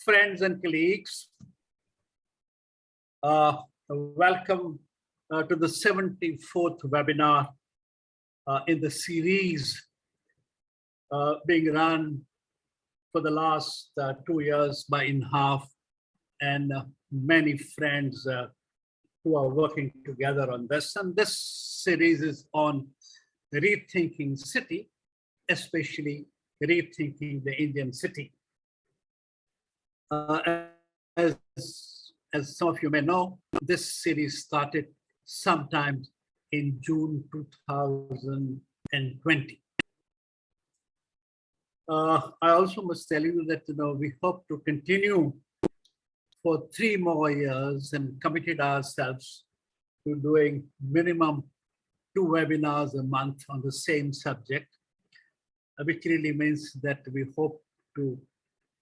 friends and colleagues. Welcome to the 74th webinar in the series being run for the last 2 years by INHAF and many friends who are working together on this. And this series is on rethinking city, especially rethinking the Indian city. As some of you may know, this series started sometime in June 2020. I also must tell you that we hope to continue for 3 more years and committed ourselves to doing minimum 2 webinars a month on the same subject, which really means that we hope to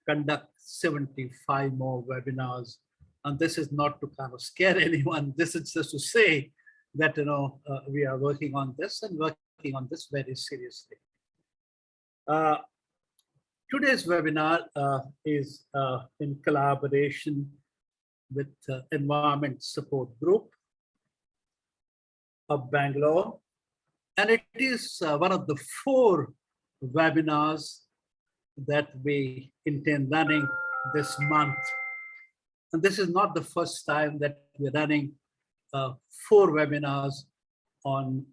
conduct 75 more webinars. And this is not to kind of scare anyone. This is just to say that we are working on this and working on this very seriously. Today's webinar is in collaboration with Environment Support Group of Bangalore. And it is one of the 4 webinars that we intend running this month. And this is not the first time that we're running 4 webinars on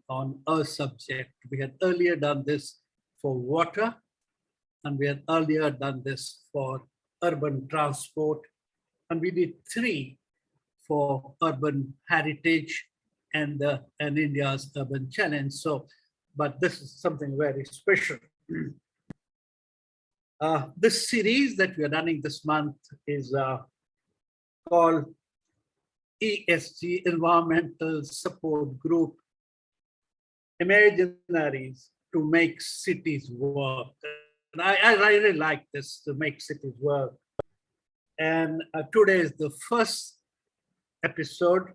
a subject. We had earlier done this for water, and we had earlier done this for urban transport, and we did 3 for urban heritage and India's urban challenge. So, but this is something very special. This series that we are running this month is called ESG Environmental Support Group Imaginaries to Make Cities Work. And I really like this, to make cities work. And today is the first episode,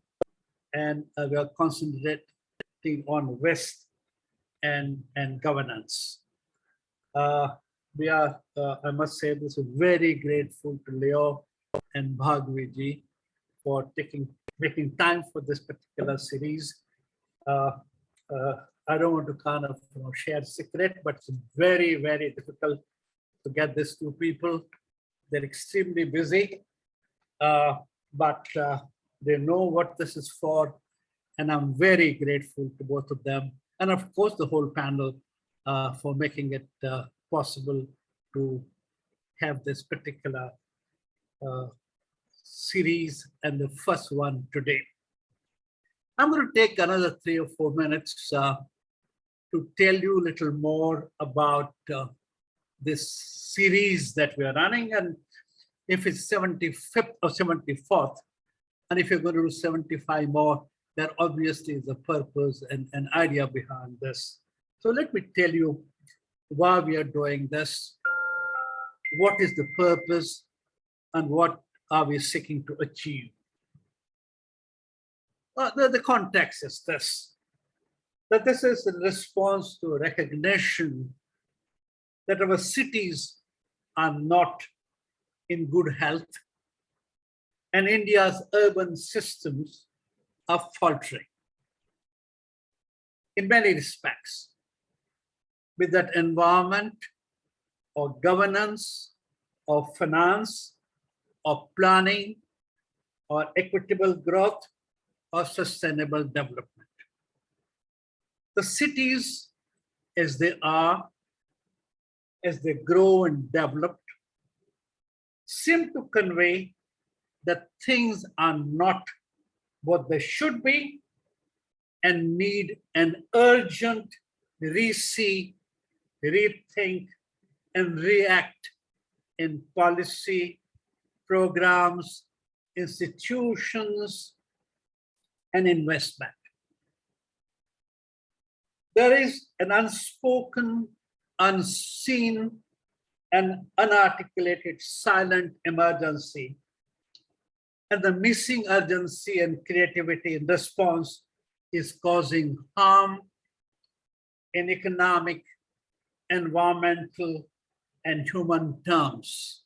and we are concentrating on waste and governance. We are, I must say, this is very grateful to Leo and Bhargavi for making time for this particular series. I don't want to kind of share secret, but it's very, very difficult to get these 2 people. They're extremely busy, but they know what this is for, and I'm very grateful to both of them, and of course the whole panel for making it possible to have this particular series and the first one today. I'm going to take another 3 or 4 minutes to tell you a little more about this series that we are running, and if it's 75th or 74th, and if you're going to do 75 more, there obviously is a purpose and an idea behind this. So let me tell you why we are doing this, what is the purpose, and what are we seeking to achieve. The context is this, that this is in response to recognition that our cities are not in good health and India's urban systems are faltering in many respects, with that environment or governance or finance or planning or equitable growth or sustainable development. The cities, as they are, as they grow and develop, seem to convey that things are not what they should be and need an urgent re-see, rethink, and react in policy, programs, institutions, and investment. There is an unspoken, unseen, and unarticulated silent emergency, and the missing urgency and creativity in response is causing harm in economic, environmental, and human terms.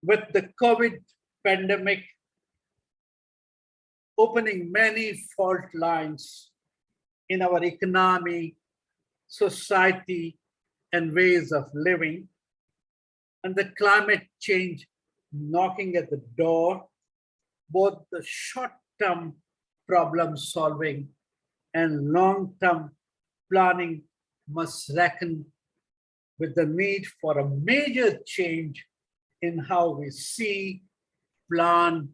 with the COVID pandemic opening many fault lines in our economy, society, and ways of living, and the climate change knocking at the door, both the short-term problem solving and long-term planning must reckon with the need for a major change in how we see, plan,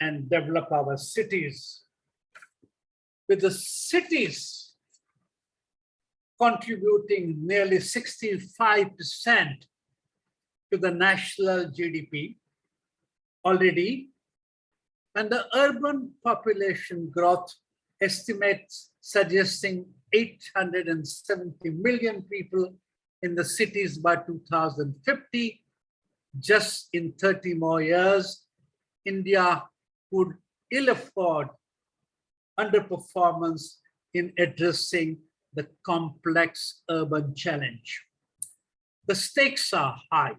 and develop our cities. With the cities contributing nearly 65% to the national GDP already, and the urban population growth estimates suggesting 870 million people in the cities by 2050. Just in 30 more years, India could ill afford underperformance in addressing the complex urban challenge. The stakes are high,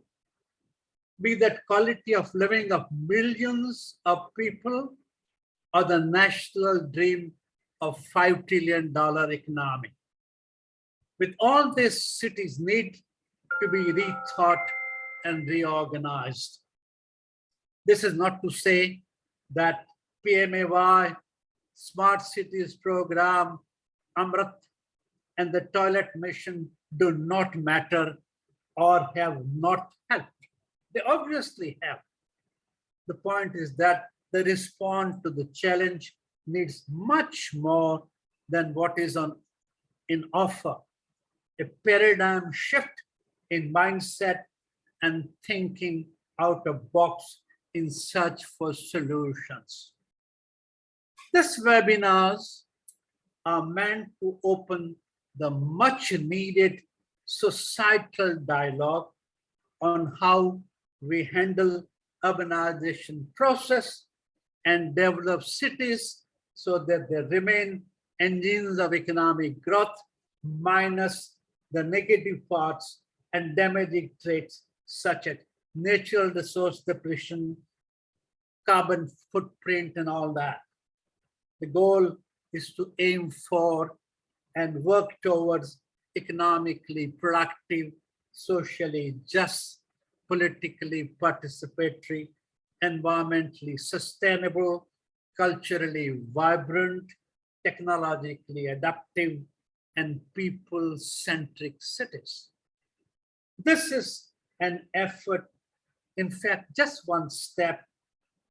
be that quality of living of millions of people or the national dream of $5 trillion economy. With all this, cities need to be rethought and reorganized. This is not to say that PMAY, Smart Cities Program, Amrit, and the toilet mission do not matter or have not helped. They obviously have. The point is that the response to the challenge needs much more than what is in offer. A paradigm shift in mindset and thinking out of box in search for solutions. These webinars are meant to open the much needed societal dialogue on how we handle urbanization process and develop cities so that they remain engines of economic growth minus the negative parts and damaging traits such as natural resource depletion, carbon footprint, and all that. The goal is to aim for and work towards economically productive, socially just, politically participatory, environmentally sustainable, culturally vibrant, technologically adaptive, and people-centric cities. This is an effort, in fact, just one step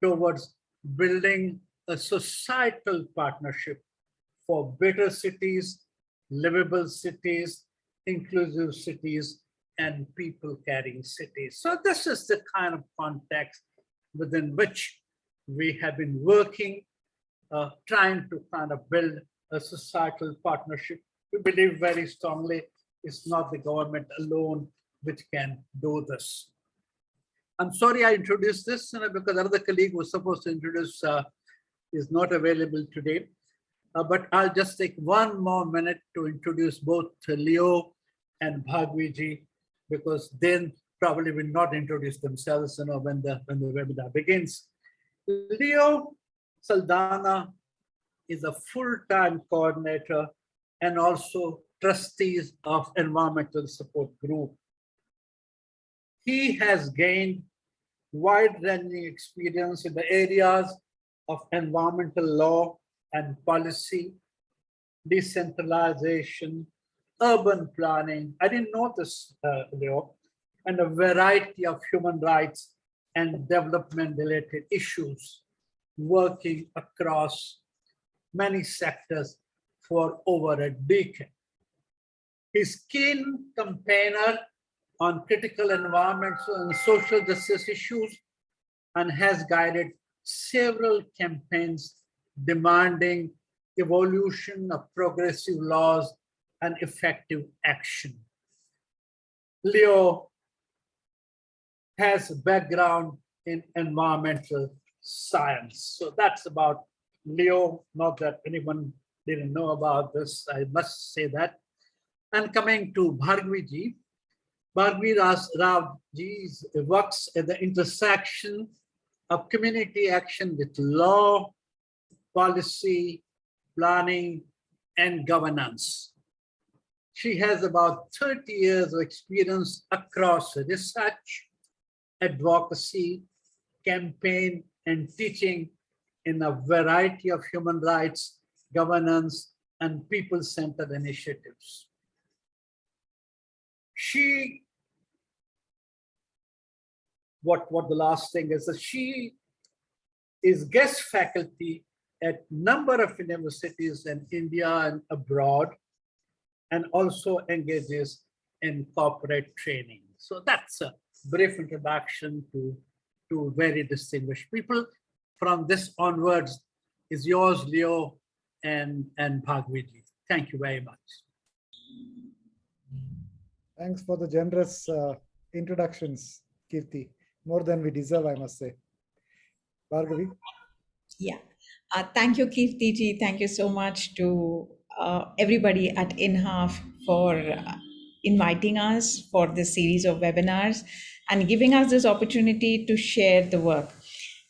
towards building a societal partnership for better cities, livable cities, inclusive cities, and people-caring cities. So this is the kind of context within which we have been working, trying to kind of build a societal partnership. We believe very strongly it's not the government alone which can do this. I'm sorry I introduced this because another colleague was supposed to introduce is not available today. But I'll just take one more minute to introduce both Leo and Bhargavi, because then probably will not introduce themselves when the webinar begins. Leo Saldanha is a full-time coordinator and also trustees of Environmental Support Group. He has gained wide-ranging experience in the areas of environmental law and policy, decentralization, urban planning. I didn't know this, Leo, and a variety of human rights and development-related issues, working across many sectors for over a decade. He's keen campaigner on critical environmental and social justice issues and has guided several campaigns demanding evolution of progressive laws and effective action. Leo has a background in environmental science. So that's about Leo, not that anyone didn't know about this, I must say that. And coming to Bhargavi, Bhargavi Rao works at the intersection of community action with law, policy, planning, and governance. She has about 30 years of experience across research, advocacy, campaign, and teaching in a variety of human rights, governance, and people-centered initiatives. What the last thing is that she is guest faculty at number of universities in India and abroad, and also engages in corporate training. So that's a brief introduction to very distinguished people. From this onwards is yours, Leo and Bhargavi. Thank you very much. Thanks for the generous introductions, Kirti. More than we deserve, I must say. Bhargavi? Yeah. Thank you, Kirti ji. Thank you so much to everybody at INHAF for inviting us for this series of webinars and giving us this opportunity to share the work.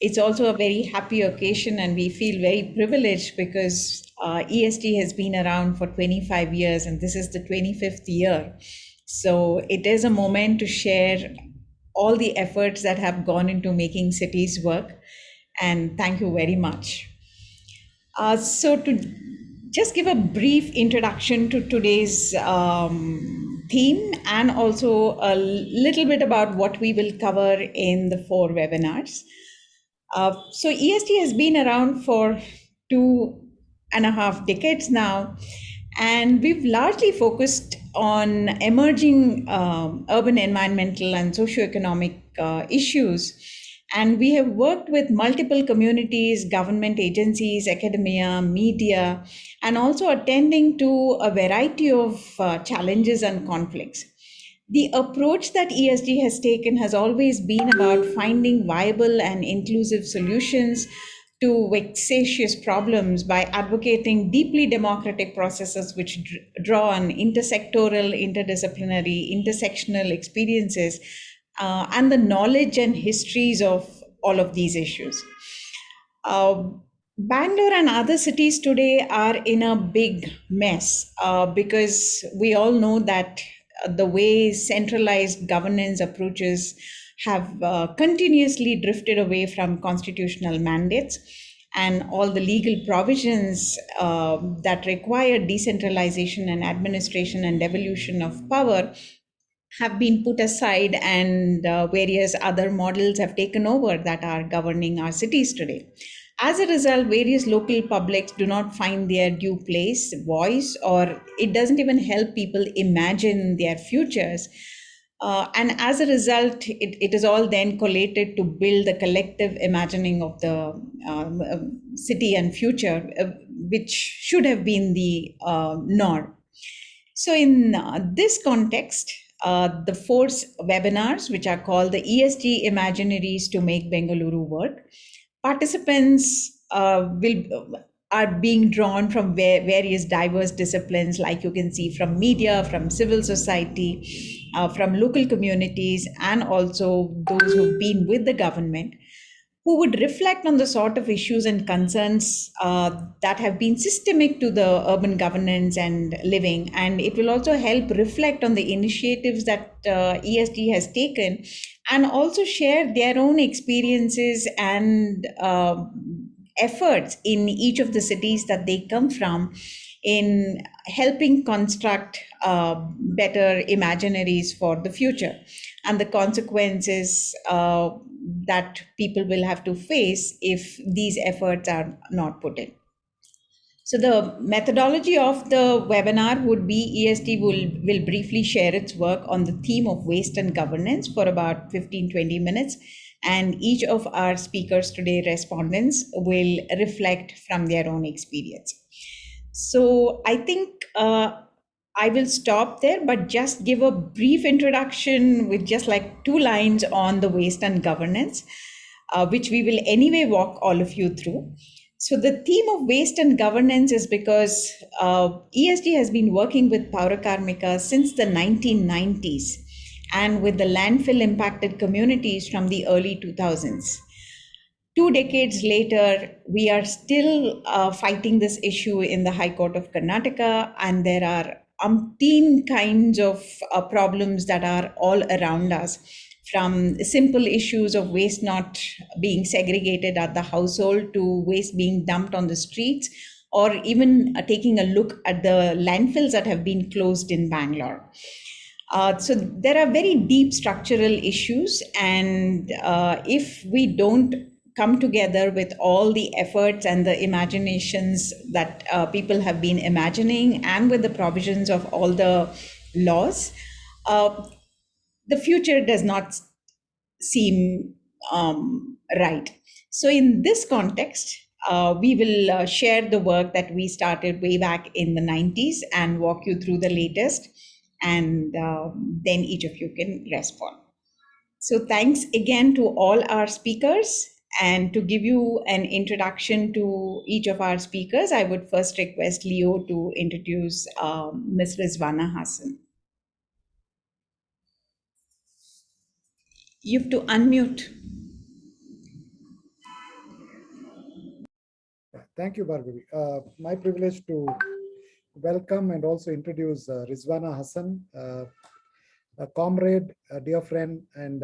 It's also a very happy occasion, and we feel very privileged because ESG has been around for 25 years and this is the 25th year. So it is a moment to share all the efforts that have gone into making cities work. And thank you very much. So to just give a brief introduction to today's theme and also a little bit about what we will cover in the 4 webinars. So ESG has been around for 2.5 decades now, and we've largely focused on emerging urban environmental and socioeconomic issues. And we have worked with multiple communities, government agencies, academia, media, and also attending to a variety of challenges and conflicts. The approach that ESG has taken has always been about finding viable and inclusive solutions to vexatious problems by advocating deeply democratic processes which draw on intersectoral, interdisciplinary, intersectional experiences and the knowledge and histories of all of these issues. Bangalore and other cities today are in a big mess because we all know that the way centralized governance approaches have continuously drifted away from constitutional mandates, and all the legal provisions that require decentralization and administration and devolution of power have been put aside, and various other models have taken over that are governing our cities today. As a result, various local publics do not find their due place, voice, or it doesn't even help people imagine their futures. And as a result, it is all then collated to build a collective imagining of the city and future, which should have been the norm. So in this context, the 4 webinars, which are called the ESG Imaginaries to Make Bengaluru Work, participants are being drawn from various diverse disciplines, like you can see from media, from civil society, from local communities, and also those who've been with the government, who would reflect on the sort of issues and concerns that have been systemic to the urban governance and living. And it will also help reflect on the initiatives that ESG has taken, and also share their own experiences and efforts in each of the cities that they come from in helping construct better imaginaries for the future and the consequences that people will have to face if these efforts are not put in. So the methodology of the webinar would be ESG will briefly share its work on the theme of waste and governance for about 15-20 minutes. And each of our speakers today, respondents, will reflect from their own experience. So I think I will stop there, but just give a brief introduction with just like 2 lines on the waste and governance, which we will anyway walk all of you through. So the theme of waste and governance is because ESG has been working with Paurakarmika since the 1990s. and with the landfill impacted communities from the early 2000s. 2 decades later, we are still fighting this issue in the High Court of Karnataka, and there are umpteen kinds of problems that are all around us, from simple issues of waste not being segregated at the household to waste being dumped on the streets, or even taking a look at the landfills that have been closed in Bangalore. So there are very deep structural issues, and if we don't come together with all the efforts and the imaginations that people have been imagining, and with the provisions of all the laws, uh, the future does not seem right. So, in this context, we will share the work that we started way back in the 90s and walk you through the latest, and then each of you can respond. So, thanks again to all our speakers. And to give you an introduction to each of our speakers, I would first request Leo to introduce Ms. Rizwana Hasan. You have to unmute. Thank you, Bhargavi. My privilege to welcome and also introduce Rizwana Hasan, a comrade, a dear friend, and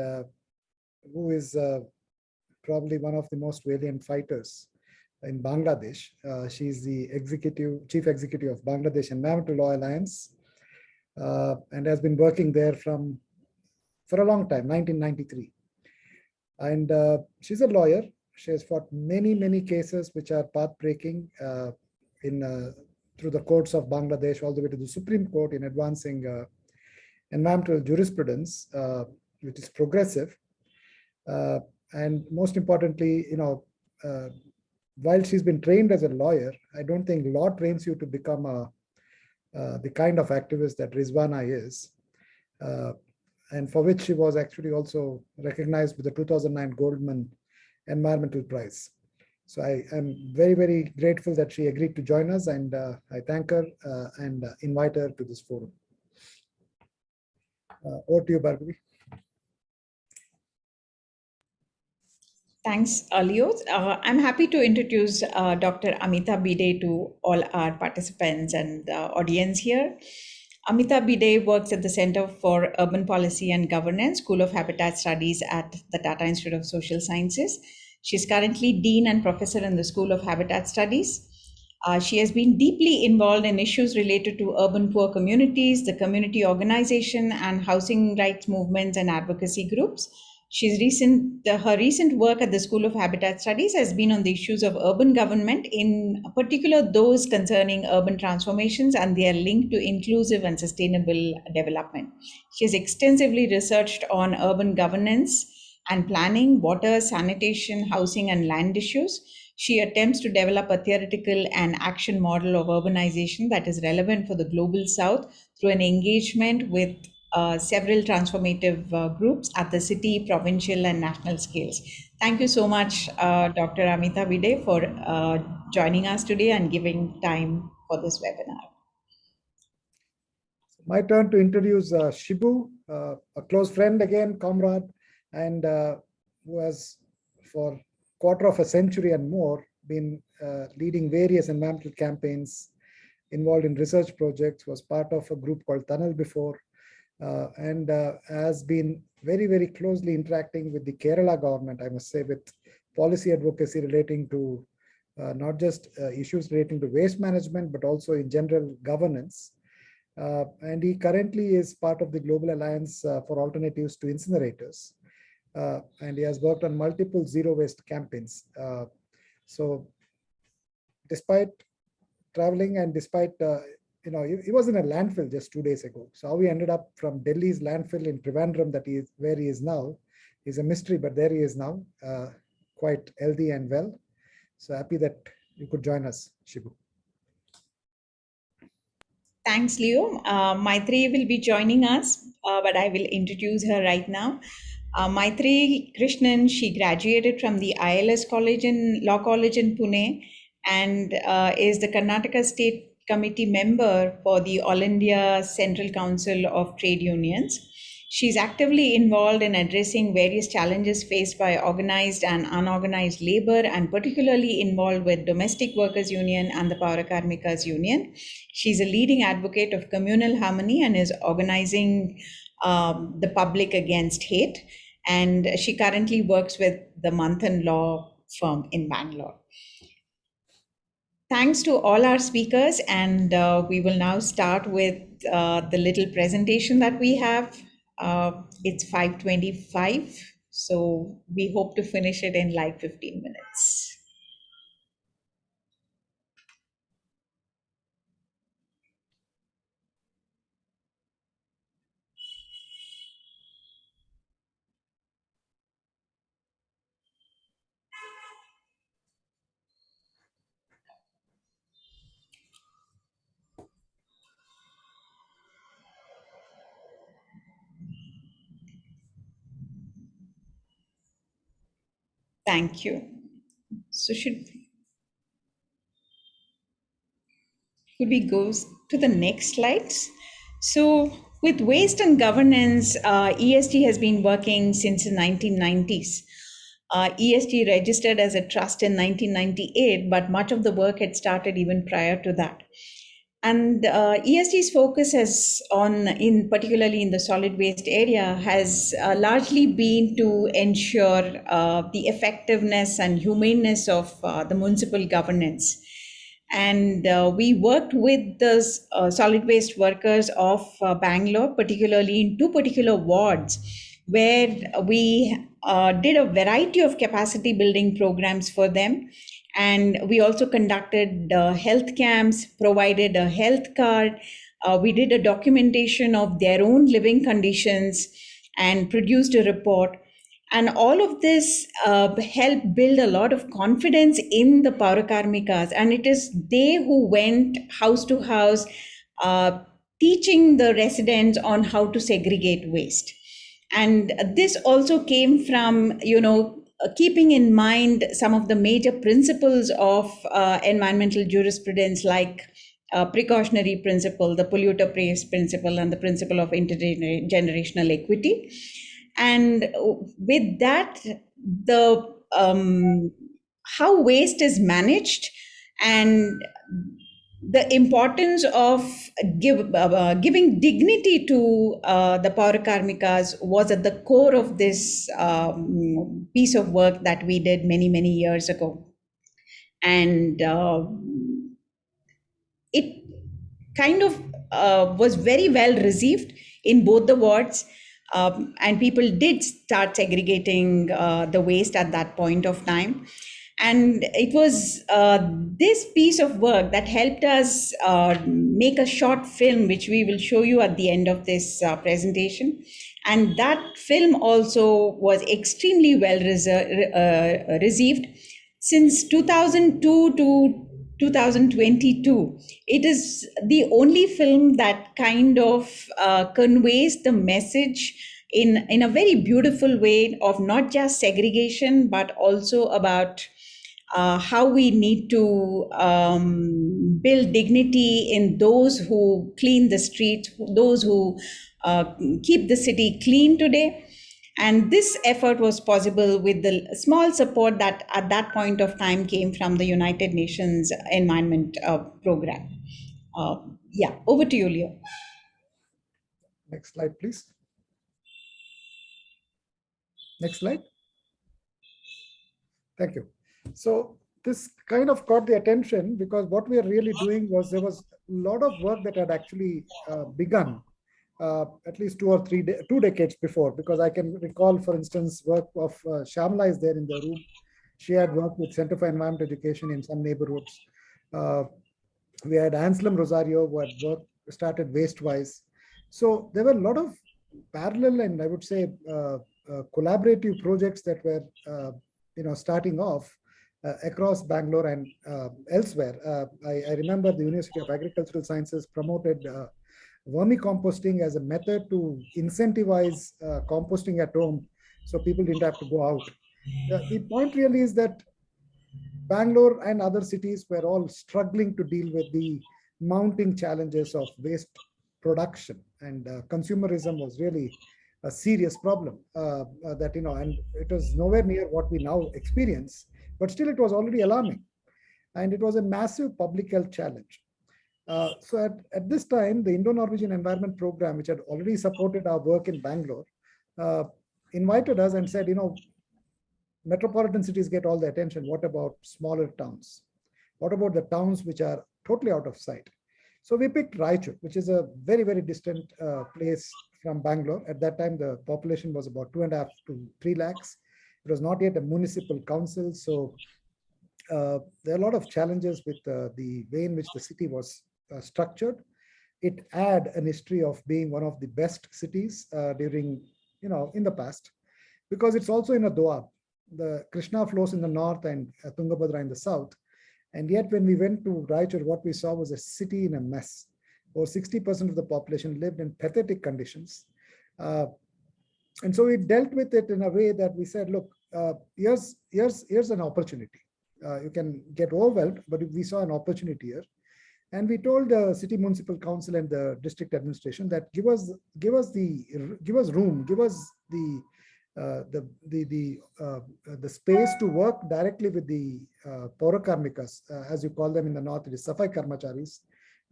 who is probably one of the most valiant fighters in Bangladesh. She is the chief executive of Bangladesh Environmental Law Alliance, and has been working there for a long time, 1993. And she's a lawyer. She has fought many cases which are path-breaking through the courts of Bangladesh, all the way to the Supreme Court, in advancing environmental jurisprudence, which is progressive. And most importantly, while she's been trained as a lawyer, I don't think law trains you to become the kind of activist that Rizwana is, and for which she was actually also recognized with the 2009 Goldman Environmental Prize. So I am very grateful that she agreed to join us, and I thank her and invite her to this forum. Over to you, Bhargavi. Thanks, Leo. I'm happy to introduce Dr. Amita Bhide to all our participants and the audience here. Amita Bhide works at the Center for Urban Policy and Governance, School of Habitat Studies at the Tata Institute of Social Sciences. She's currently Dean and Professor in the School of Habitat Studies. She has been deeply involved in issues related to urban poor communities, the community organization, and housing rights movements and advocacy groups. Her recent work at the School of Habitat Studies has been on the issues of urban government, in particular those concerning urban transformations and their link to inclusive and sustainable development. She has extensively researched on urban governance and planning, water, sanitation, housing, and land issues. She attempts to develop a theoretical and action model of urbanization that is relevant for the global South through an engagement with several transformative groups at the city, provincial, and national scales. Thank you so much, Dr. Amita Bhide, for joining us today and giving time for this webinar. My turn to introduce Shibu, a close friend again, comrade, and who has for quarter of a century and more been leading various environmental campaigns, involved in research projects, was part of a group called Tunnel before, and has been very closely interacting with the Kerala government, I must say, with policy advocacy relating to not just issues relating to waste management, but also in general governance. And he currently is part of the Global Alliance for Alternatives to Incinerators. And he has worked on multiple zero waste campaigns. So despite traveling and despite, he was in a landfill just 2 days ago. So how he ended up from Delhi's landfill in Trivandrum, where he is now, is a mystery, but there he is now, quite healthy and well. So happy that you could join us, Shibu. Thanks, Leo. Maitreyi will be joining us, but I will introduce her right now. Maitreyi Krishnan, she graduated from the ILS Law College in Pune, and is the Karnataka State Committee member for the All India Central Council of Trade Unions. She's actively involved in addressing various challenges faced by organized and unorganized labor, and particularly involved with Domestic Workers Union and the Power Karmikas Union. She's a leading advocate of communal harmony and is organizing the public against hate. And she currently works with the Manthan law firm in Bangalore. Thanks to all our speakers, and we will now start with the little presentation that we have. It's 5:25, so we hope to finish it in like 15 minutes. Thank you. So should we go to the next slides? So with waste and governance, ESG has been working since the 1990s. ESG registered as a trust in 1998, but much of the work had started even prior to that. And ESG's focus particularly in the solid waste area, has largely been to ensure the effectiveness and humaneness of the municipal governance. And we worked with the solid waste workers of Bangalore, particularly in two particular wards, where we did a variety of capacity building programs for them. And we also conducted health camps, provided a health card. We did a documentation of their own living conditions and produced a report. And all of this helped build a lot of confidence in the Paurakarmikas. And it is they who went house to house, teaching the residents on how to segregate waste. And this also came from, keeping in mind some of the major principles of environmental jurisprudence, like precautionary principle, the polluter pays principle, and the principle of intergenerational equity. And with that, the how waste is managed and the importance of giving dignity to the Paurakarmikas was at the core of this piece of work that we did many, many years ago. And it kind of was very well received in both the wards. And people did start segregating the waste at that point of time. And it was this piece of work that helped us make a short film, which we will show you at the end of this presentation. And that film also was extremely well received. Since 2002 to 2022, it is the only film that kind of conveys the message in a very beautiful way of not just segregation, but also about how we need to build dignity in those who clean the streets, those who keep the city clean today. And this effort was possible with the small support that at that point of time came from the United Nations Environment Program. Yeah, over to you, Leo. Next slide, please. Next slide. Thank you. So this kind of caught the attention because what we are really doing was there was a lot of work that had actually begun at least 2 decades before, because I can recall, for instance, work of Shyamala is there in the room. She had worked with Center for Environmental Education in some neighborhoods. We had Anselm Rosario who had started Wastewise. So there were a lot of parallel and I would say collaborative projects that were starting off across Bangalore and elsewhere. I remember the University of Agricultural Sciences promoted vermicomposting as a method to incentivize composting at home so people didn't have to go out. The point really is that Bangalore and other cities were all struggling to deal with the mounting challenges of waste production, and consumerism was really a serious problem that, and it was nowhere near what we now experience, but still it was already alarming. And it was a massive public health challenge. So at this time, the Indo-Norwegian Environment Program, which had already supported our work in Bangalore, invited us and said, metropolitan cities get all the attention. What about smaller towns? What about the towns which are totally out of sight? So we picked Raichur, which is a very, very distant place from Bangalore. At that time, the population was about 2.5 to 3 lakhs. It was not yet a municipal council. So there are a lot of challenges with the way in which the city was structured. It had an history of being one of the best cities during, in the past, because it's also in a doab. The Krishna flows in the north and Tungabhadra in the south. And yet when we went to Raichur, what we saw was a city in a mess. Over 60% of the population lived in pathetic conditions. And so we dealt with it in a way that we said, look, here's an opportunity. You can get overwhelmed, but we saw an opportunity here. And we told the city municipal council and the district administration that give us room, give us the space to work directly with the Paurakarmikas, as you call them in the north. It is Safai Karmacharis.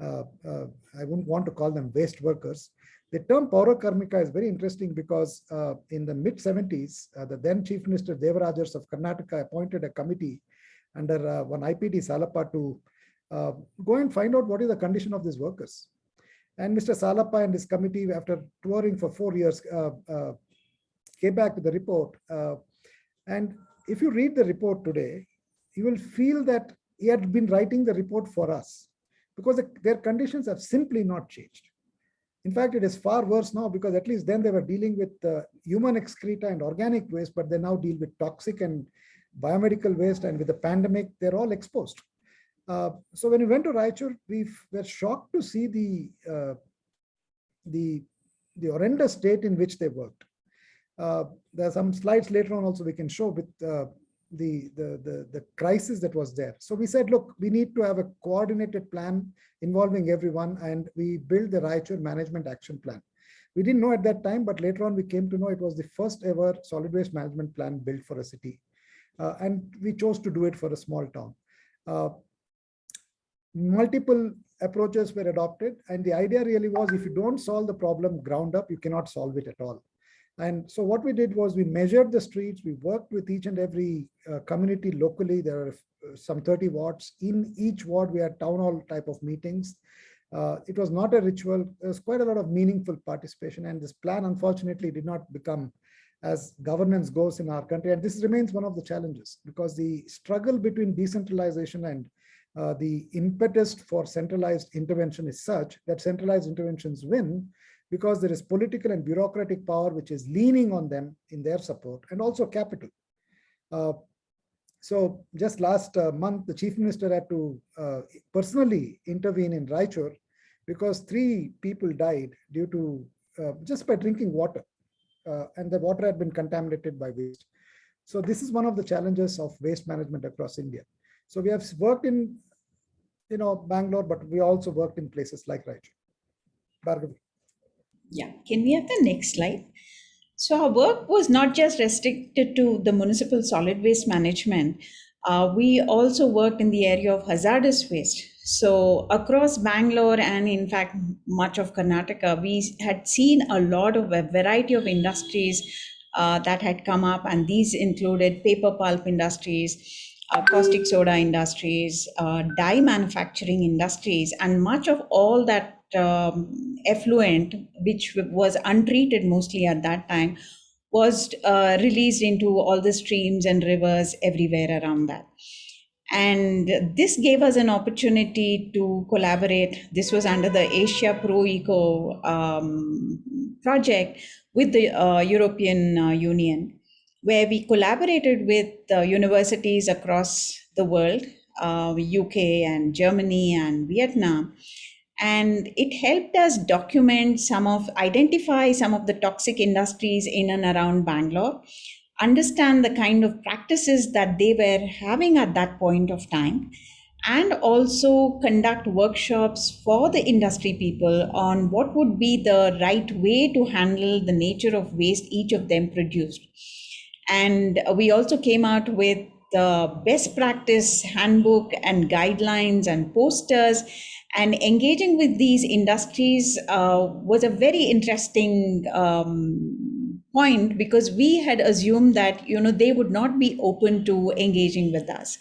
I wouldn't want to call them waste workers. The term Paurakarmika is very interesting because in the mid-70s, the then Chief Minister Devarajars of Karnataka appointed a committee under one IPD Salappa to go and find out what is the condition of these workers. And Mr. Salappa and his committee, after touring for 4 years, came back with the report. And if you read the report today, you will feel that he had been writing the report for us, because their conditions have simply not changed. In fact, it is far worse now, because at least then they were dealing with human excreta and organic waste, but they now deal with toxic and biomedical waste, and with the pandemic, they're all exposed. So when we went to Raichur, we were shocked to see the horrendous state in which they worked. There are some slides later on also we can show with the crisis that was there. So we said, look, we need to have a coordinated plan involving everyone, and we built the Raichur Management Action Plan. We didn't know at that time, but later on we came to know it was the first ever solid waste management plan built for a city. And we chose to do it for a small town. Multiple approaches were adopted, and the idea really was, if you don't solve the problem ground up, you cannot solve it at all. And so what we did was we measured the streets, we worked with each and every community locally. There are some 30 wards. In each ward, we had town hall type of meetings. It was not a ritual. There was quite a lot of meaningful participation, and this plan unfortunately did not become as governance goes in our country. And this remains one of the challenges, because the struggle between decentralization and the impetus for centralized intervention is such that centralized interventions win, because there is political and bureaucratic power which is leaning on them in their support, and also capital. So just last month, the Chief Minister had to personally intervene in Raichur, because 3 people died due to just by drinking water, and the water had been contaminated by waste. So this is one of the challenges of waste management across India. So we have worked in Bangalore, but we also worked in places like Raichur. Bhargavi. Yeah, can we have the next slide? So our work was not just restricted to the municipal solid waste management. We also worked in the area of hazardous waste. So across Bangalore and in fact much of Karnataka, we had seen a lot of a variety of industries that had come up, and these included paper pulp industries, caustic soda industries, dye manufacturing industries, and much of all that effluent, which was untreated mostly at that time, was released into all the streams and rivers everywhere around that. And this gave us an opportunity to collaborate. This was under the Asia Pro Eco project with the European Union, where we collaborated with universities across the world, UK and Germany and Vietnam. And it helped us identify some of the toxic industries in and around Bangalore, understand the kind of practices that they were having at that point of time, and also conduct workshops for the industry people on what would be the right way to handle the nature of waste each of them produced. And we also came out with the best practice handbook and guidelines and posters. And engaging with these industries was a very interesting point, because we had assumed that they would not be open to engaging with us,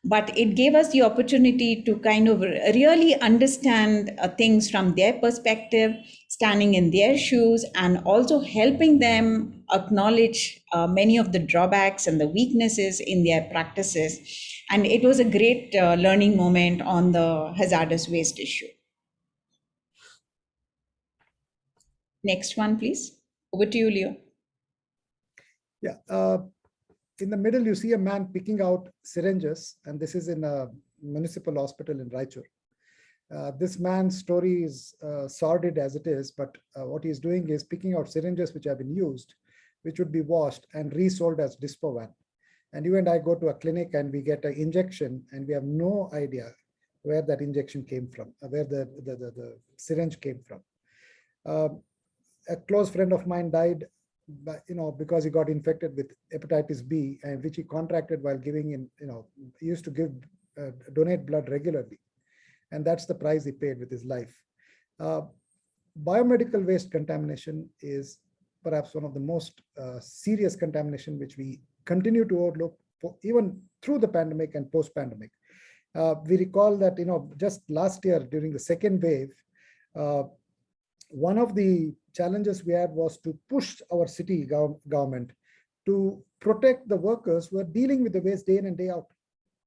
but it gave us the opportunity to kind of really understand things from their perspective, standing in their shoes, and also helping them acknowledge many of the drawbacks and the weaknesses in their practices. And it was a great learning moment on the hazardous waste issue. Next one, please. Over to you, Leo. Yeah. In the middle, you see a man picking out syringes, and this is in a municipal hospital in Raichur. This man's story is sordid as it is, but what he's doing is picking out syringes which have been used, which would be washed and resold as Dispovan. And you and I go to a clinic and we get an injection, and we have no idea where that injection came from, where the syringe came from. A close friend of mine died, because he got infected with hepatitis B, and which he contracted while giving in, he used to donate blood regularly. And that's the price he paid with his life. Biomedical waste contamination is perhaps one of the most serious contamination which we continue to overlook even through the pandemic and post-pandemic. We recall that, just last year during the second wave, one of the challenges we had was to push our city government to protect the workers who are dealing with the waste day in and day out.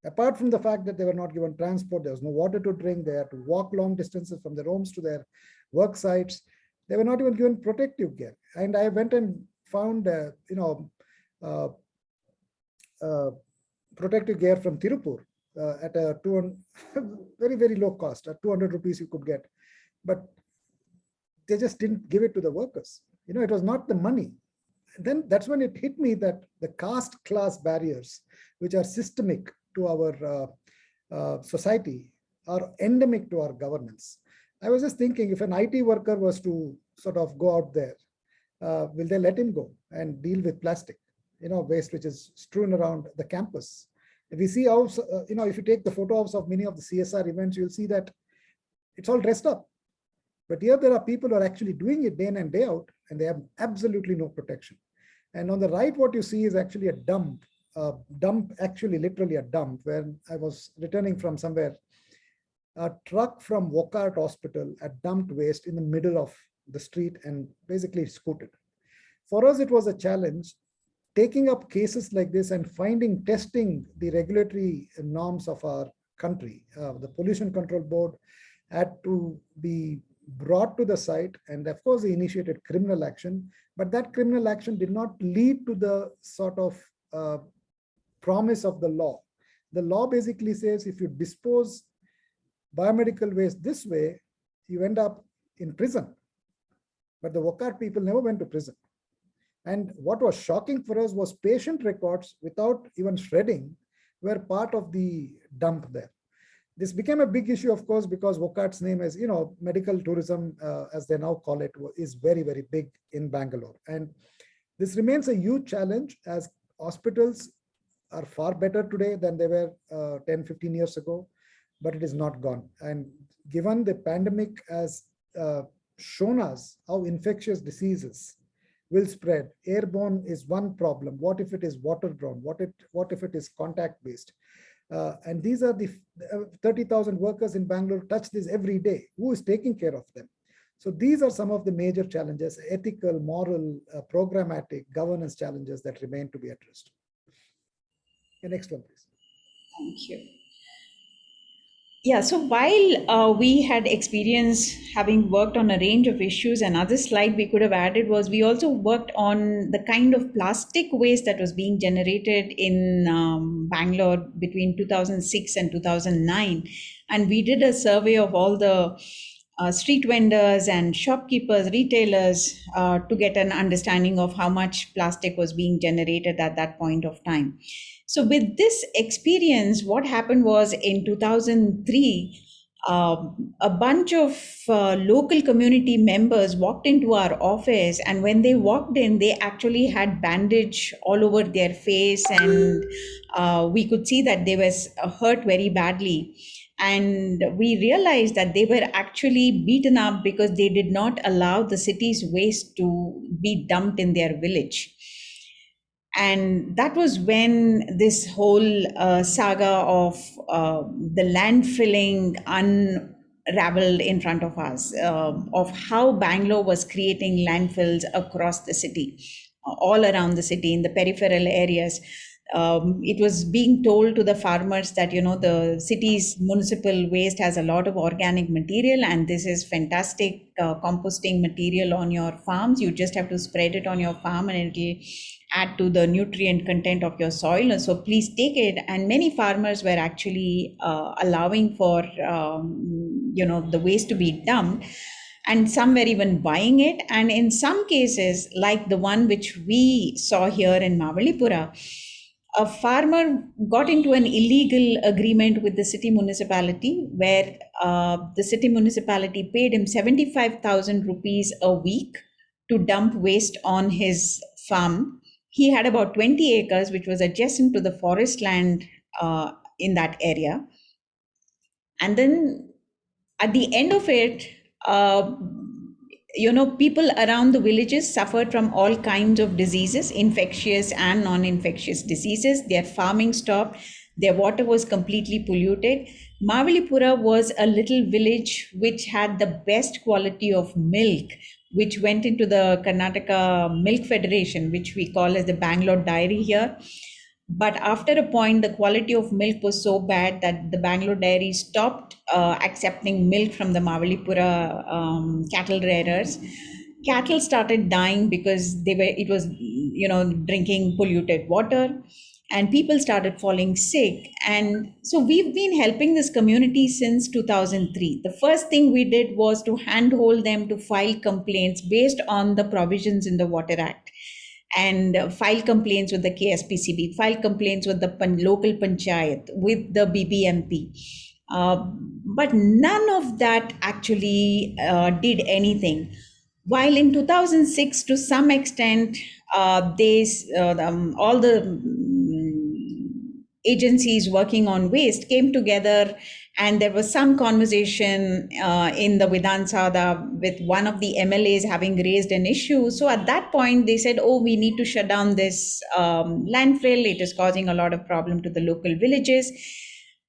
Apart from the fact that they were not given transport, there was no water to drink, they had to walk long distances from their homes to their work sites. They were not even given protective gear. And I went and found, protective gear from Tirupur at a very, very low cost, at 200 rupees you could get. But they just didn't give it to the workers. It was not the money. Then that's when it hit me that the caste class barriers, which are systemic to our society, are endemic to our governance. I was just thinking, if an IT worker was to sort of go out there, will they let him go and deal with plastic, waste which is strewn around the campus? If we see how, if you take the photos of many of the CSR events, you'll see that it's all dressed up. But here there are people who are actually doing it day in and day out, and they have absolutely no protection. And on the right, what you see is actually a dump, actually literally a dump, where I was returning from somewhere. A truck from Wockhardt Hospital had dumped waste in the middle of the street and basically scooted. For us, it was a challenge taking up cases like this and testing the regulatory norms of our country. The Pollution Control Board had to be brought to the site, and of course they initiated criminal action, but that criminal action did not lead to the sort of promise of the law. The law basically says if you dispose biomedical waste this way, you end up in prison. But the Wockhardt people never went to prison. And what was shocking for us was patient records without even shredding were part of the dump there. This became a big issue, of course, because Wokhart's name is, medical tourism, as they now call it, is very, very big in Bangalore. And this remains a huge challenge, as hospitals are far better today than they were 10, 15 years ago, but it is not gone. And given the pandemic has shown us how infectious diseases will spread, airborne is one problem. What if it is waterborne? What if it is contact-based? And these are the 30,000 workers in Bangalore touch this every day. Who is taking care of them? So these are some of the major challenges, ethical, moral, programmatic, governance challenges that remain to be addressed. The next one, please. Thank you. Yeah, so while we had experience having worked on a range of issues, another slide we could have added was we also worked on the kind of plastic waste that was being generated in Bangalore between 2006 and 2009. And we did a survey of all the street vendors and shopkeepers, retailers, to get an understanding of how much plastic was being generated at that point of time. So, with this experience, what happened was in 2003, a bunch of local community members walked into our office, and when they walked in, they actually had bandage all over their face, and we could see that they were hurt very badly. And we realized that they were actually beaten up because they did not allow the city's waste to be dumped in their village. And that was when this whole saga of the landfilling unraveled in front of us, of how Bangalore was creating landfills across the city, all around the city, in the peripheral areas. It was being told to the farmers that, the city's municipal waste has a lot of organic material, and this is fantastic composting material on your farms. You just have to spread it on your farm, and it'll add to the nutrient content of your soil. And so please take it. And many farmers were actually allowing for, the waste to be dumped. And some were even buying it. And in some cases, like the one which we saw here in Mavalipura, a farmer got into an illegal agreement with the city municipality, where the city municipality paid him 75,000 rupees a week to dump waste on his farm. He had about 20 acres, which was adjacent to the forest land in that area. And then at the end of it, people around the villages suffered from all kinds of diseases, infectious and non-infectious diseases. Their farming stopped. Their water was completely polluted. Mavalipura was a little village which had the best quality of milk, which went into the Karnataka Milk Federation, which we call as the Bangalore Dairy here. But after a point, the quality of milk was so bad that the Bangalore Dairy stopped accepting milk from the Mavalipura cattle rearers. Cattle started dying because it was drinking polluted water, and people started falling sick. And so we've been helping this community since 2003. The first thing we did was to handhold them to file complaints based on the provisions in the Water Act, and file complaints with the KSPCB, file complaints with the local panchayat, with the BBMP. But none of that actually did anything. While in 2006, to some extent, all the agencies working on waste came together, and there was some conversation in the Vidhan Sabha with one of the MLAs having raised an issue. So at that point, they said, we need to shut down this landfill. It is causing a lot of problem to the local villages.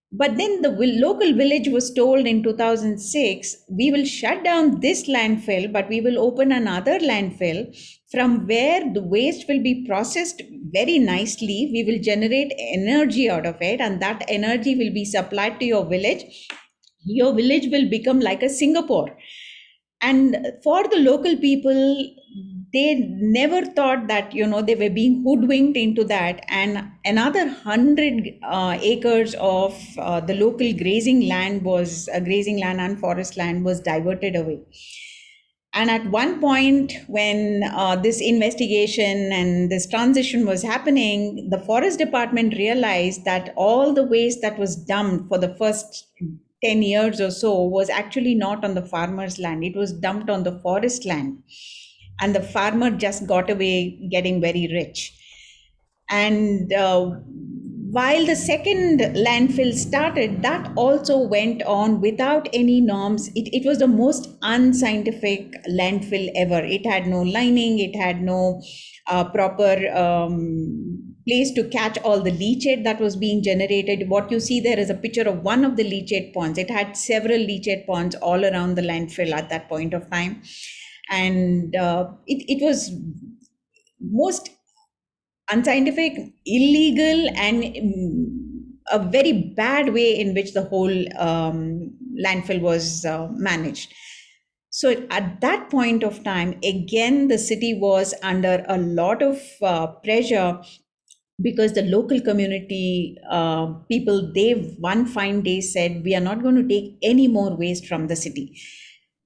But then the local village was told in 2006, we will shut down this landfill, but we will open another landfill from where the waste will be processed very nicely. We will generate energy out of it, and that energy will be supplied to your village. Your village will become like a Singapore. And for the local people, they never thought that, they were being hoodwinked into that. And another 100 acres of the local grazing land and forest land was diverted away. And at one point, when this investigation and this transition was happening, the forest department realized that all the waste that was dumped for the first 10 years or so was actually not on the farmer's land. It was dumped on the forest land. And the farmer just got away getting very rich. And while the second landfill started, that also went on without any norms. It was the most unscientific landfill ever. It had no lining, it had no proper place to catch all the leachate that was being generated. What you see there is a picture of one of the leachate ponds. It had several leachate ponds all around the landfill at that point of time. And it was most unscientific, illegal, and a very bad way in which the whole landfill was managed. So at that point of time, again, the city was under a lot of pressure, because the local community people, they one fine day said, we are not going to take any more waste from the city.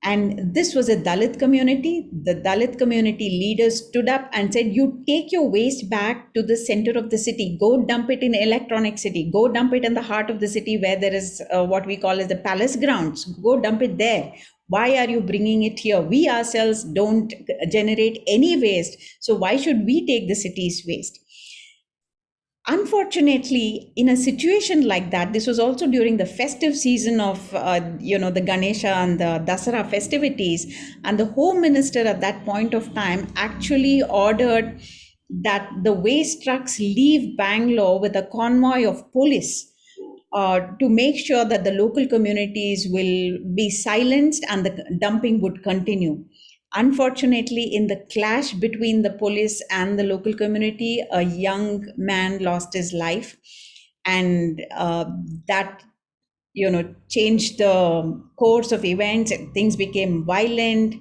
And this was a Dalit community. The Dalit community leaders stood up and said, you take your waste back to the center of the city. Go dump it in Electronic City. Go dump it in the heart of the city where there is what we call as the palace grounds. Go dump it there. Why are you bringing it here? We ourselves don't generate any waste. So why should we take the city's waste? Unfortunately, in a situation like that, this was also during the festive season of the Ganesha and the Dasara festivities, and the home minister at that point of time actually ordered that the waste trucks leave Bangalore with a convoy of police to make sure that the local communities will be silenced and the dumping would continue. Unfortunately, in the clash between the police and the local community, a young man lost his life, and that changed the course of events. Things became violent.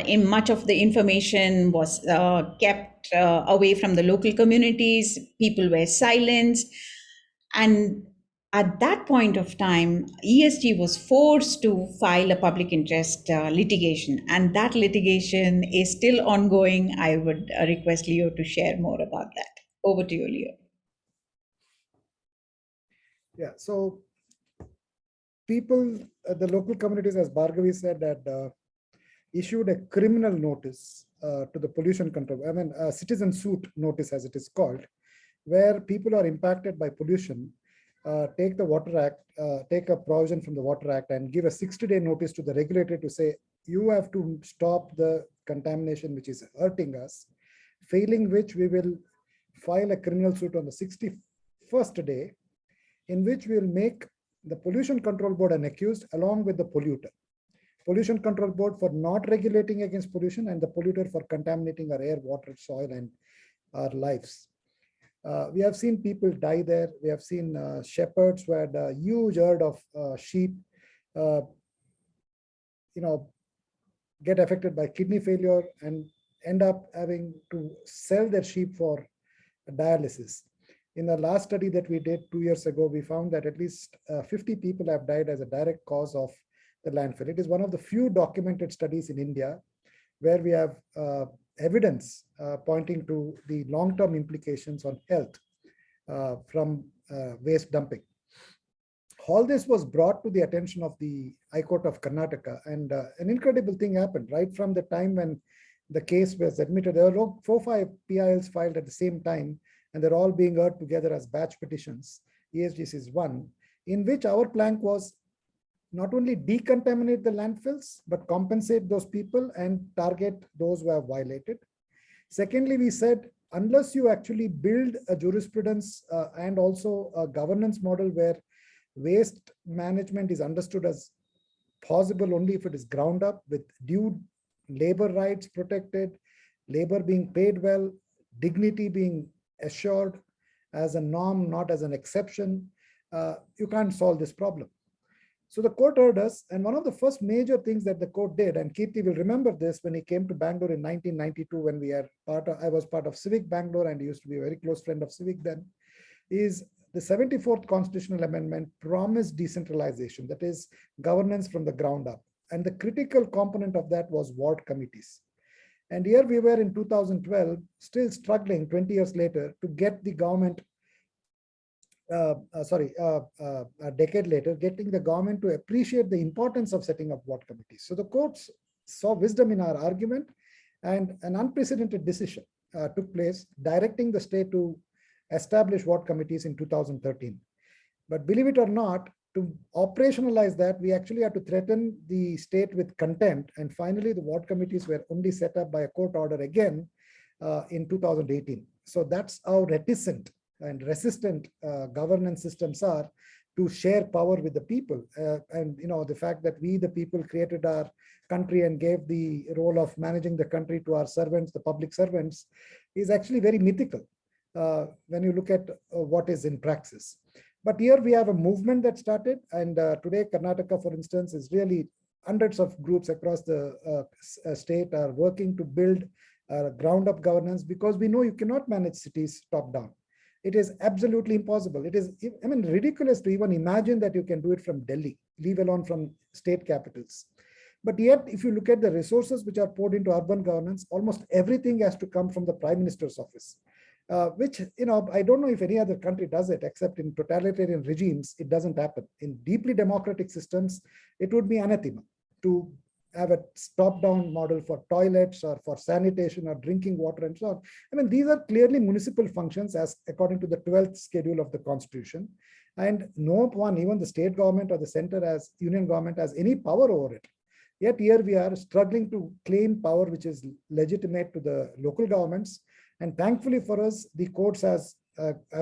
In much of the information was kept away from the local communities. People were silenced, and at that point of time, ESG was forced to file a public interest litigation, and that litigation is still ongoing. I would request Leo to share more about that. Over to you, Leo. Yeah, so people, the local communities, as Bhargavi said, that issued a criminal notice to the pollution control, a citizen suit notice as it is called, where people are impacted by pollution, take the Water Act, take a provision from the Water Act and give a 60-day notice to the regulator to say, you have to stop the contamination which is hurting us, failing which we will file a criminal suit on the 61st day, in which we will make the Pollution Control Board an accused along with the polluter. Pollution Control Board for not regulating against pollution and the polluter for contaminating our air, water, soil, and our lives. We have seen people die there. We have seen shepherds who had a huge herd of sheep, get affected by kidney failure and end up having to sell their sheep for dialysis. In the last study that we did 2 years ago, we found that at least 50 people have died as a direct cause of the landfill. It is one of the few documented studies in India where we have evidence pointing to the long-term implications on health from waste dumping. All this was brought to the attention of the High Court of Karnataka, and an incredible thing happened right from the time when the case was admitted. There were 4 or 5 PILs filed at the same time, and they're all being heard together as batch petitions. ESGs is one, in which our plank was not only decontaminate the landfills, but compensate those people and target those who have violated. Secondly, we said, unless you actually build a jurisprudence and also a governance model where waste management is understood as possible only if it is ground up with due labor rights protected, labor being paid well, dignity being assured as a norm, not as an exception, you can't solve this problem. So the court heard us, and one of the first major things that the court did, and Kirti will remember this when he came to Bangalore in 1992, when I was part of Civic Bangalore and he used to be a very close friend of Civic then, is the 74th Constitutional Amendment promised decentralization, that is governance from the ground up. And the critical component of that was ward committees. And here we were in 2012, still struggling 20 years later to get the government a decade later, getting the government to appreciate the importance of setting up ward committees. So the courts saw wisdom in our argument, and an unprecedented decision took place, directing the state to establish ward committees in 2013. But believe it or not, to operationalize that, we actually had to threaten the state with contempt. And finally, the ward committees were only set up by a court order again in 2018. So that's how reticent and resistant governance systems are to share power with the people. And the fact that we, the people, created our country and gave the role of managing the country to our servants, the public servants, is actually very mythical when you look at what is in praxis. But here we have a movement that started, and today Karnataka, for instance, is really hundreds of groups across the state are working to build ground-up governance, because we know you cannot manage cities top-down. It is absolutely impossible. It is, ridiculous to even imagine that you can do it from Delhi, leave alone from state capitals. But yet, if you look at the resources which are poured into urban governance, almost everything has to come from the Prime Minister's office, which, I don't know if any other country does it, except in totalitarian regimes, it doesn't happen. In deeply democratic systems, it would be anathema to have a top-down model for toilets or for sanitation or drinking water and so on. I mean, these are clearly municipal functions as according to the 12th schedule of the Constitution. And no one, even the state government or the center as union government, has any power over it. Yet here we are struggling to claim power which is legitimate to the local governments. And thankfully for us, the courts have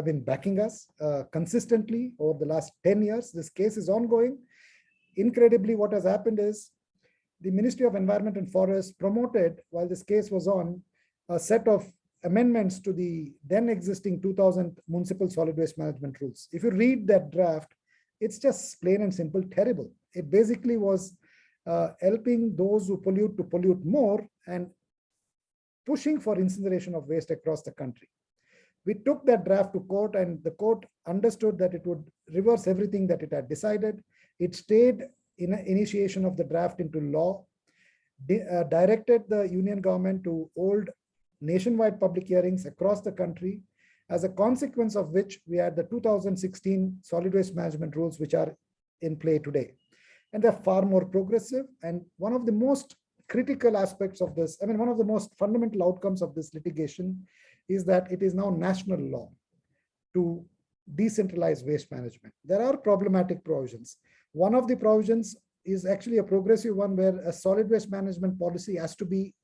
been backing us consistently over the last 10 years. This case is ongoing. Incredibly, what has happened is the Ministry of Environment and Forests promoted, while this case was on, a set of amendments to the then existing 2000 municipal solid waste management rules. If you read that draft, it's just plain and simple terrible. It basically was helping those who pollute to pollute more and pushing for incineration of waste across the country. We took that draft to court, and the court understood that it would reverse everything that it had decided. It stayed in initiation of the draft into law, directed the union government to hold nationwide public hearings across the country, as a consequence of which we had the 2016 solid waste management rules, which are in play today. And they're far more progressive. And one of the most critical aspects of this, one of the most fundamental outcomes of this litigation is that it is now national law to decentralize waste management. There are problematic provisions. One of the provisions is actually a progressive one, where a solid waste management policy has to be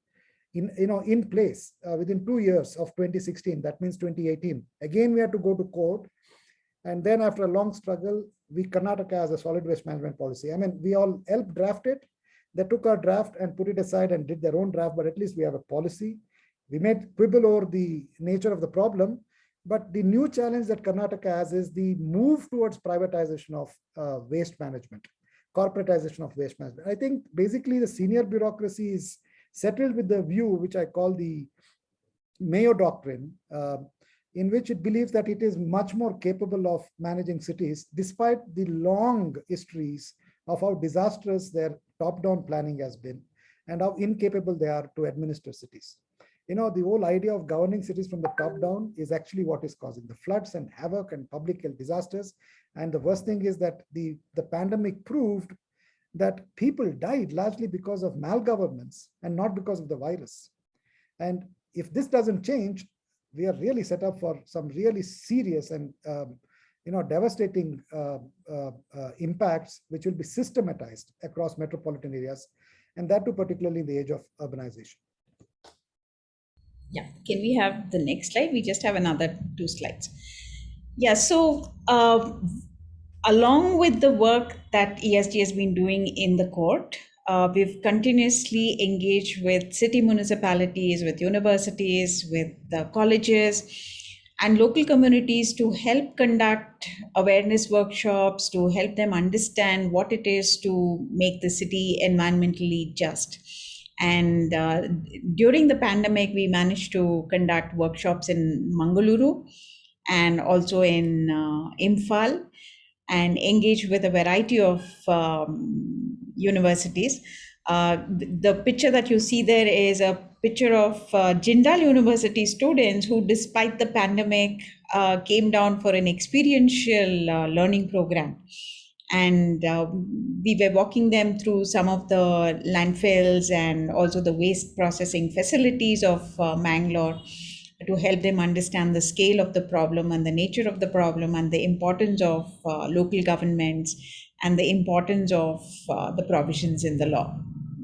in place within 2 years of 2016. That means 2018. Again, we had to go to court. And then after a long struggle, Karnataka has a solid waste management policy. We all helped draft it. They took our draft and put it aside and did their own draft, but at least we have a policy. We may quibble over the nature of the problem, but the new challenge that Karnataka has is the move towards privatization of waste management, corporatization of waste management. I think basically the senior bureaucracy is settled with the view, which I call the Mayo Doctrine, in which it believes that it is much more capable of managing cities, despite the long histories of how disastrous their top-down planning has been and how incapable they are to administer cities. The whole idea of governing cities from the top down is actually what is causing the floods and havoc and public health disasters. And the worst thing is that the pandemic proved that people died largely because of malgovernance and not because of the virus. And if this doesn't change, we are really set up for some really serious and devastating impacts, which will be systematized across metropolitan areas, and that too particularly in the age of urbanization. Yeah, can we have the next slide? We just have another 2 slides. Yeah, so along with the work that ESG has been doing in the court, we've continuously engaged with city municipalities, with universities, with the colleges and local communities to help conduct awareness workshops, to help them understand what it is to make the city environmentally just. And during the pandemic, we managed to conduct workshops in Mangaluru and also in Imphal, and engage with a variety of universities. The picture that you see there is a picture of Jindal University students who, despite the pandemic, came down for an experiential learning program. And we were walking them through some of the landfills and also the waste processing facilities of Mangalore to help them understand the scale of the problem and the nature of the problem and the importance of local governments and the importance of the provisions in the law.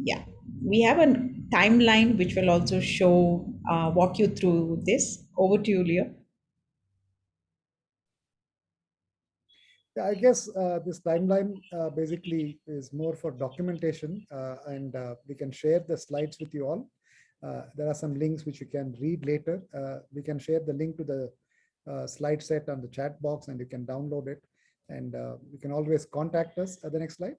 Yeah, we have a timeline which will also walk you through this. Over to you, Leo. Yeah, I guess this timeline basically is more for documentation, and we can share the slides with you all. There are some links which you can read later. We can share the link to the slide set on the chat box, and you can download it. And you can always contact us. The next slide.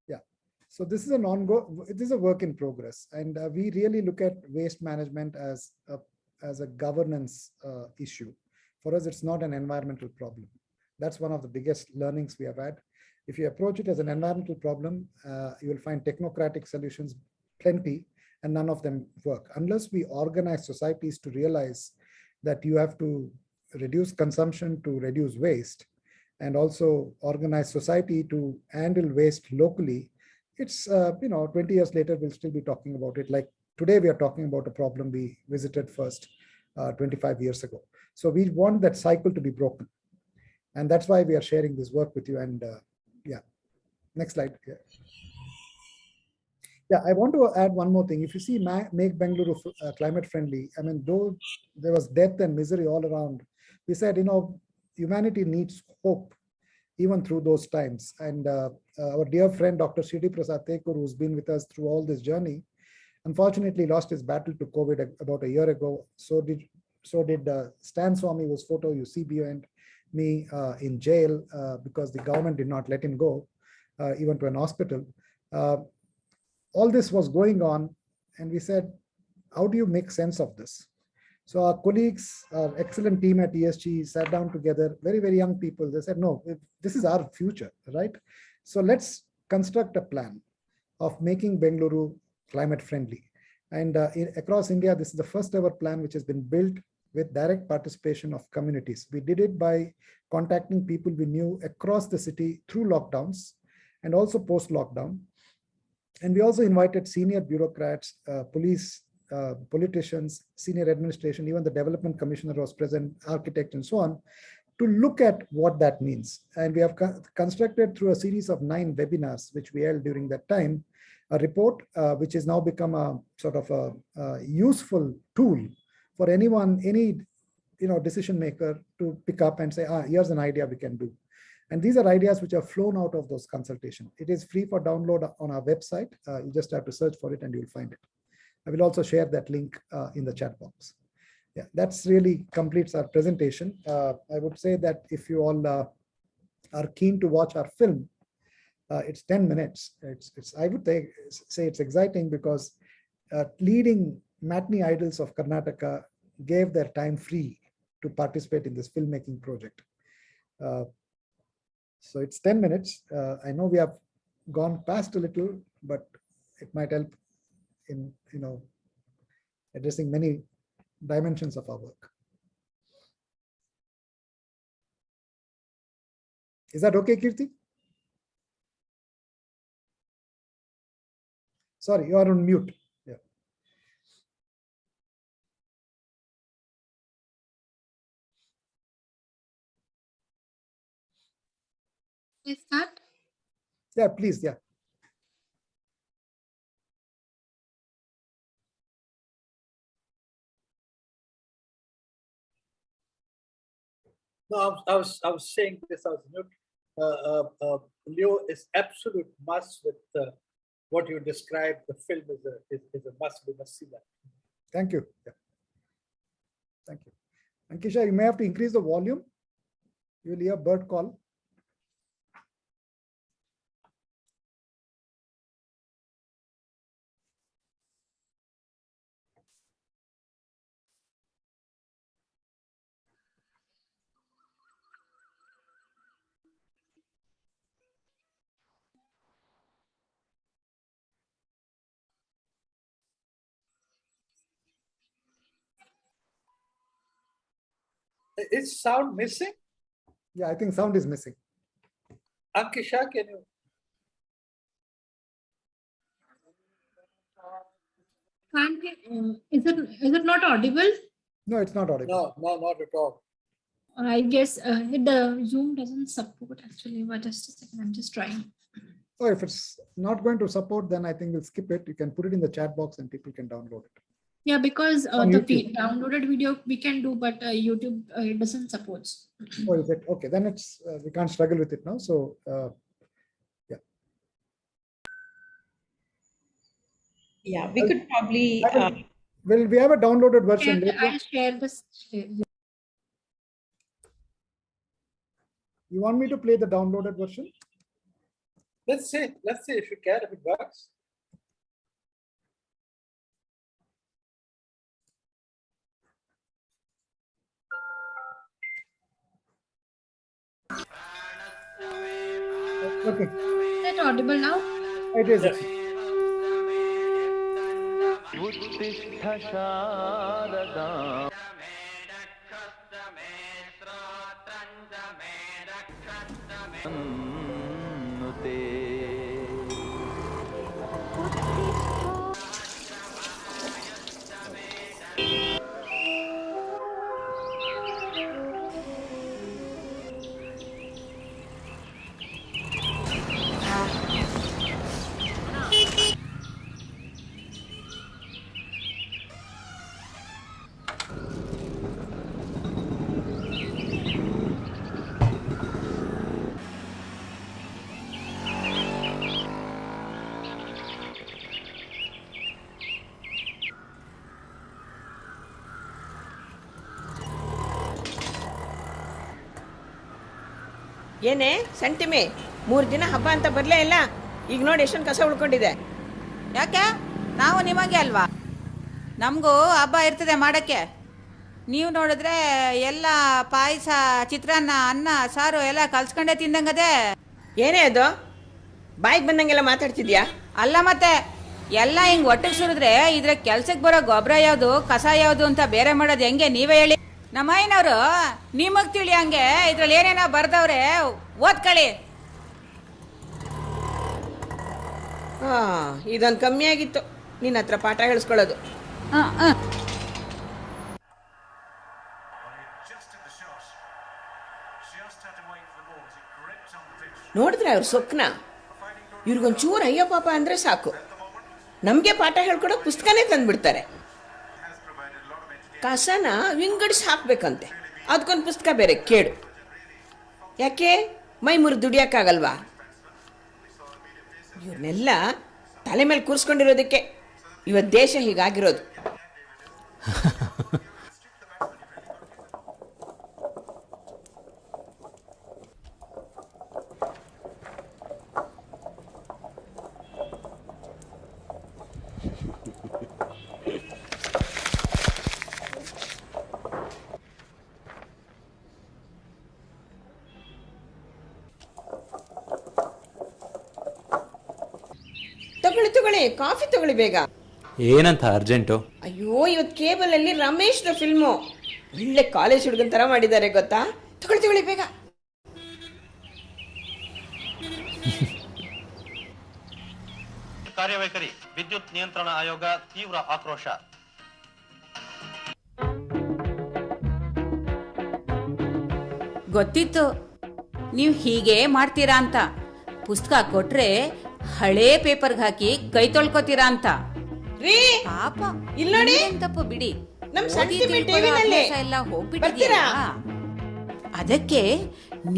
Yeah. So this is an ongoing. It is a work in progress, and we really look at waste management as a governance issue. For us, it's not an environmental problem. That's one of the biggest learnings we have had. If you approach it as an environmental problem, you will find technocratic solutions plenty, and none of them work. Unless we organize societies to realize that you have to reduce consumption to reduce waste, and also organize society to handle waste locally, it's, 20 years later, we'll still be talking about it. Like today, we are talking about a problem we visited first 25 years ago. So we want that cycle to be broken. And that's why we are sharing this work with you. And yeah, next slide. Yeah, I want to add one more thing. If you see Make Bengaluru climate friendly, I mean, though there was death and misery all around, we said, humanity needs hope even through those times. And our dear friend, Dr. Shidi Prasad Tekur, who's been with us through all this journey, unfortunately lost his battle to COVID about a year ago. So did Stan Swami, whose photo you see behind me in jail because the government did not let him go, even to an hospital. All this was going on, and we said, how do you make sense of this? So our colleagues, our excellent team at ESG sat down together, very, very young people. They said, no, this is our future, right? So let's construct a plan of making Bengaluru climate friendly. And across India, this is the first ever plan which has been built with direct participation of communities. We did it by contacting people we knew across the city through lockdowns and also post-lockdown. And we also invited senior bureaucrats, police, politicians, senior administration, even the development commissioner was present, architect, and so on, to look at what that means. And we have constructed through a series of 9 webinars, which we held during that time, a report which has now become a sort of a useful tool for anyone, any decision maker to pick up and say, here's an idea we can do. And these are ideas which have flown out of those consultations. It is free for download on our website. You just have to search for it and you'll find it. I will also share that link in the chat box. Yeah, that's really completes our presentation. I would say that if you all are keen to watch our film, it's 10 minutes. I would say it's exciting because leading matinee idols of Karnataka gave their time free to participate in this filmmaking project. So it's 10 minutes. I know we have gone past a little, but it might help in addressing many dimensions of our work. Is that okay, Kirti? Sorry, you are on mute. Yeah. Please start. Yeah, please. Yeah. No, I was saying this. I was mute. Leo is absolute must with what you described. The film is a must. We must see that. Thank you. Yeah. Thank you. Ankisha, you may have to increase the volume. You will hear bird call. Is sound missing? Yeah, I think sound is missing. Ankisha, can you? Is it not audible? No, it's not audible. No, not at all. I guess the Zoom doesn't support actually, but just a second, I'm just trying. So if it's not going to support, then I think we'll skip it. You can put it in the chat box and people can download it. Yeah, because On the YouTube. downloaded video we can do, but YouTube it doesn't support. Oh, is it? Okay, then it's we can't struggle with it now. So yeah. Yeah, we could probably. Well, we have a downloaded version. I'll share this. You want me to play the downloaded version? Let's see if you can, if it works. Okay. Is that audible now? It is. Yes. ಏನೇ ಸಂಟಿಮೆ 3 ದಿನ ಹಬ್ಬ ಅಂತ ಬರಲೇ ಇಲ್ಲ. ಈಗ ನೋಡಿ ಎಷ್ಟೊಂದು ಕಸ ಉಳ್ಕೊಂಡಿದೆ. ಯಾಕೆ ನಾವು ನಿಮಗೆ ಅಲ್ವಾ, ನಮಗೂ ಹಬ್ಬ ಇರ್ತದೆ ಮಾಡೋಕ್ಕೆ. ನೀವು ನೋಡಿದ್ರೆ ಎಲ್ಲ ಪಾಯಸ, ಚಿತ್ರಾನ್ನ, ಅನ್ನ, ಸಾರು ಎಲ್ಲ ಕಲ್ಸ್ಕೊಂಡೇ ತಿಂದಂಗದೆ. ಏನೇ ಅದು ಬಾಯಿಗೆ ಬಂದಂಗೆಲ್ಲ ಮಾತಾಡ್ತಿದ್ಯಾ? ಅಲ್ಲ ಮತ್ತೆ ಎಲ್ಲ ಹಿಂಗೆ ಒಟ್ಟಿಗೆ ಸುರಿದ್ರೆ ಇದ್ರ ಕೆಲ್ಸಕ್ಕೆ ಬರೋ ಗೊಬ್ಬರ ಯಾವುದು, ಕಸ ಯಾವುದು ಅಂತ ಬೇರೆ ಮಾಡೋದು ಹೆಂಗೆ ನೀವೇ ಹೇಳಿ. ನಮ್ಮ ಅಯ್ಯನವರು ನಿಮಗೆ ತಿಳಿ ಹಂಗೆ ಇದ್ರಲ್ಲಿ ಏನೇನೋ ಬರ್ದವ್ರೆ, ಓದ್ಕೊಳ್ಳಿ. ಇದೊಂದು ಕಮ್ಮಿ ಆಗಿತ್ತು ನಿನ್ನ ಹತ್ರ ಪಾಠ ಹೇಳಿಸ್ಕೊಳ್ಳೋದು. ನೋಡಿದ್ರೆ ಅವ್ರ ಸೊಕ್ನ, ಇವ್ರಿಗೊಂಚೂರು ಅಯ್ಯೋ ಪಾಪ ಅಂದರೆ ಸಾಕು, ನಮಗೆ ಪಾಠ ಹೇಳ್ಕೊಡೋ ಪುಸ್ತಕನೇ ತಂದುಬಿಡ್ತಾರೆ. ಕಸನ ವಿಂಗಡಿಸಿ ಹಾಕ್ಬೇಕಂತೆ, ಅದಕ್ಕೊಂದು ಪುಸ್ತಕ ಬೇರೆ ಕೇಳು. ಯಾಕೆ ಮೈ ಮುರಿದು ದುಡಿಯೋಕ್ಕಾಗಲ್ವಾ? ಇವ್ರನ್ನೆಲ್ಲ ತಲೆ ಮೇಲೆ ಕೂರಿಸ್ಕೊಂಡಿರೋದಕ್ಕೆ ಇವತ್ತು ದೇಶ ಹೀಗಾಗಿರೋದು. ತಗೊಳ್ಳಿ ಕಾಫಿ ತಗೊಳ್ಳಿ ಬೇಗ. ಏನಂತ ಅರ್ಜೆಂಟು? ಅಯ್ಯೋ ಇವತ್ತು ಕೇಬಲ್ ಅಲ್ಲಿ ರಮೇಶ್ ರ ಫಿಲ್ಮು ಒಳ್ಳೆ ಕಾಲೇಜ್ ಹುಡುಗನ್ ತರ ಮಾಡಿದ್ದಾರೆ ಗೊತ್ತಾ. ತಗೊಳ್ಳಿ ಬೇಗ. ಕಾರ್ಯವೈಖರಿ ವಿದ್ಯುತ್ ನಿಯಂತ್ರಣ ಆಯೋಗ ತೀವ್ರ ಆಕ್ರೋಶ. ಗೊತ್ತಿತ್ತು ನೀವು ಹೀಗೆ ಮಾಡ್ತೀರಾ ಅಂತ. ಪುಸ್ತಕ ಕೊಟ್ರೆ ಹಳೇ ಪೇಪರ್ಗೆ ಹಾಕಿ ಕೈ ತೊಳ್ಕೊತೀರಾ ಅಂತ. ರೀ ಪಾಪ ಇಲ್ಲಿ ನೋಡಿ, ತಪ್ಪು ಬಿಡಿ, ನಮ್ ಓದಿ sentiment ತಿಳ್ಕೊಳ್ಳೋ ಟಿವಿನಲ್ಲಿ ಅಭ್ಯಾಸ ಎಲ್ಲ ಹೋಗ್ಬಿಟ್ಟಿದ್ಯಾ? ಬರ್ತೀರಾ? ಅದಕ್ಕೆ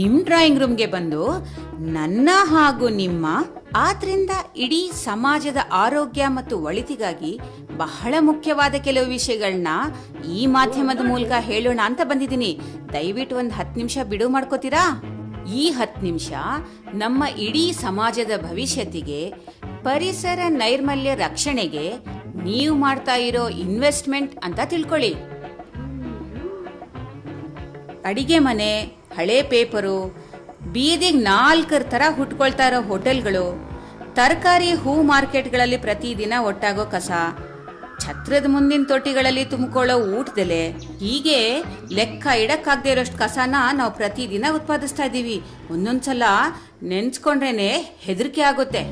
ನಿಮ್ ಡ್ರಾಯಿಂಗ್ ರೂಮ್ಗೆ ಬಂದು ನನ್ನ ಹಾಗೂ ನಿಮ್ಮ, ಆದ್ರಿಂದ ಇಡೀ ಸಮಾಜದ ಆರೋಗ್ಯ ಮತ್ತು ಒಳಿತಿಗಾಗಿ ಬಹಳ ಮುಖ್ಯವಾದ ಕೆಲವು ವಿಷಯಗಳನ್ನ ಈ ಮಾಧ್ಯಮದ ಮೂಲಕ ಹೇಳೋಣ ಅಂತ ಬಂದಿದ್ದೀನಿ. ದಯವಿಟ್ಟು ಒಂದು 10 ನಿಮಿಷ ಬಿಡು ಮಾಡ್ಕೋತೀರಾ? ಈ 10 ನಿಮಿಷ ನಮ್ಮ ಇಡೀ ಸಮಾಜದ ಭವಿಷ್ಯತ್ತಿಗೆ, ಪರಿಸರ ನೈರ್ಮಲ್ಯ ರಕ್ಷಣೆಗೆ ನೀವು ಮಾಡ್ತಾ ಇರೋ ಇನ್ವೆಸ್ಟ್ಮೆಂಟ್ ಅಂತ ತಿಳ್ಕೊಳ್ಳಿ. ಅಡಿಗೆ ಮನೆ, ಹಳೆ ಪೇಪರು, ಬೀದಿಗೆ 4 ಥರ ಹುಟ್ಕೊಳ್ತಾ ಇರೋ ಹೋಟೆಲ್ಗಳು, ತರಕಾರಿ ಹೂ ಮಾರ್ಕೆಟ್ಗಳಲ್ಲಿ ಪ್ರತಿದಿನ ಒಟ್ಟಾಗೋ ಕಸ, ಛತ್ರದ ಮುಂದಿನ ತೊಟ್ಟಿಗಳಲ್ಲಿ ತುಂಬಿಕೊಳ್ಳೋ ಊಟದೆಲೆ, ಹೀಗೆ ಲೆಕ್ಕ ಇಡಕ್ಕಾಗದೇ ಇರೋಷ್ಟು ಕಸನ ನಾವು ಪ್ರತಿದಿನ ಉತ್ಪಾದಿಸ್ತಾ ಇದ್ದೀವಿ. ಒಂದೊಂದ್ಸಲ ನೆನ್ಸ್ಕೊಂಡ್ರೇನೆ ಹೆದರಿಕೆ ಆಗುತ್ತೆ.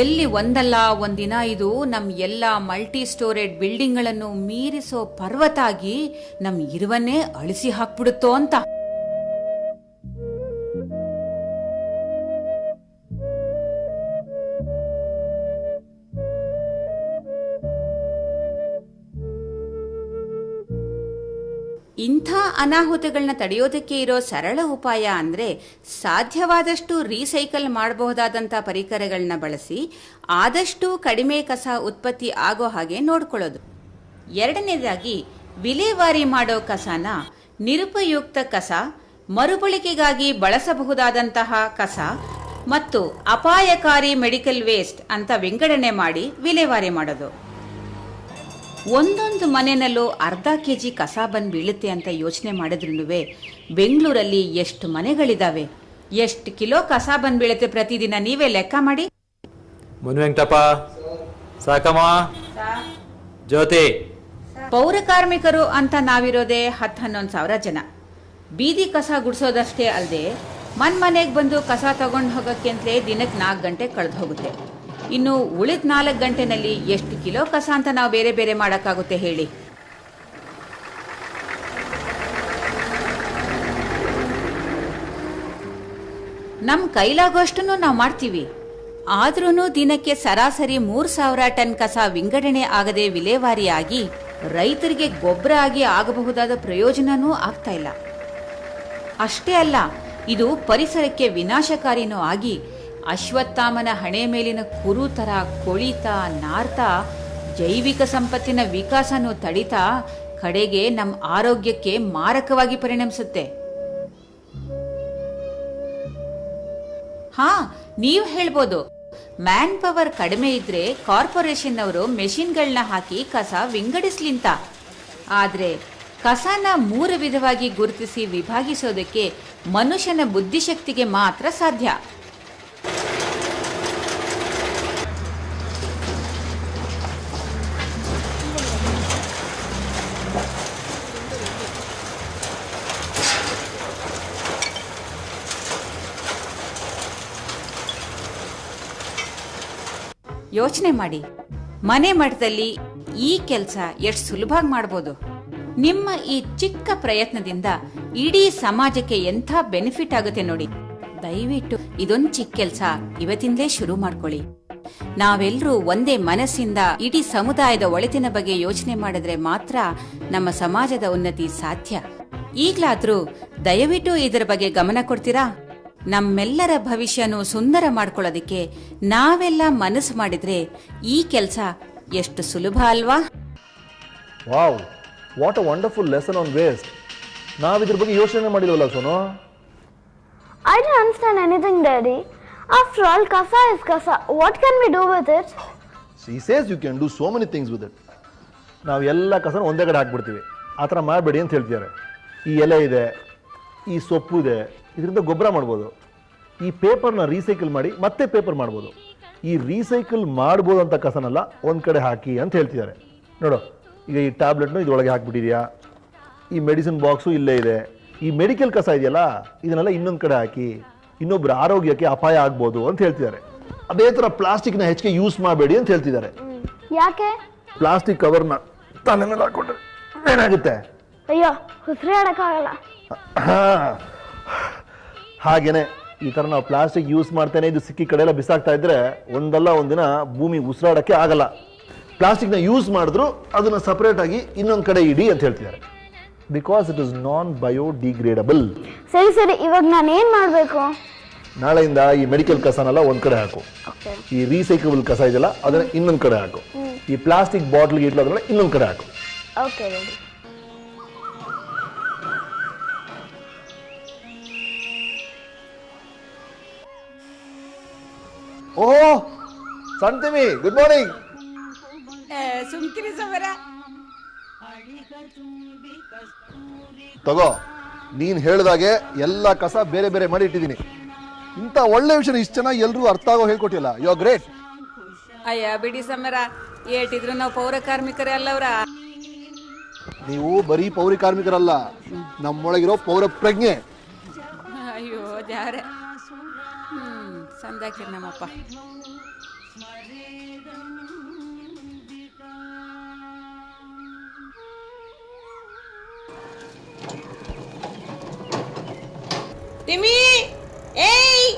ಎಲ್ಲಿ ಒಂದಲ್ಲ ಒಂದಿನ ಇದು ನಮ್ಮ ಎಲ್ಲ ಮಲ್ಟಿ ಸ್ಟೋರೇಡ್ ಬಿಲ್ಡಿಂಗ್ಗಳನ್ನು ಮೀರಿಸೋ ಪರ್ವತ ಆಗಿ ನಮ್ಮ ಇರುವನ್ನೇ ಅಳಿಸಿ ಹಾಕ್ಬಿಡುತ್ತೋ ಅಂತ. ಇಂಥ ಅನಾಹುತಗಳನ್ನ ತಡೆಯೋದಕ್ಕೆ ಇರೋ ಸರಳ ಉಪಾಯ ಅಂದರೆ ಸಾಧ್ಯವಾದಷ್ಟು ರೀಸೈಕಲ್ ಮಾಡಬಹುದಾದಂಥ ಪರಿಕರಗಳನ್ನ ಬಳಸಿ ಆದಷ್ಟು ಕಡಿಮೆ ಕಸ ಉತ್ಪತ್ತಿ ಆಗೋ ಹಾಗೆ ನೋಡ್ಕೊಳ್ಳೋದು. ಎರಡನೇದಾಗಿ, ವಿಲೇವಾರಿ ಮಾಡೋ ಕಸನ ನಿರುಪಯುಕ್ತ ಕಸ, ಮರುಬಳಕೆಗಾಗಿ ಬಳಸಬಹುದಾದಂತಹ ಕಸ ಮತ್ತು ಅಪಾಯಕಾರಿ ಮೆಡಿಕಲ್ ವೇಸ್ಟ್ ಅಂತ ವಿಂಗಡಣೆ ಮಾಡಿ ವಿಲೇವಾರಿ ಮಾಡೋದು. ಒಂದೊಂದು ಮನೆಯಲ್ಲೂ ಅರ್ಧ kg ಕಸ ಬಂದು ಬೀಳುತ್ತೆ ಅಂತ ಯೋಚನೆ ಮಾಡಿದ್ರೂ ಬೆಂಗಳೂರಲ್ಲಿ ಎಷ್ಟು ಮನೆಗಳಿದ್ದಾವೆ. ಎಷ್ಟು ಕಿಲೋ ಕಸ ಬಂದ್ಬೀಳುತ್ತೆ ಪ್ರತಿದಿನ ನೀವೇ ಲೆಕ್ಕ ಮಾಡಿ. ಮುನ್ವೆಂಕಟಪ್ಪ, ಸಾಕಮ್ಮ, ಜ್ಯೋತಿ. ಪೌರ ಕಾರ್ಮಿಕರು ಅಂತ ನಾವಿರೋದೇ 10-11 ಸಾವಿರ ಜನ. ಬೀದಿ ಕಸ ಗುಡಿಸೋದಷ್ಟೇ ಅಲ್ಲದೆ ಮನೆಗೆ ಬಂದು ಕಸ ತಗೊಂಡು ಹೋಗೋಕ್ಕೆ ಅಂತಲೇ ದಿನಕ್ಕೆ 4 ಗಂಟೆ ಕಳೆದು ಹೋಗುತ್ತೆ. ಇನ್ನು ಉಳಿದ 4 ಗಂಟೆನಲ್ಲಿ ಎಷ್ಟು ಕಿಲೋ ಕಸ ಅಂತ ನಾವು ಬೇರೆ ಬೇರೆ ಮಾಡೋಕ್ಕಾಗುತ್ತೆ ಹೇಳಿ? ನಮ್ಮ ಕೈಲಾಗೋಷ್ಟನ್ನು ನಾವು ಮಾಡ್ತೀವಿ. ಆದ್ರೂ ದಿನಕ್ಕೆ ಸರಾಸರಿ 3,000 ಟನ್ ಕಸ ವಿಂಗಡಣೆ ಆಗದೆ ವಿಲೇವಾರಿಯಾಗಿ ರೈತರಿಗೆ ಗೊಬ್ಬರ ಆಗಿ ಆಗಬಹುದಾದ ಪ್ರಯೋಜನವೂ ಆಗ್ತಾ ಇಲ್ಲ. ಅಷ್ಟೇ ಅಲ್ಲ, ಇದು ಪರಿಸರಕ್ಕೆ ವಿನಾಶಕಾರಿನೂ ಆಗಿ ಅಶ್ವತ್ಥಾಮನ ಹಣೆ ಮೇಲಿನ ಕುರು ಥರ ಕೊಳಿತಾ ನಾರ್ತಾ ಜೈವಿಕ ಸಂಪತ್ತಿನ ವಿಕಾಸನೂ ತಡಿತಾ ಕಡೆಗೆ ನಮ್ಮ ಆರೋಗ್ಯಕ್ಕೆ ಮಾರಕವಾಗಿ ಪರಿಣಮಿಸುತ್ತೆ. ಹಾ, ನೀವು ಹೇಳ್ಬೋದು, ಮ್ಯಾನ್ ಪವರ್ ಕಡಿಮೆ ಇದ್ರೆ ಕಾರ್ಪೊರೇಷನ್ ಅವರು ಮೆಷಿನ್ಗಳನ್ನ ಹಾಕಿ ಕಸ ವಿಂಗಡಿಸ್ಲಿಂತ. ಆದ್ರೆ ಕಸನ 3 ವಿಧವಾಗಿ ಗುರುತಿಸಿ ವಿಭಾಗಿಸೋದಕ್ಕೆ ಮನುಷ್ಯನ ಬುದ್ಧಿಶಕ್ತಿಗೆ ಮಾತ್ರ ಸಾಧ್ಯ. ಯೋಚನೆ ಮಾಡಿ, ಮನೆ ಮಟ್ಟದಲ್ಲಿ ಈ ಕೆಲಸ ಎಷ್ಟು ಸುಲಭವಾಗಿ ಮಾಡ್ಬೋದು. ನಿಮ್ಮ ಈ ಚಿಕ್ಕ ಪ್ರಯತ್ನದಿಂದ ಇಡೀ ಸಮಾಜಕ್ಕೆ ಎಂಥ ಬೆನಿಫಿಟ್ ಆಗುತ್ತೆ ನೋಡಿ. ದಯವಿಟ್ಟು ಇದೊಂದು ಚಿಕ್ಕ ಕೆಲಸ ಇವತ್ತಿಂದಲೇ ಶುರು ಮಾಡ್ಕೊಳ್ಳಿ. ನಾವೆಲ್ಲರೂ ಒಂದೇ ಮನಸ್ಸಿಂದ ಇಡೀ ಸಮುದಾಯದ ಒಳಿತಿನ ಬಗ್ಗೆ ಯೋಚನೆ ಮಾಡಿದ್ರೆ ಮಾತ್ರ ನಮ್ಮ ಸಮಾಜದ ಉನ್ನತಿ ಸಾಧ್ಯ. ಈಗ್ಲಾದ್ರೂ ದಯವಿಟ್ಟು ಇದರ ಬಗ್ಗೆ ಗಮನ ಕೊಡ್ತೀರಾ? ನಮ್ಮೆಲ್ಲರ ಭವಿಷ್ಯನೂ ಸುಂದರ ಮಾಡ್ಕೊಳ್ಳೋದಕ್ಕೆ ನಾವೆಲ್ಲ ಮನಸ್ಸು ಮಾಡಿದ್ರೆ ಈ ಕೆಲಸ ಎಷ್ಟು ಸುಲಭ ಅಲ್ವಾ? Wow, what a wonderful lesson on waste. ನಾವು ಇದ್ರ ಬಗ್ಗೆ ಯೋಚನೆ ಮಾಡಿಲ್ವಲ್ಲ Sonu? I don't understand anything, Daddy. After all, kasa is kasa. What can we do with it? She says you can do so many things with it. ನಾವು ಎಲ್ಲ ಕಸನ ಒಂದೇ ಕಡೆ ಹಾಕ್ಬಿಡ್ತೀವಿ. ಆ ಥರ ಮಾಡಬೇಡಿ ಅಂತ ಹೇಳ್ತಿದ್ದಾರೆ. ಈ ಎಲೆ ಇದೆ, ಈ ಸೊಪ್ಪು ಇದೆ, ಇದರಿಂದ ಗೊಬ್ಬರ ಮಾಡ್ಬೋದು. ಈ ಪೇಪರ್ನ ರೀಸೈಕಲ್ ಮಾಡಿ ಮತ್ತೆ ಪೇಪರ್ ಮಾಡ್ಬೋದು. ಈ ರೀಸೈಕಲ್ ಮಾಡ್ಬೋದು ಅಂತ ಕಸನೆಲ್ಲ ಒಂದು ಕಡೆ ಹಾಕಿ ಅಂತ ಹೇಳ್ತಿದ್ದಾರೆ. ನೋಡು, ಈಗ ಈ ಟ್ಯಾಬ್ಲೆಟ್ನು ಇದರೊಳಗೆ ಹಾಕ್ಬಿಟ್ಟಿದ್ಯಾ, ಈ ಮೆಡಿಸಿನ್ ಬಾಕ್ಸು ಇಲ್ಲೇ ಇದೆ, ಈ ಮೆಡಿಕಲ್ ಕಸ ಇದೆಯಲ್ಲ ಇದನ್ನೆಲ್ಲ ಇನ್ನೊಂದು ಕಡೆ ಹಾಕಿ, ಇನ್ನೊಬ್ಬರ ಆರೋಗ್ಯಕ್ಕೆ ಅಪಾಯ ಆಗ್ಬೋದು ಅಂತ ಹೇಳ್ತಿದ್ದಾರೆ. ಅದೇ ಥರ ಪ್ಲಾಸ್ಟಿಕ್ನ ಹೆಚ್ಚಿಗೆ ಯೂಸ್ ಮಾಡಬೇಡಿ ಅಂತ ಹೇಳ್ತಿದ್ದಾರೆ. ಯಾಕೆ? ಪ್ಲಾಸ್ಟಿಕ್ ಕವರ್ನ ತಲೆ ಮೇಲೆ ಹಾಕೊಂಡ್ರೆ ಏನಾಗುತ್ತೆ? ಅಯ್ಯೋ, ಉಸಿರಾಡಕ್ಕಾಗಲ್ಲ. ಹಾಗೇನೆ ಈ ಥರ ನಾವು ಪ್ಲಾಸ್ಟಿಕ್ ಯೂಸ್ ಮಾಡ್ತೇನೆ ಇದು ಸಿಕ್ಕಿ ಕಡೆ ಎಲ್ಲ ಬಿಸಾಕ್ತಾ ಇದ್ರೆ ಒಂದಲ್ಲ ಒಂದಿನ ಭೂಮಿ ಉಸಿರಾಡಕ್ಕೆ ಆಗಲ್ಲ. ಪ್ಲಾಸ್ಟಿಕ್ನ ಯೂಸ್ ಮಾಡಿದ್ರು ಅದನ್ನ ಸಪರೇಟ್ ಆಗಿ ಇನ್ನೊಂದು ಕಡೆ ಇಡಿ ಅಂತ ಹೇಳ್ತಿದ್ದಾರೆ. Because it is non biodegradable. ಸರಿ ಸರಿ, ಇವಾಗ ನಾನು ಏನ್ ಮಾಡ್ಬೇಕು? ನಾಳೆಯಿಂದ ಈ ಮೆಡಿಕಲ್ ಕಸನೆಲ್ಲ ಒಂದ್ ಕಡೆ ಹಾಕು, ಈ ರೀಸೈಕಬಲ್ ಕಸ ಇದೆಯಲ್ಲ ಅದನ್ನ ಇನ್ನೊಂದ್ ಕಡೆ ಹಾಕು, ಈ ಪ್ಲಾಸ್ಟಿಕ್ ಬಾಟ್ಲ್ ಗಿಟ್ಲು ಅದನ್ನ ಇನ್ನೊಂದ್ ಕಡೆ ಹಾಕು. Okay ready. ಓಹೋ ಸಂತಿಮಿ, ಗುಡ್ ಮಾರ್ನಿಂಗ್. ಸುಮ್ಕಿರಿ ಸಮರ. ತಗೋ, ನೀನ್ ಹೇಳ್ದಾಗೆ ಎಲ್ಲ ಕಸ ಬೇರೆ ಬೇರೆ ಮಾಡಿ ಇಟ್ಟಿದ್ದೀನಿ. ಇಂಥ ಒಳ್ಳೆ ವಿಷಯ ಇಷ್ಟು ಚೆನ್ನಾಗಿ ಎಲ್ರೂ ಅರ್ಥ ಆಗೋ ಹೇಳ್ಕೊಟ್ಟಿಲ್ಲ. You are great. ಅಯ್ಯ ಬಿಡಿ ಸಮರ, ಏಟಿದ್ರು ನಾವು ಪೌರ ಕಾರ್ಮಿಕರೇ ಅಲ್ಲವ್ರ. ನೀವು ಬರೀ ಪೌರ ಕಾರ್ಮಿಕರಲ್ಲ, ನಮ್ಮೊಳಗಿರೋ ಪೌರ ಪ್ರಜ್ಞೆ. ಅಯ್ಯೋ ಜಾರೆ, ಸಂದಾಕಿರ್ ನಮ್ಮಪ್ಪ. ತಿಮ್ಮಿ, ಏಯ್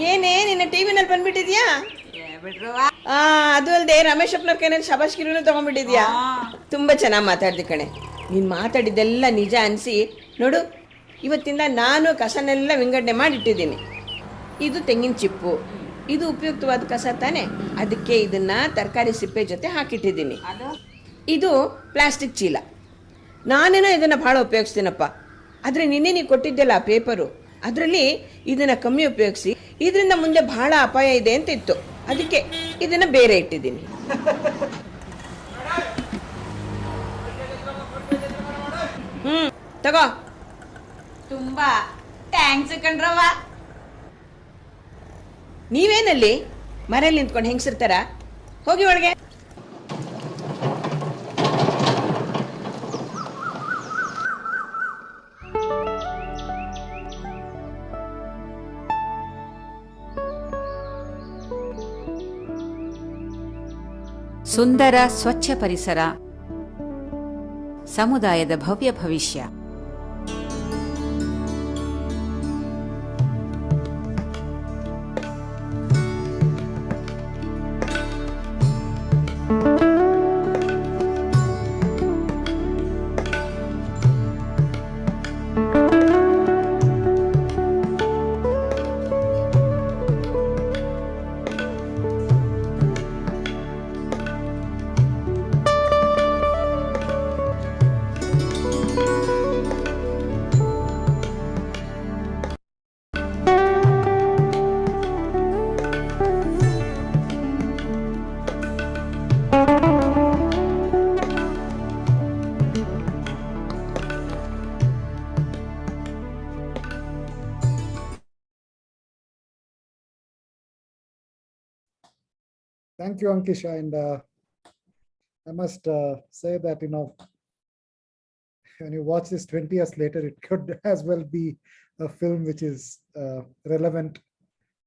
ಏನೇ ನಿನ್ನ ಟಿವಿನಲ್ಲಿ ಬಂದ್ಬಿಟ್ಟಿದ್ಯಾ? ಅದು ಅಲ್ಲದೆ ರಮೇಶ್ ಅಪ್ಪನವ್ರ ಕೈನಲ್ಲಿ ಶಬಾಷ್ಗಿರಿನೂ ತಗೊಂಡ್ಬಿಟ್ಟಿದ್ಯಾ? ತುಂಬಾ ಚೆನ್ನಾಗಿ ಮಾತಾಡ್ದೆ ಕಣೆ. ನೀನು ಮಾತಾಡಿದ್ದೆಲ್ಲ ನಿಜ ಅನಿಸಿ ನೋಡು, ಇವತ್ತಿಂದ ನಾನು ಕಸನೆಲ್ಲ ವಿಂಗಡಣೆ ಮಾಡಿಟ್ಟಿದ್ದೀನಿ. ಇದು ತೆಂಗಿನ ಚಿಪ್ಪು, ಇದು ಉಪಯುಕ್ತವಾದ ಕಸ ತಾನೆ, ಅದಕ್ಕೆ ಇದನ್ನ ತರಕಾರಿ ಸಿಪ್ಪೆ ಜೊತೆ ಹಾಕಿಟ್ಟಿದ್ದೀನಿ. ಇದು ಪ್ಲಾಸ್ಟಿಕ್ ಚೀಲ, ನಾನೇನೋ ಇದನ್ನು ಭಾಳ ಉಪಯೋಗಿಸ್ತೀನಪ್ಪ. ಆದರೆ ನಿನ್ನೆ ನೀವು ಕೊಟ್ಟಿದ್ದೆಲ್ಲ ಆ ಪೇಪರು, ಅದರಲ್ಲಿ ಇದನ್ನು ಕಮ್ಮಿ ಉಪಯೋಗಿಸಿ ಇದರಿಂದ ಮುಂದೆ ಬಹಳ ಅಪಾಯ ಇದೆ ಅಂತ ಇತ್ತು, ಅದಕ್ಕೆ ಇದನ್ನು ಬೇರೆ ಇಟ್ಟಿದ್ದೀನಿ. ತಗೋ. ತುಂಬಾ ಥ್ಯಾಂಕ್ಸ್ ಕಣ್ರವ್ವ. ನೀವೇನಲ್ಲಿ ಮನೇಲಿ ನಿಂತ್ಕೊಂಡು ಹೆಂಗಸಿರ್ತಾರ? ಹೋಗಿ ಒಳಗೆ. ಸುಂದರ ಸ್ವಚ್ಛ ಪರಿಸರ, ಸಮುದಾಯದ ಭವ್ಯ ಭವಿಷ್ಯ. Thank you, Ankisha. And I must say that, when you watch this 20 years later, it could as well be a film which is relevant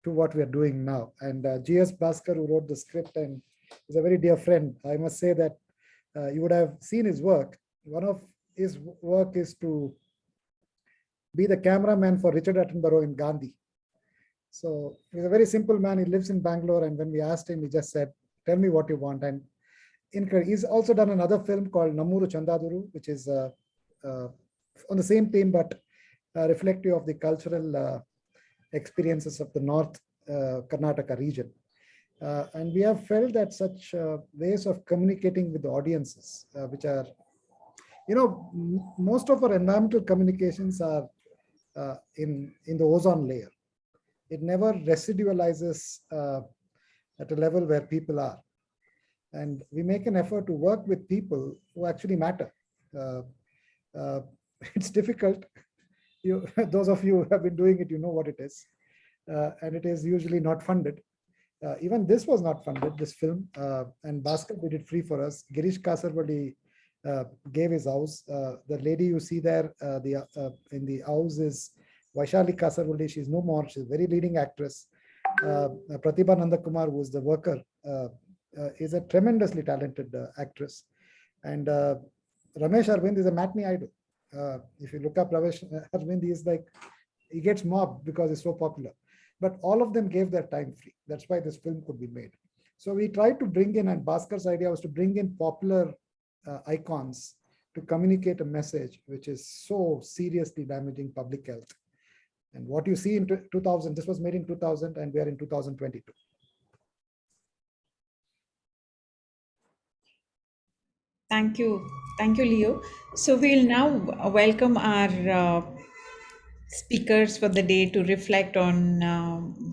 to what we are doing now. And G.S. Bhaskar, who wrote the script and is a very dear friend, I must say that you would have seen his work. One of his work is to be the cameraman for Richard Attenborough in Gandhi. So he's a very simple man. He lives in Bangalore. And when we asked him, he just said, tell me what you want. And he's also done another film called Namuru Chandaduru, which is on the same theme, but reflective of the cultural experiences of the North Karnataka region. And we have felt that such ways of communicating with the audiences, which are, most of our environmental communications are in the ozone layer. It never residualizes at a level where people are. And we make an effort to work with people who actually matter. It's difficult. Those of you who have been doing it, you know what it is. And it is usually not funded. Even this was not funded, this film. And Bhaskar did it free for us. Girish Kasarvadi gave his house. The lady you see there in the house is Vaishali Kasarvadi. She's no more. She's a very leading actress. Pratibha Nandakumar, who is the worker, is a tremendously talented actress. And Ramesh Arvind is a matinee idol. If you look up Ramesh Arvind, he gets mobbed because he's so popular. But all of them gave their time free. That's why this film could be made. So we tried to bring in, and Bhaskar's idea was to bring in popular icons to communicate a message which is so seriously damaging public health. And what you see in 2000, this was made in 2000, and we are in 2022. Thank you. Thank you, Leo. So we'll now welcome our speakers for the day to reflect on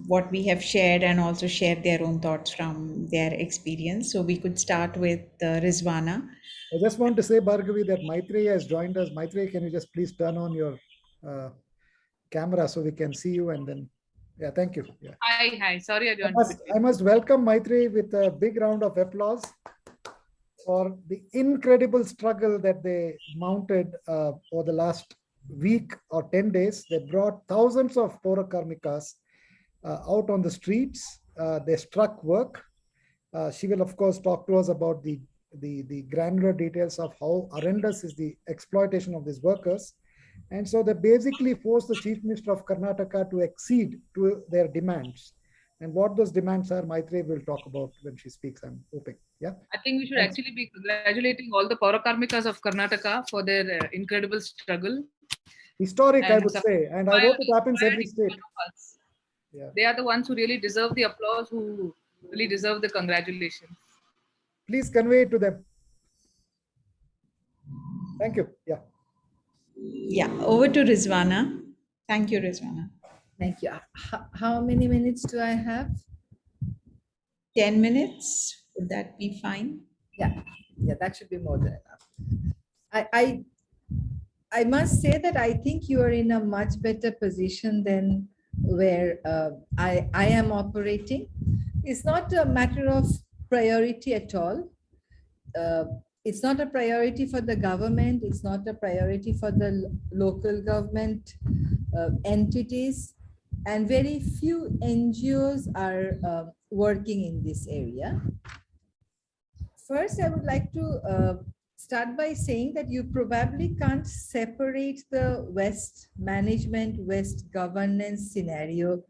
what we have shared and also share their own thoughts from their experience. So we could start with Rizwana. I just want to say, Bhargavi, that Maitreyi has joined us. Maitreyi, can you just please turn on your camera so we can see you, and then, yeah, thank you. Yeah. Hi. Sorry, I must welcome Maitreyi with a big round of applause for the incredible struggle that they mounted over the last week or 10 days. They brought thousands of Pora Karmikas out on the streets. They struck work. She will, of course, talk to us about the granular details of how horrendous is the exploitation of these workers. And so they basically forced the Chief Minister of Karnataka to accede to their demands. And what those demands are, Maitreyi will talk about when she speaks, I'm hoping. Yeah. I think we should actually be congratulating all the Paurakarmikas of Karnataka for their incredible struggle. Historic, I would say. And I hope it happens every state. Yeah. They are the ones who really deserve the applause, who really deserve the congratulations. Please convey it to them. Thank you. Yeah. Yeah, over to Rizwana. Thank you, Rizwana. Thank you. How many minutes do I have? 10 minutes. Would that be fine? Yeah, that should be more than enough. I must say that I think you are in a much better position than where I am operating. It's not a matter of priority at all. It's not a priority for the government. It's not a priority for the local government entities. And very few NGOs are working in this area. First, I would like to start by saying that you probably can't separate the West management, West governance scenario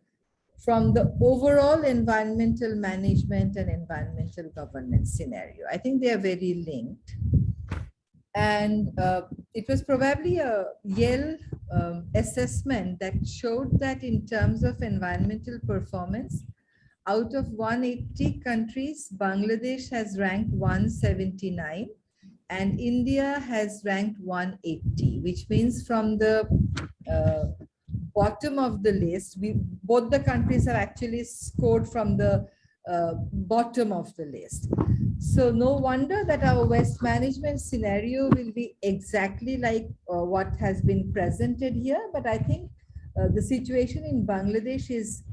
from the overall environmental management and environmental governance scenario. I think they are very linked. And it was probably a Yale assessment that showed that in terms of environmental performance, out of 180 countries, Bangladesh has ranked 179 and India has ranked 180, which means from the bottom of the list, both the countries have actually scored from the bottom of the list. So no wonder that our West management scenario will be exactly like what has been presented here. But I think the situation in Bangladesh is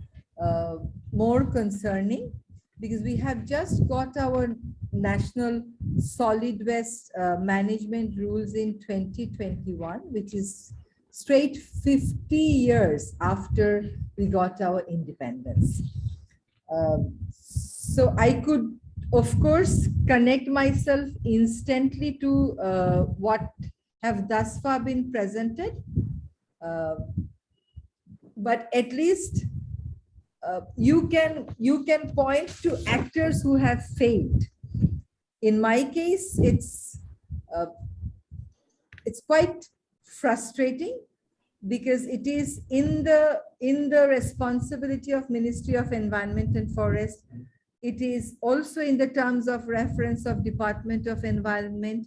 more concerning because we have just got our national solid waste management rules in 2021, which is straight 50 years after we got our independence. So I could, of course, connect myself instantly to what have thus far been presented. But at least you can point to actors who have failed. In my case, it's quite frustrating because it is in the responsibility of Ministry of Environment and Forest. It is also in the terms of reference of Department of Environment.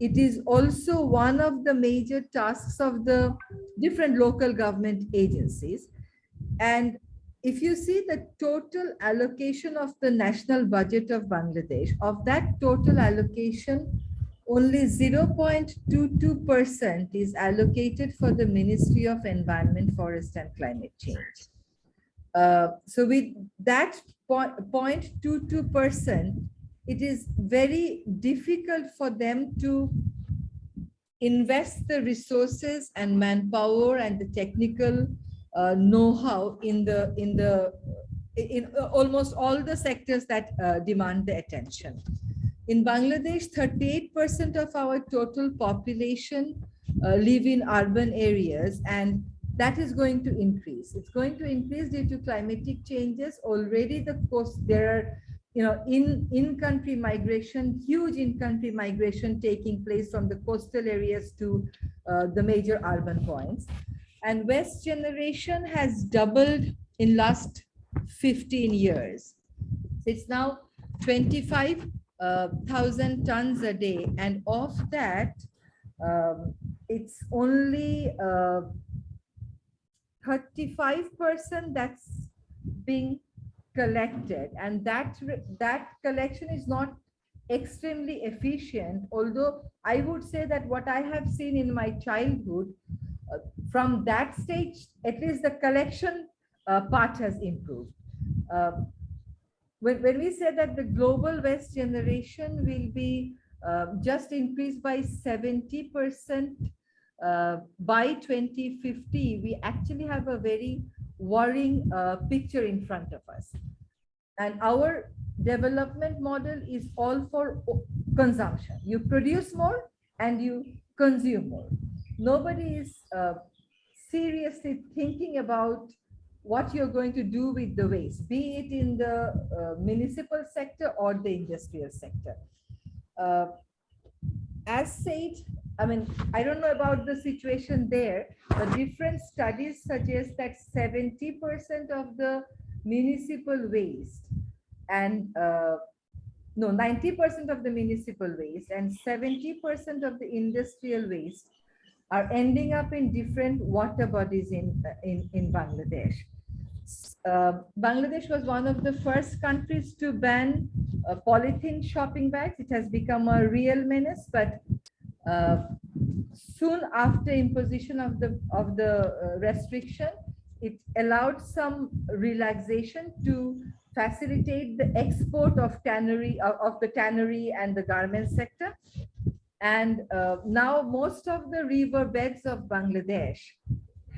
It is also one of the major tasks of the different local government agencies. And if you see the total allocation of the national budget of Bangladesh, of that total allocation, only 0.22% is allocated for the Ministry of Environment, Forest and Climate Change. So with that 0.22%, it is very difficult for them to invest the resources and manpower and the technical know-how in almost all the sectors that demand the attention. In Bangladesh, 38% of our total population live in urban areas, and that is going to increase. It's going to increase due to climatic changes. Already the coast, there are, in-country migration, huge in-country migration taking place from the coastal areas to the major urban points. And West generation has doubled in last 15 years. It's now 25,000 tons a day. And of that, it's only 35% that's being collected. And that collection is not extremely efficient. Although I would say that what I have seen in my childhood, from that stage, at least the collection part has improved. When we say that the global waste generation will be just increased by 70% by 2050, we actually have a very worrying picture in front of us. And our development model is all for consumption. You produce more and you consume more. Nobody is seriously thinking about what you're going to do with the waste, be it in the municipal sector or the industrial sector. As said, I mean, I don't know about the situation there, but different studies suggest that 70% of the municipal waste and 90% of the municipal waste and 70% of the industrial waste are ending up in different water bodies in Bangladesh. Bangladesh was one of the first countries to ban polythene shopping bags. It has become a real menace, but soon after imposition of the restriction, it allowed some relaxation to facilitate the export of the tannery and the garment sector. And now most of the river beds of Bangladesh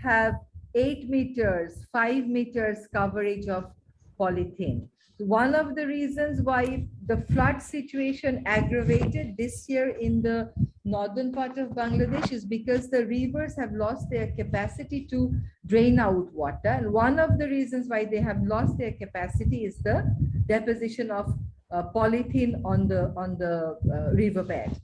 have 8 meters, 5 meters coverage of polythene. One of the reasons why the flood situation aggravated this year in the northern part of Bangladesh is because the rivers have lost their capacity to drain out water. And one of the reasons why they have lost their capacity is the deposition of polythene on the riverbed.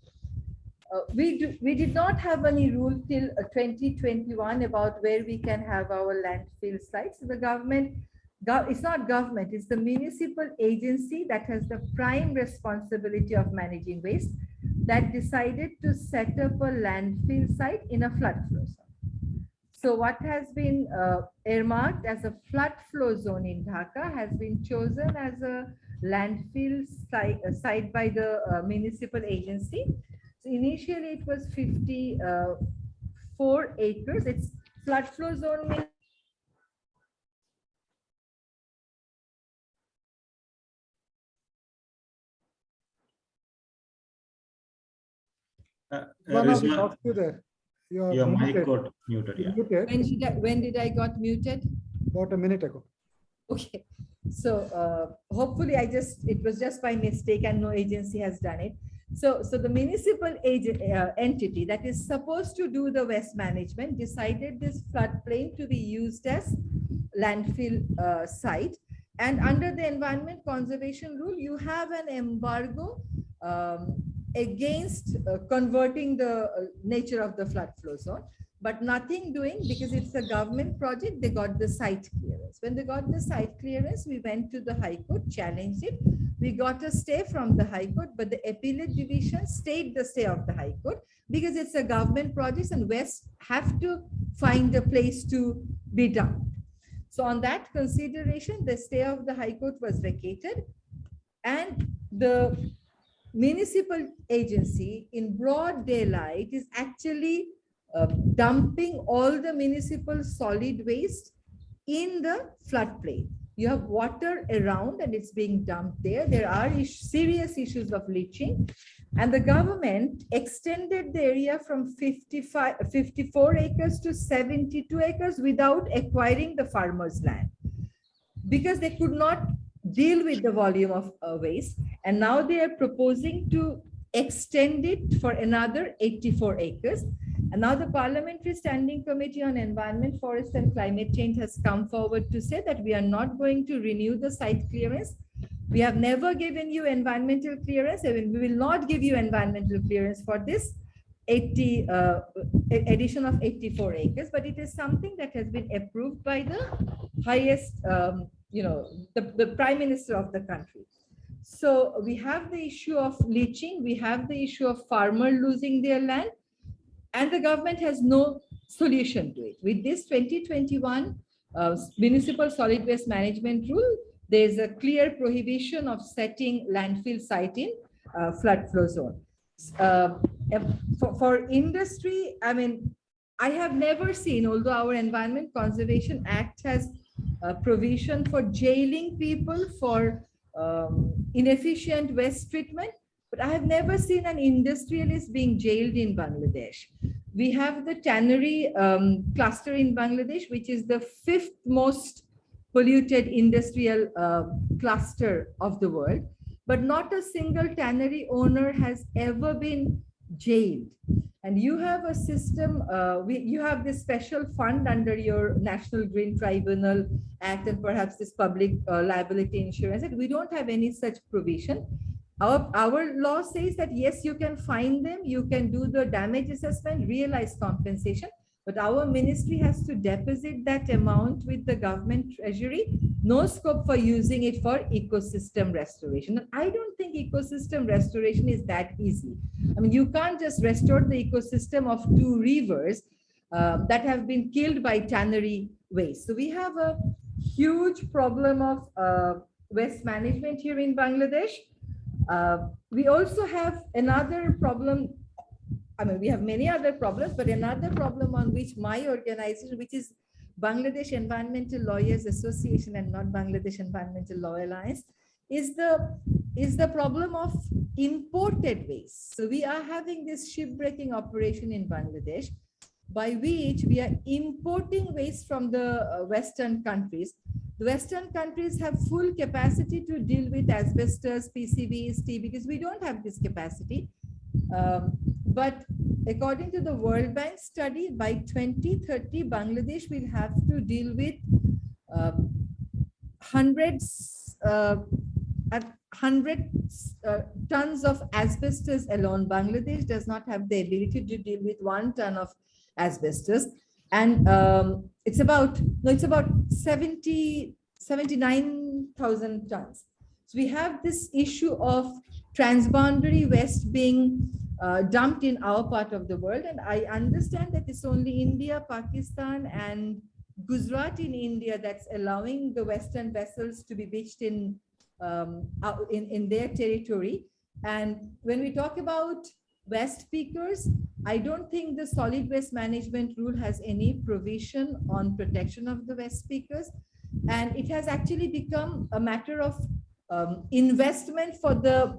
We did not have any rule till 2021 about where we can have our landfill sites. The government, it's not government, it's the municipal agency that has the prime responsibility of managing waste, that decided to set up a landfill site in a flood flow zone. So what has been earmarked as a flood flow zone in Dhaka has been chosen as a landfill site by the municipal agency. So initially it was 54 acres. It's flood flow zone. Your mic got muted. Yeah. When did I got muted? About a minute ago. Okay. So hopefully it was just by mistake and no agency has done it. So the municipal entity that is supposed to do the waste management decided this floodplain to be used as landfill site. And under the environment conservation rule, you have an embargo against converting the nature of the flood flow zone, but nothing doing because it's a government project. They got the site clearance. When they got the site clearance, we went to the High Court, challenged it. We got a stay from the High Court, but the appellate division stayed the stay of the High Court because it's a government project and West have to find a place to be dumped. So on that consideration, the stay of the High Court was vacated, and the municipal agency in broad daylight is actually dumping all the municipal solid waste in the floodplain. You have water around and it's being dumped there. There are serious issues of leaching, and the government extended the area from 54 acres to 72 acres without acquiring the farmer's land because they could not deal with the volume of waste. And now they are proposing to extend it for another 84 acres. And now the Parliamentary Standing Committee on Environment, Forest and Climate Change has come forward to say that we are not going to renew the site clearance. We have never given you environmental clearance. I mean, we will not give you environmental clearance for this addition of 84 acres, but it is something that has been approved by the highest, the Prime Minister of the country. So we have the issue of leaching, we have the issue of farmer losing their land, and the government has no solution to it. With this 2021 Municipal Solid Waste Management Rule, there is a clear prohibition of setting landfill site in flood flow zone. For industry, I mean, I have never seen, although our Environment Conservation Act has a provision for jailing people for inefficient waste treatment, but I have never seen an industrialist being jailed in Bangladesh. We have the tannery cluster in Bangladesh, which is the 5th most polluted industrial cluster of the world, but not a single tannery owner has ever been jailed. And you have a system, you have this special fund under your National Green Tribunal Act and perhaps this Public Liability Insurance Act. We don't have any such provision. Our law says that yes, you can fine them, you can do the damage assessment, realize compensation, but our ministry has to deposit that amount with the government treasury. No scope for using it for ecosystem restoration. And I don't think ecosystem restoration is that easy. I mean, you can't just restore the ecosystem of 2 rivers that have been killed by tannery waste. So we have a huge problem of waste management here in Bangladesh. We also have another problem I mean, we have many other problems, but another problem on which my organization, which is Bangladesh Environmental Lawyers Association and not Bangladesh Environmental Law Alliance, is the problem of imported waste. So we are having this shipbreaking operation in Bangladesh, by which we are importing waste from the Western countries. The Western countries have full capacity to deal with asbestos, PCBs, because we don't have this capacity. But according to the World Bank study, by 2030, Bangladesh will have to deal with hundreds tons of asbestos alone. Bangladesh does not have the ability to deal with 1 ton of asbestos, and it's about 79,000 tons. So we have this issue of transboundary waste being dumped in our part of the world, and I understand that it's only India, Pakistan, and Gujarat in India that's allowing the Western vessels to be beached in their territory. And when we talk about waste speakers, I don't think the solid waste management rule has any provision on protection of the waste speakers, and it has actually become a matter of investment for the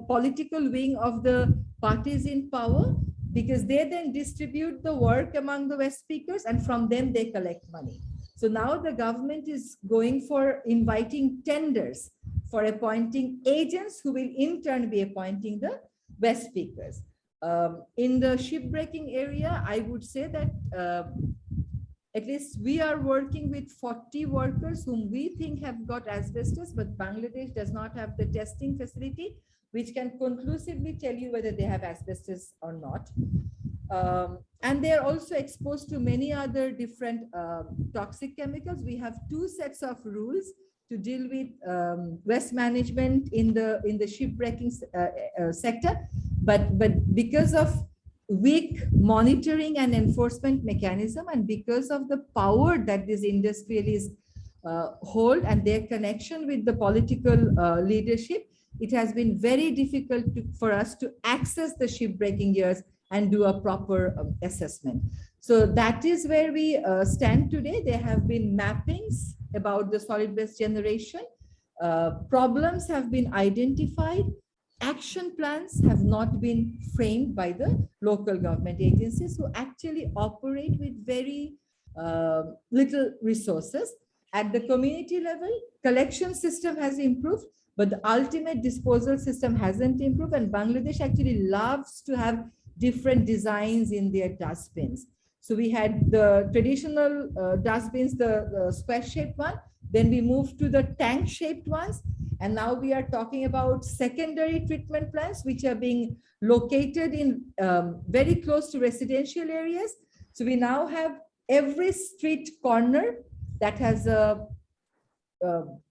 political wing of the parties in power, because they then distribute the work among the waste speakers and from them they collect money. So now the government is going for inviting tenders for appointing agents who will in turn be appointing the waste speakers. In the shipbreaking area, I would say that at least we are working with 40 workers whom we think have got asbestos, but Bangladesh does not have the testing facility which can conclusively tell you whether they have asbestos or not. And they are also exposed to many other different toxic chemicals. We have 2 sets of rules to deal with waste management in the shipbreaking sector, but because of weak monitoring and enforcement mechanism, and because of the power that these industrialists hold and their connection with the political leadership, it has been very difficult for us to access the shipbreaking years and do a proper assessment. So that is where we stand today. There have been mappings about the solid waste generation. Problems have been identified. Action plans have not been framed by the local government agencies, who actually operate with very little resources. At the community level, collection system has improved, but the ultimate disposal system hasn't improved. And Bangladesh actually loves to have different designs in their dustbins. So we had the traditional dustbins, the square-shaped one. Then we moved to the tank-shaped ones. And now we are talking about secondary treatment plants, which are being located in very close to residential areas. So we now have every street corner that has a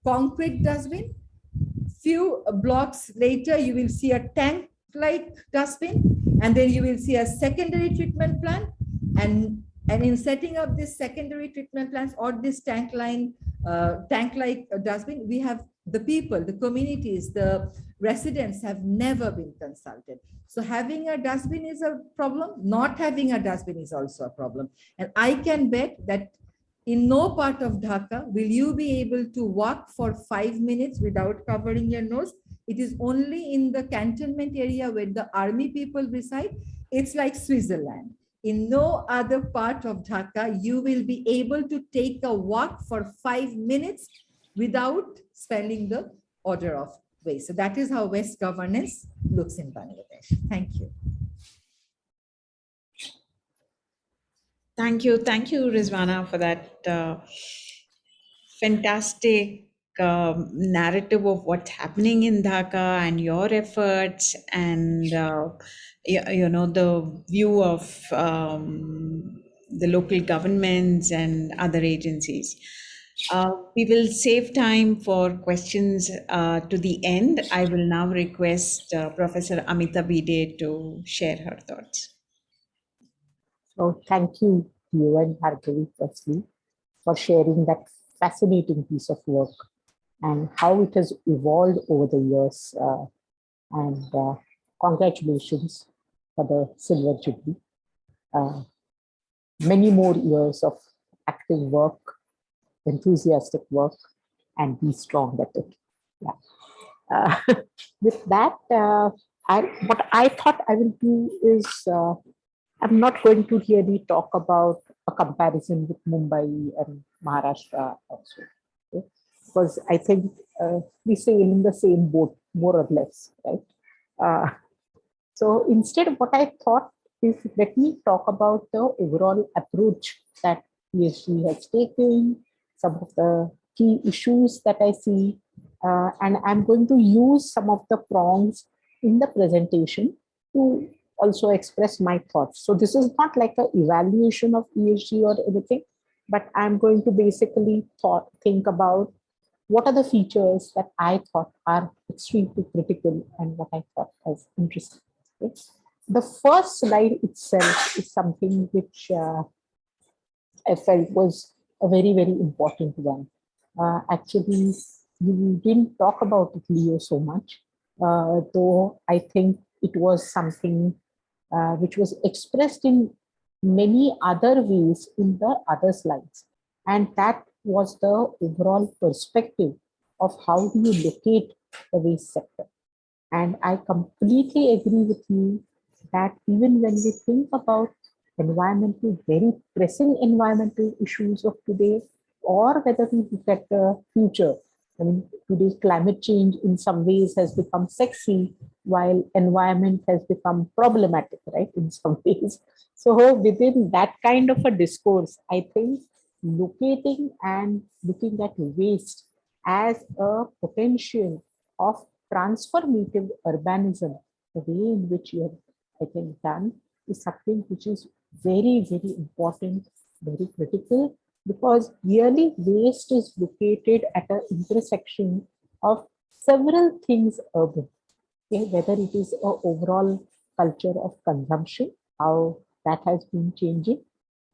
concrete dustbin. Few blocks later, you will see a tank-like dustbin, and then you will see a secondary treatment plant. And in setting up this secondary treatment plants or this tank-like dustbin, we have the people, the communities, the residents have never been consulted. So having a dustbin is a problem. Not having a dustbin is also a problem. And I can bet that in no part of Dhaka will you be able to walk for 5 minutes without covering your nose. It is only in the cantonment area where the army people reside. It's like Switzerland. In no other part of Dhaka, you will be able to take a walk for 5 minutes without smelling the odor of waste. So that is how waste governance looks in Bangladesh. Thank you. Thank you, Rizwana, for that fantastic narrative of what's happening in Dhaka and your efforts, and the view of the local governments and other agencies. We will save time for questions to the end. I will now request Professor Amita Bhide to share her thoughts. So thank you, and Bhargavi, firstly, for sharing that fascinating piece of work and how it has evolved over the years. And congratulations for the Silver Jubilee. Many more years of active work, enthusiastic work, and be strong at it. Yeah. With that, what I thought I will do is, I'm not going to really talk about a comparison with Mumbai and Maharashtra also, okay? Because I think we sail in the same boat, more or less, right? So instead, what I thought is, let me talk about the overall approach that ESG has taken, some of the key issues that I see, and I'm going to use some of the prongs in the presentation to also express my thoughts. So this is not like an evaluation of ESG or anything, but I'm going to basically think about what are the features that I thought are extremely critical and what I thought was interesting. Okay. The first slide itself is something which I felt was a very, very important one. Actually, you didn't talk about it, Leo, so much, though I think it was something which was expressed in many other ways in the other slides. And that was the overall perspective of how do you locate the waste sector. And I completely agree with you that even when we think about very pressing environmental issues of today, or whether we look at the future, I mean, today's climate change in some ways has become sexy, while environment has become problematic, right, in some ways. So within that kind of a discourse, I think locating and looking at waste as a potential of transformative urbanism, the way in which you have, I think, done, is something which is very, very important, very critical, because really waste is located at an intersection of several things urban, okay? Whether it is an overall culture of consumption, how that has been changing,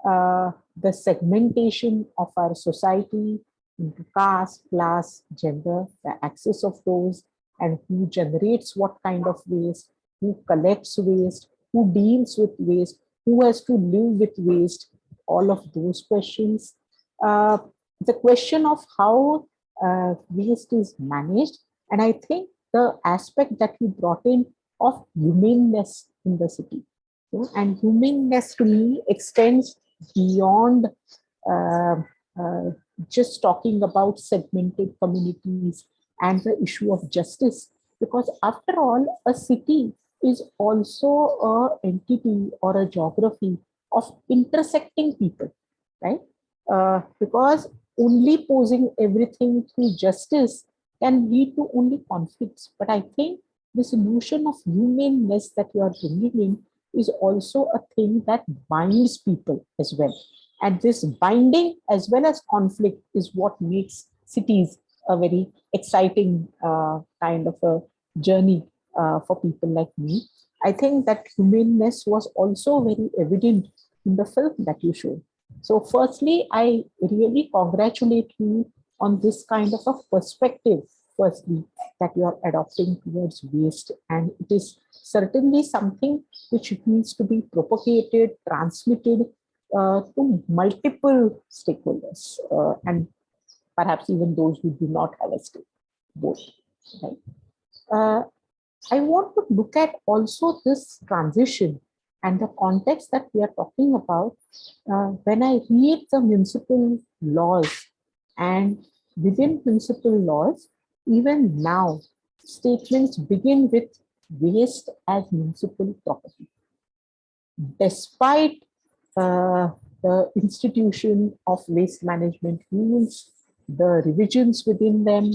the segmentation of our society into caste, class, gender, the access of those, and who generates what kind of waste, who collects waste, who deals with waste, who has to live with waste, all of those questions. The question of how waste is managed, and I think the aspect that you brought in of humaneness in the city. And humaneness to me extends beyond just talking about segmented communities and the issue of justice, because after all, a city is also an entity or a geography of intersecting people, right? Because only posing everything through justice can lead to only conflicts. But I think this notion of humanness that you are bringing in is also a thing that binds people as well. And this binding as well as conflict is what makes cities a very exciting kind of a journey for people like me. I think that humanness was also very evident in the film that you showed. So firstly, I really congratulate you on this kind of a perspective, firstly, that you are adopting towards waste. And it is certainly something which needs to be propagated, transmitted to multiple stakeholders, and perhaps even those who do not have a stake, both. Right? I want to look at also this transition and the context that we are talking about. When I read the municipal laws, and within municipal laws, even now, statements begin with waste as municipal property. Despite the institution of waste management rules, the revisions within them,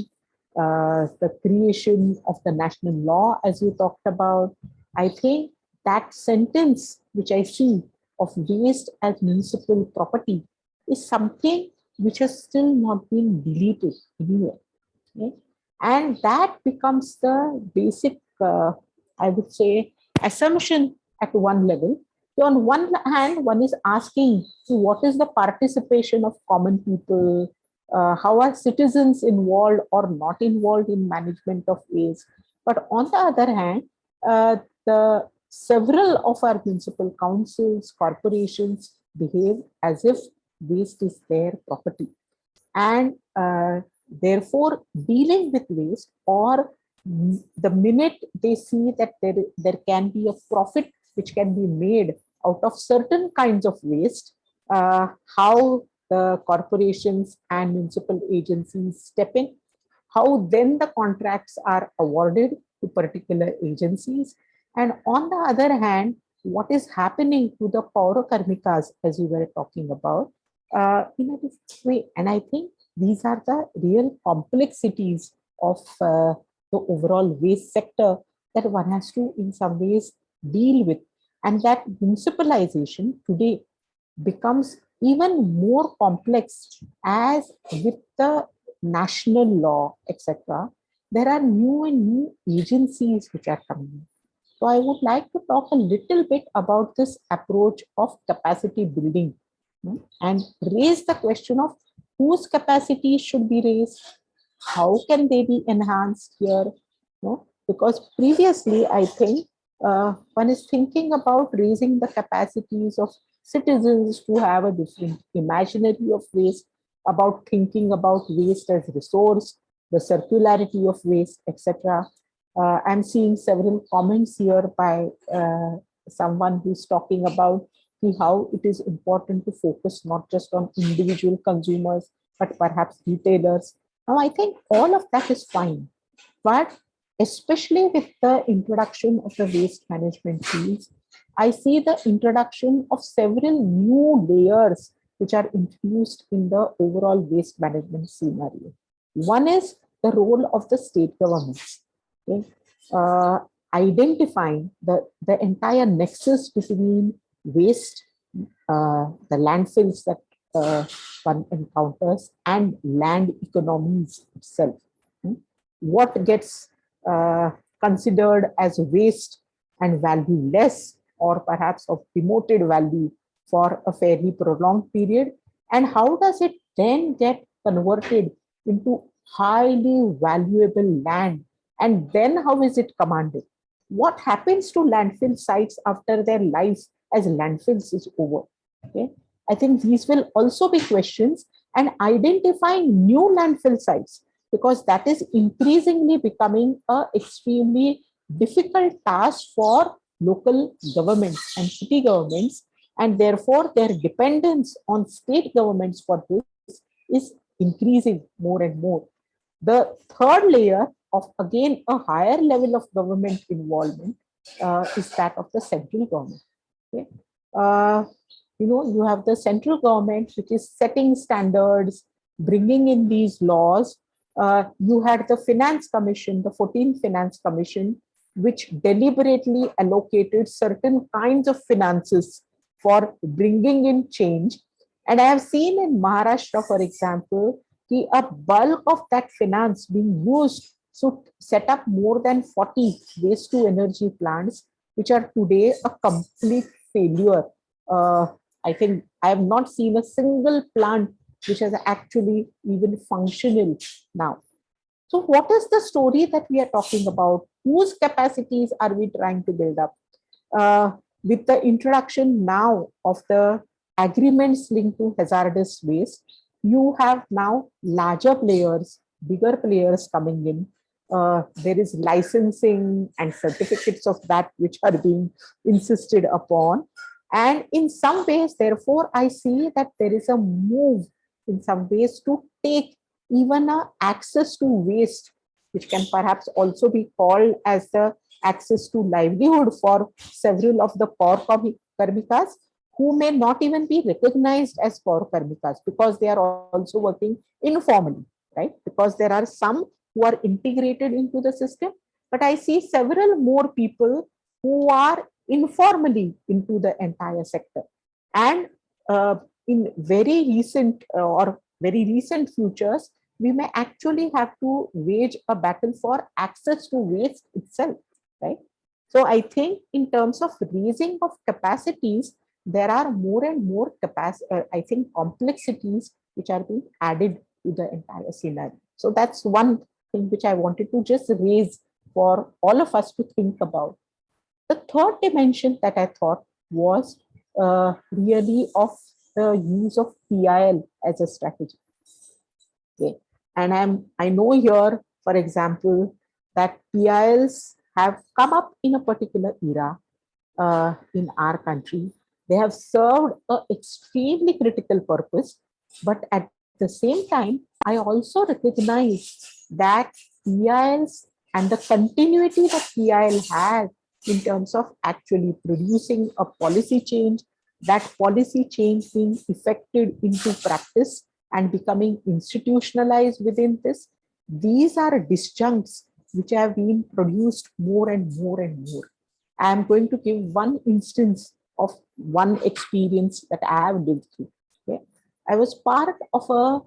the creation of the national law, as you talked about, I think that sentence which I see of waste as municipal property is something which has still not been deleted anywhere. Okay? And that becomes the basic, I would say, assumption at one level. So on one hand, one is asking, what is the participation of common people? How are citizens involved or not involved in management of waste? But on the other hand, the several of our municipal councils, corporations behave as if waste is their property. And therefore, dealing with waste, or the minute they see that there can be a profit which can be made out of certain kinds of waste, how the corporations and municipal agencies step in, how then the contracts are awarded to particular agencies. And on the other hand, what is happening to the Paurokarmikas, as you were talking about, in a different way. And I think these are the real complexities of the overall waste sector that one has to, in some ways, deal with. And that municipalization today becomes even more complex as with the national law, etc. There are new and new agencies which are coming in. So I would like to talk a little bit about this approach of capacity building and raise the question of whose capacity should be raised, how can they be enhanced here? Because previously, I think one is thinking about raising the capacities of citizens to have a different imaginary of waste, about thinking about waste as resource, the circularity of waste, etc. I'm seeing several comments here by someone who's talking about how it is important to focus not just on individual consumers, but perhaps retailers. Now, I think all of that is fine, but especially with the introduction of the waste management fields, I see the introduction of several new layers which are introduced in the overall waste management scenario. One is the role of the state governments. Okay? Identifying the entire nexus between waste, the landfills that one encounters, and land economies itself. What gets considered as waste and valueless, or perhaps of demoted value for a fairly prolonged period, and how does it then get converted into highly valuable land, and then how is it commanded? What happens to landfill sites after their life as landfills is over? Okay, I think these will also be questions, and identifying new landfill sites, because that is increasingly becoming an extremely difficult task for local governments and city governments, and therefore their dependence on state governments for this is increasing more and more. The third layer of, again, a higher level of government involvement is that of the central government. Okay? You have the central government, which is setting standards, bringing in these laws. You had the Finance Commission, the 14th Finance Commission, which deliberately allocated certain kinds of finances for bringing in change. And I have seen in Maharashtra, for example, a bulk of that finance being used to set up more than 40 waste to energy plants, which are today a complete failure. I think I have not seen a single plant which is actually even functional now. So what is the story that we are talking about? Whose capacities are we trying to build up? With the introduction now of the agreements linked to hazardous waste, you have now larger players, bigger players coming in. There is licensing and certificates of that which are being insisted upon. And in some ways, therefore, I see that there is a move in some ways to take even access to waste, which can perhaps also be called as the access to livelihood for several of the Paurokarmikas, who may not even be recognized as Paurokarmikas because they are also working informally, right? Because there are some who are integrated into the system, but I see several more people who are informally into the entire sector. And in very recent futures, we may actually have to wage a battle for access to waste itself, right? So I think in terms of raising of capacities, there are more and more complexities which are being added to the entire scenario. So that's one thing which I wanted to just raise for all of us to think about. The third dimension that I thought was really of the use of PIL as a strategy. Okay. And I know here, for example, that PILs have come up in a particular era in our country. They have served an extremely critical purpose, but at the same time, I also recognize that PILs and the continuity that PIL has in terms of actually producing a policy change, that policy change being effected into practice and becoming institutionalized within this. These are disjuncts which have been produced more and more and more. I am going to give one instance of one experience that I have lived through. Okay. I was part of a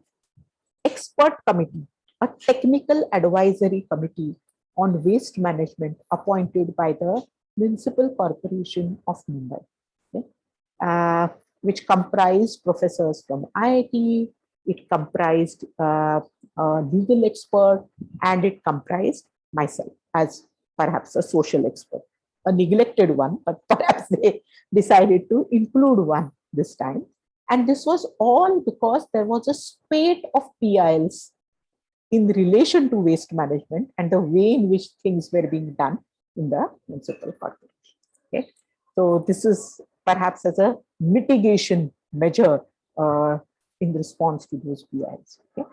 expert committee, a technical advisory committee on waste management appointed by the Municipal Corporation of Mumbai, okay, which comprised professors from IIT, it comprised a legal expert, and it comprised myself as perhaps a social expert. A neglected one, but perhaps they decided to include one this time. And this was all because there was a spate of PILs in relation to waste management and the way in which things were being done in the municipal corporation. Okay. So this is perhaps as a mitigation measure in response to those PILs. Okay.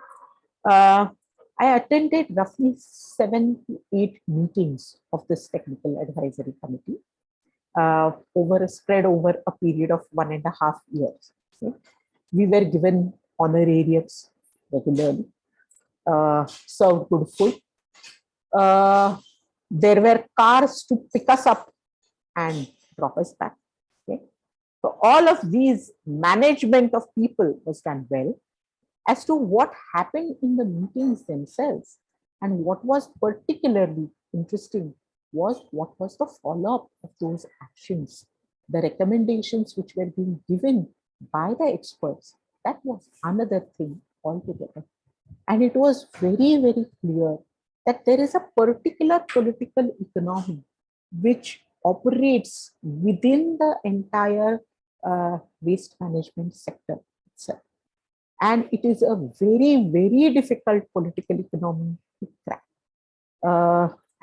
I attended roughly 7 to 8 meetings of this technical advisory committee spread over a period of 1.5 years. Okay. We were given honorariums regularly, served good food. There were cars to pick us up and drop us back. Okay. So all of these management of people was done well. As to what happened in the meetings themselves and what was particularly interesting was what was the follow-up of those actions, the recommendations which were being given by the experts. That was another thing altogether. And it was very, very clear that there is a particular political economy which operates within the entire waste management sector itself. And it is a very, very difficult political economy to crack.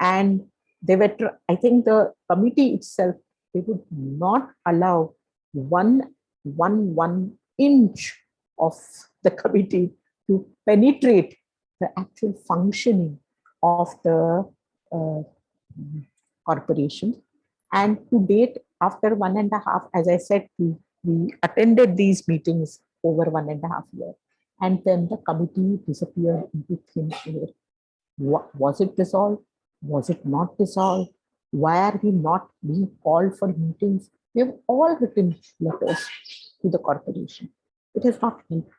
And they were, I think the committee itself, they would not allow one inch of the committee to penetrate the actual functioning of the corporation. And to date, after 1.5, as I said, we attended these meetings over 1.5 years. And then the committee disappeared into thin air. Was it dissolved? Was it not dissolved? Why are we not being called for meetings? We have all written letters to the corporation. It is not helped.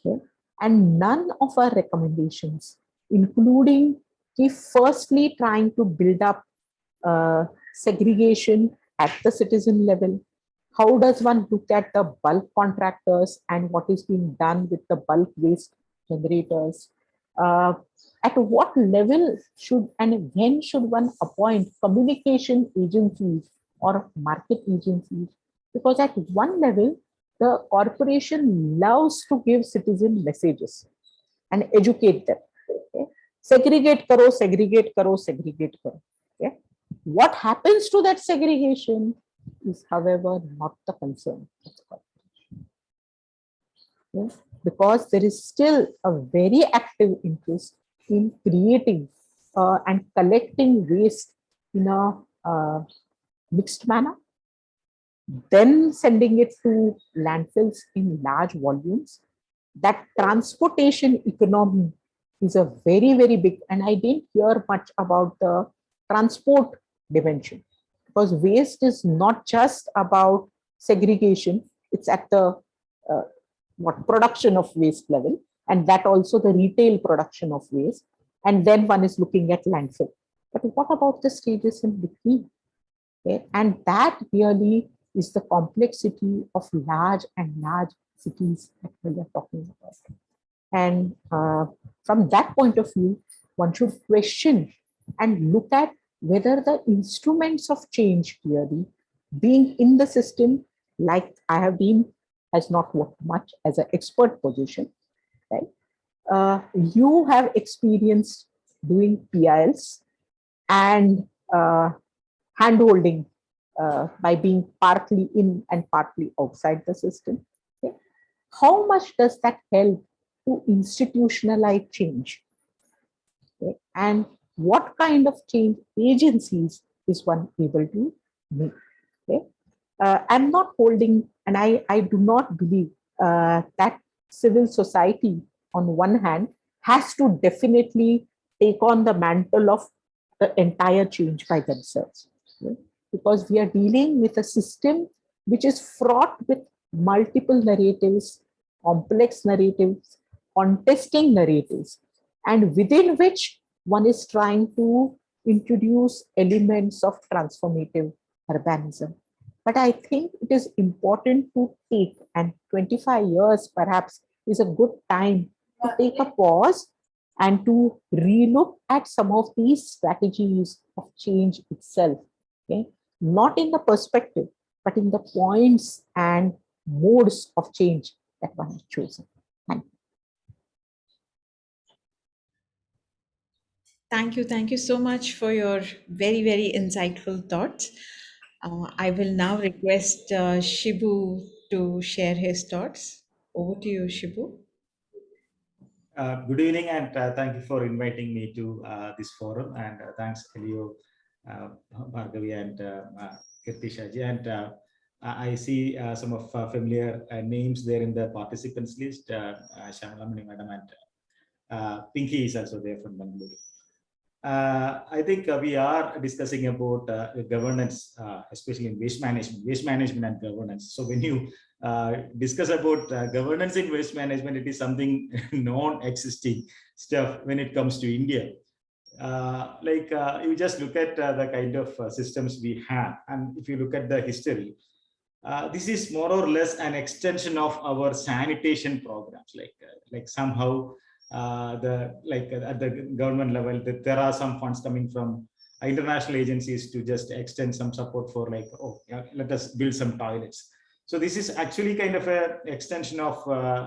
Okay? And none of our recommendations, including firstly trying to build up segregation at the citizen level. How does one look at the bulk contractors and what is being done with the bulk waste generators? At what level should and when should one appoint communication agencies or market agencies? Because at one level, the corporation loves to give citizen messages and educate them. Okay? Segregate karo, segregate karo, segregate karo. Okay? What happens to that segregation is, however, not the concern of the corporation. Okay? Because there is still a very active interest in creating and collecting waste in a mixed manner, then sending it to landfills in large volumes. That transportation economy is a very, very big, and I didn't hear much about the transport dimension, because waste is not just about segregation, it's at the production of waste level, and that also the retail production of waste, and then one is looking at landfill. But what about the stages in between? Okay? And that really is the complexity of large cities that we are talking about. And from that point of view, one should question and look at whether the instruments of change theory being in the system, like I have been, has not worked much as an expert position, right? You have experience doing PILs and hand-holding by being partly in and partly outside the system. Okay? How much does that help to institutionalize change? Okay? And what kind of change agencies is one able to make? Okay? I'm not holding, and I do not believe that civil society on one hand has to definitely take on the mantle of the entire change by themselves. Okay? Because we are dealing with a system which is fraught with multiple narratives, complex narratives, contesting narratives, and within which one is trying to introduce elements of transformative urbanism. But I think it is important to take, and 25 years perhaps is a good time to take a pause and to relook at some of these strategies of change itself. Okay? Not in the perspective, but in the points and modes of change that one has chosen. Thank you. Thank you so much for your very, very insightful thoughts. I will now request Shibu to share his thoughts. Over to you, Shibu. Good evening, and thank you for inviting me to this forum. And thanks, Elio, Bhargavi, and Kirtishaji. And I see some of familiar names there in the participants list. Shamalamani Madam and Pinky is also there from Bangalore. I think we are discussing about governance, especially in waste management and governance. So when you discuss about governance in waste management, it is something non-existing stuff when it comes to India. You just look at the kind of systems we have, and if you look at the history, this is more or less an extension of our sanitation programs. Like somehow at the government level, that there are some funds coming from international agencies to just extend some support for let us build some toilets. So this is actually kind of an extension of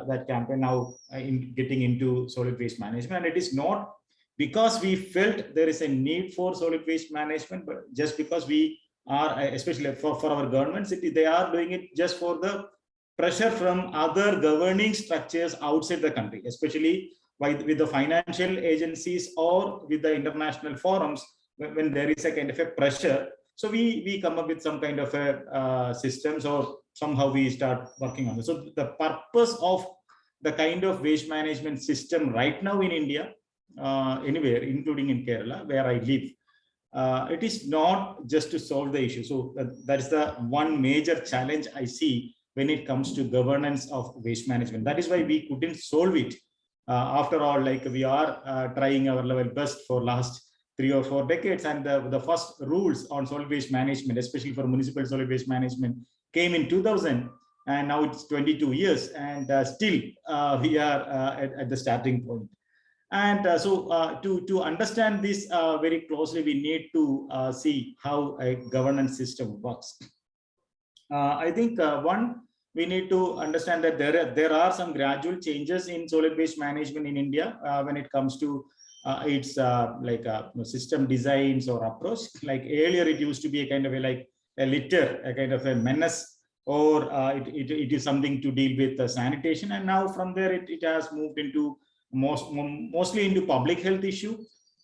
that campaign now in getting into solid waste management. And it is not because we felt there is a need for solid waste management, but just because we are, especially for our governments, they are doing it just for the pressure from other governing structures outside the country, especially with the financial agencies or with the international forums, when there is a kind of a pressure. So we come up with some kind of a systems, or somehow we start working on it. So the purpose of the kind of waste management system right now in India, anywhere, including in Kerala, where I live, it is not just to solve the issue. So that is the one major challenge I see when it comes to governance of waste management. That is why we couldn't solve it. After all, we are trying our level best for last 3 or 4 decades, and the first rules on solid waste management, especially for municipal solid waste management, came in 2000, and now it's 22 years, and still we are at the starting point. And so to understand this very closely, we need to see how a governance system works. I think one, we need to understand that there are some gradual changes in solid waste management in India when it comes to its system designs or approach. Like earlier, it used to be a kind of a litter, a kind of a menace, or it is something to deal with sanitation. And now from there, it has moved into mostly into public health issue,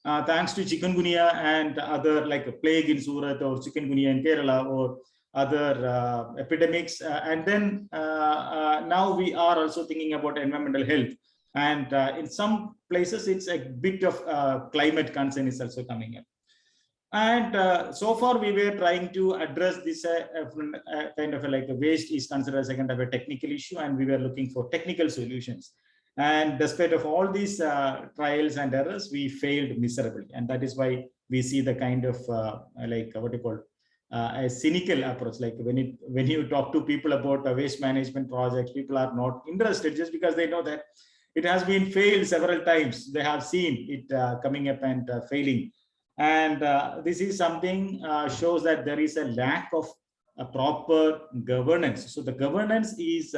thanks to chikungunya and other like plague in Surat or chikungunya in Kerala or other epidemics. And then now we are also thinking about environmental health. And in some places, it's a bit of climate concern is also coming up. And so far, we were trying to address this kind of a waste is considered as a kind of a technical issue, and we were looking for technical solutions. And despite of all these trials and errors, we failed miserably. And that is why we see the kind of what you call a cynical approach. Like when you talk to people about waste management projects, people are not interested just because they know that it has been failed several times. They have seen it coming up and failing. And this is something shows that there is a lack of a proper governance. So the governance is,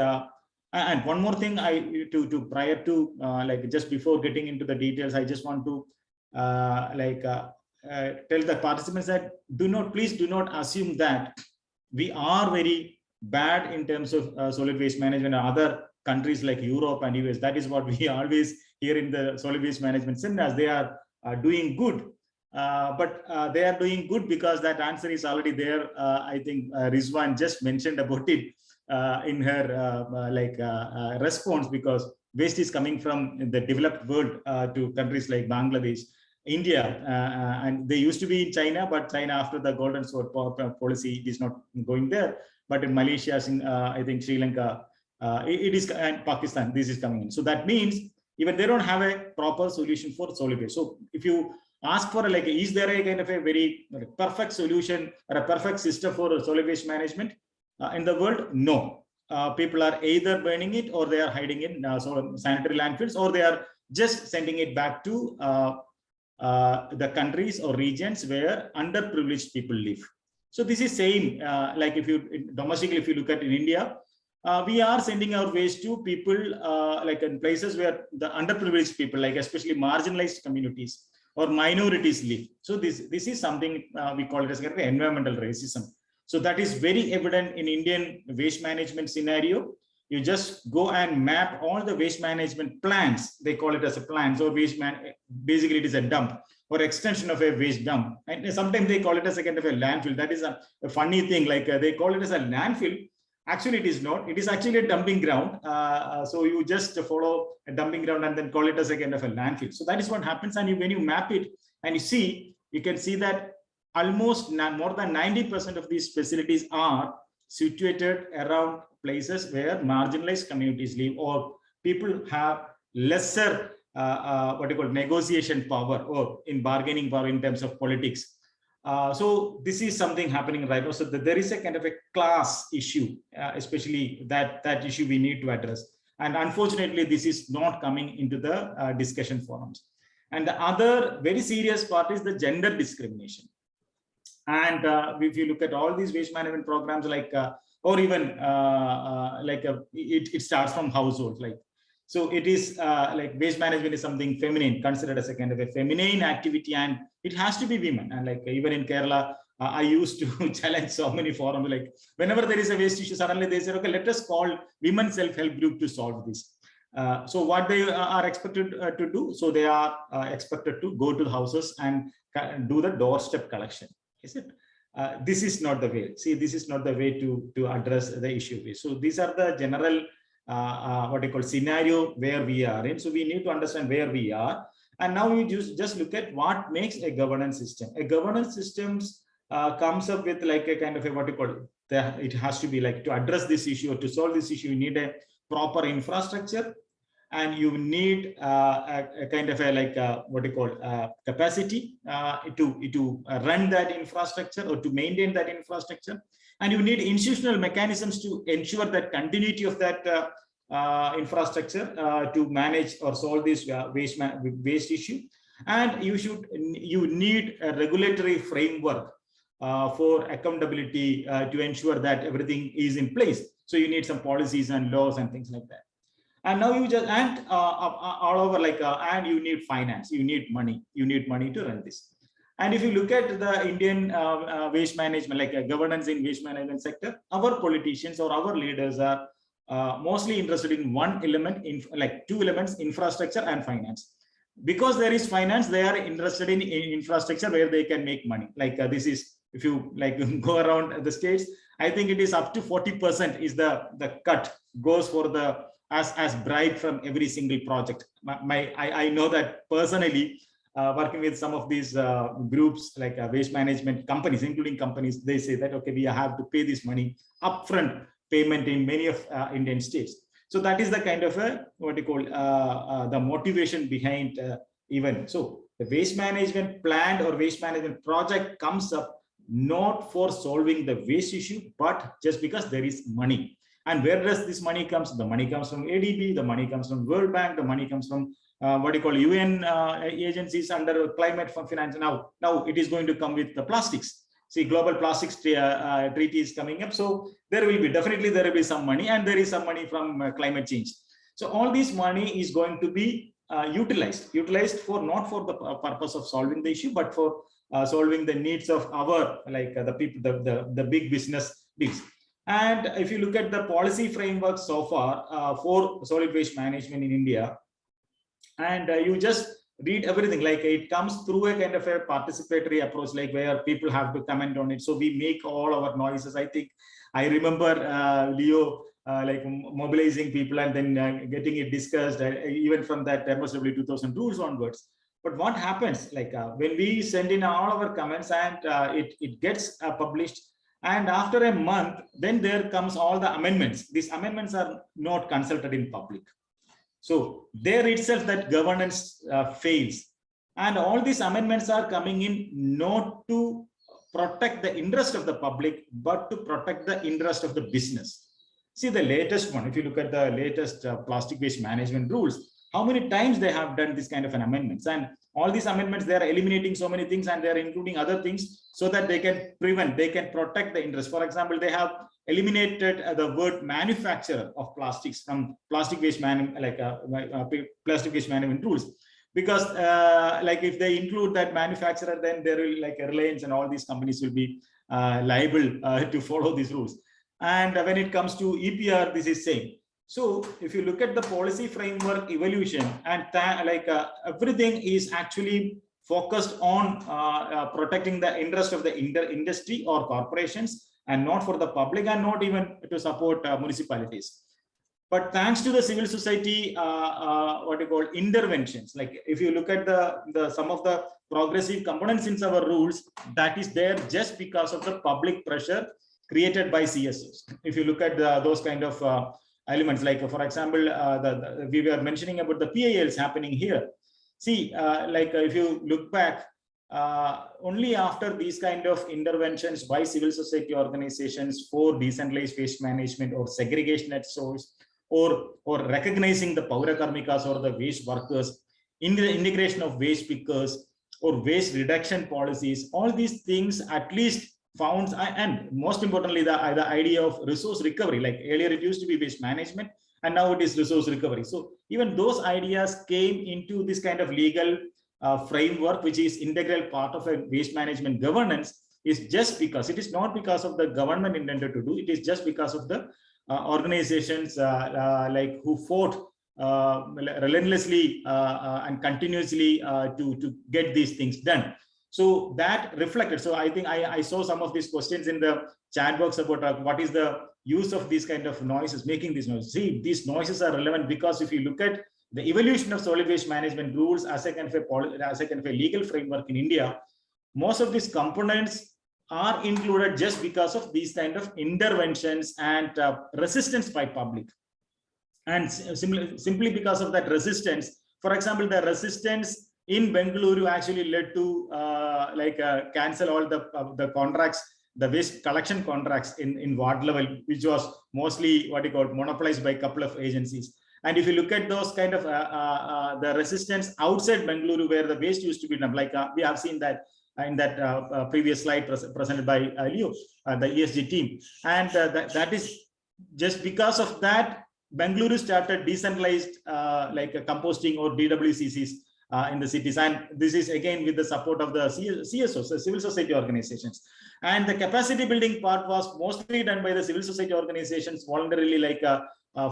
and one more thing to prior to like just before getting into the details, I just want to tell the participants that please do not assume that we are very bad in terms of solid waste management. Other countries like Europe and US, that is what we always hear in the solid waste management centers. They are doing good, but they are doing good because that answer is already there. I think Rizwan just mentioned about it in her response, because waste is coming from the developed world to countries like Bangladesh, India, and they used to be in China, but China after the golden sword policy is not going there. But in Malaysia, I think Sri Lanka, it is, and Pakistan, this is coming in. So that means even they don't have a proper solution for solid waste. So if you ask for is there a kind of a very perfect solution or a perfect system for solid waste management in the world? No. People are either burning it or they are hiding it in sanitary landfills, or they are just sending it back to the countries or regions where underprivileged people live. So this is same, like if you domestically, if you look at in India, we are sending our waste to people like in places where the underprivileged people, like especially marginalized communities or minorities live. So this is something we call it as kind of environmental racism. So that is very evident in Indian waste management scenario. You just go and map all the waste management plans. They call it as a plan. So basically it is a dump or extension of a waste dump. And sometimes they call it as a kind of a landfill. That is a funny thing. Like they call it as a landfill. Actually, it is not. It is actually a dumping ground. So you just follow a dumping ground and then call it as a kind of a landfill. So that is what happens. And when you map it and you see, you can see that almost more than 90% of these facilities are situated around places where marginalized communities live, or people have lesser what you call negotiation power or in bargaining power in terms of politics. So this is something happening right now. So there is a kind of a class issue, especially that issue we need to address. And unfortunately, this is not coming into the discussion forums. And the other very serious part is the gender discrimination. And if you look at all these waste management programs, like or even it starts from households, like, so it is like waste management is something feminine, considered as a kind of a feminine activity, and it has to be women. And like even in Kerala, I used to challenge so many forums, like whenever there is a waste issue, suddenly they say, okay, let us call women self-help group to solve this. So what they are expected to do, so they are expected to go to the houses and do the doorstep collection. Is it? This is not the way. See, this is not the way to address the issue. So these are the general what I call scenario where we are in. So we need to understand where we are. And now we just look at what makes a governance system. A governance system comes up with like a kind of a what you call it. It has to be like to address this issue or to solve this issue. You need a proper infrastructure, and you need a kind of a like what you call capacity to run that infrastructure or to maintain that infrastructure. And you need institutional mechanisms to ensure that continuity of that infrastructure to manage or solve this waste issue. And you need a regulatory framework for accountability to ensure that everything is in place. So you need some policies and laws and things like that. And now you just all over like and you need finance, you need money to run this. And if you look at the Indian waste management, like governance in waste management sector, our politicians or our leaders are mostly interested in one element, in like two elements, infrastructure and finance. Because there is finance, they are interested in infrastructure where they can make money. Like this is, if you like go around the states, I think it is up to 40% is the cut goes for the as bribe from every single project. I know that personally, working with some of these groups like waste management companies, including companies, they say that, okay, we have to pay this money upfront payment in many of Indian states. So that is the kind of what you call the motivation behind even. So the waste management plan or waste management project comes up not for solving the waste issue, but just because there is money. And where does this money comes? The money comes from ADB, the money comes from World Bank, the money comes from UN agencies under climate finance. Now it is going to come with the plastics. See, global plastics treaty is coming up. So there will be some money, and there is some money from climate change. So all this money is going to be utilized for not for the purpose of solving the issue, but for solving the needs of our the people, the big business deals. And if you look at the policy framework so far for solid waste management in India, and you just read everything, like it comes through a kind of a participatory approach, like where people have to comment on it. So we make all our noises. I think I remember Leo like mobilizing people and then getting it discussed, even from that MSW 2000 rules onwards. But what happens, like when we send in all our comments and it gets published, and after a month, then there comes all the amendments. These amendments are not consulted in public. So there itself that governance fails. And all these amendments are coming in not to protect the interest of the public, but to protect the interest of the business. See the latest one, if you look at the latest plastic waste management rules, how many times they have done this kind of an amendments, and all these amendments, they are eliminating so many things and they are including other things so that they can prevent, they can protect the interest. For example, they have eliminated the word manufacturer of plastics from plastic waste plastic waste management rules, because like if they include that manufacturer, then there will like a Reliance and all these companies will be liable to follow these rules. And when it comes to EPR, this is same. So if you look at the policy framework evolution, and everything is actually focused on protecting the interest of the industry or corporations, and not for the public, and not even to support municipalities. But thanks to the civil society, interventions, like if you look at the some of the progressive components in our rules, that is there just because of the public pressure created by CSOs. If you look at those kind of elements, like for example, we were mentioning about the PILs happening here. See, if you look back, only after these kind of interventions by civil society organizations for decentralized waste management or segregation at source, or recognizing the Paura Karmikas or the waste workers, in the integration of waste pickers or waste reduction policies, all these things at least found, and most importantly, the idea of resource recovery. Like earlier it used to be waste management, and now it is resource recovery. So even those ideas came into this kind of legal framework, which is integral part of a waste management governance, is just because, it is not because of the government intended to do, it is just because of the organizations like who fought relentlessly and continuously to get these things done. So that reflected. So I think I saw some of these questions in the chat box about what is the use of these kind of noises, making these noises. See, these noises are relevant because if you look at the evolution of solid waste management rules as a kind of a legal framework in India, most of these components are included just because of these kind of interventions and resistance by public. And simply because of that resistance, for example, the resistance in Bengaluru actually led to cancel all the contracts, the waste collection contracts in ward level, which was mostly monopolized by a couple of agencies. And if you look at those kind of the resistance outside Bengaluru, where the waste used to be done, we have seen that in that previous slide presented by Leo, the ESG team, and that is just because of that, Bengaluru started decentralized composting or DWCCs in the cities, and this is again with the support of the CSOs, the civil society organizations. And the capacity building part was mostly done by the civil society organizations voluntarily,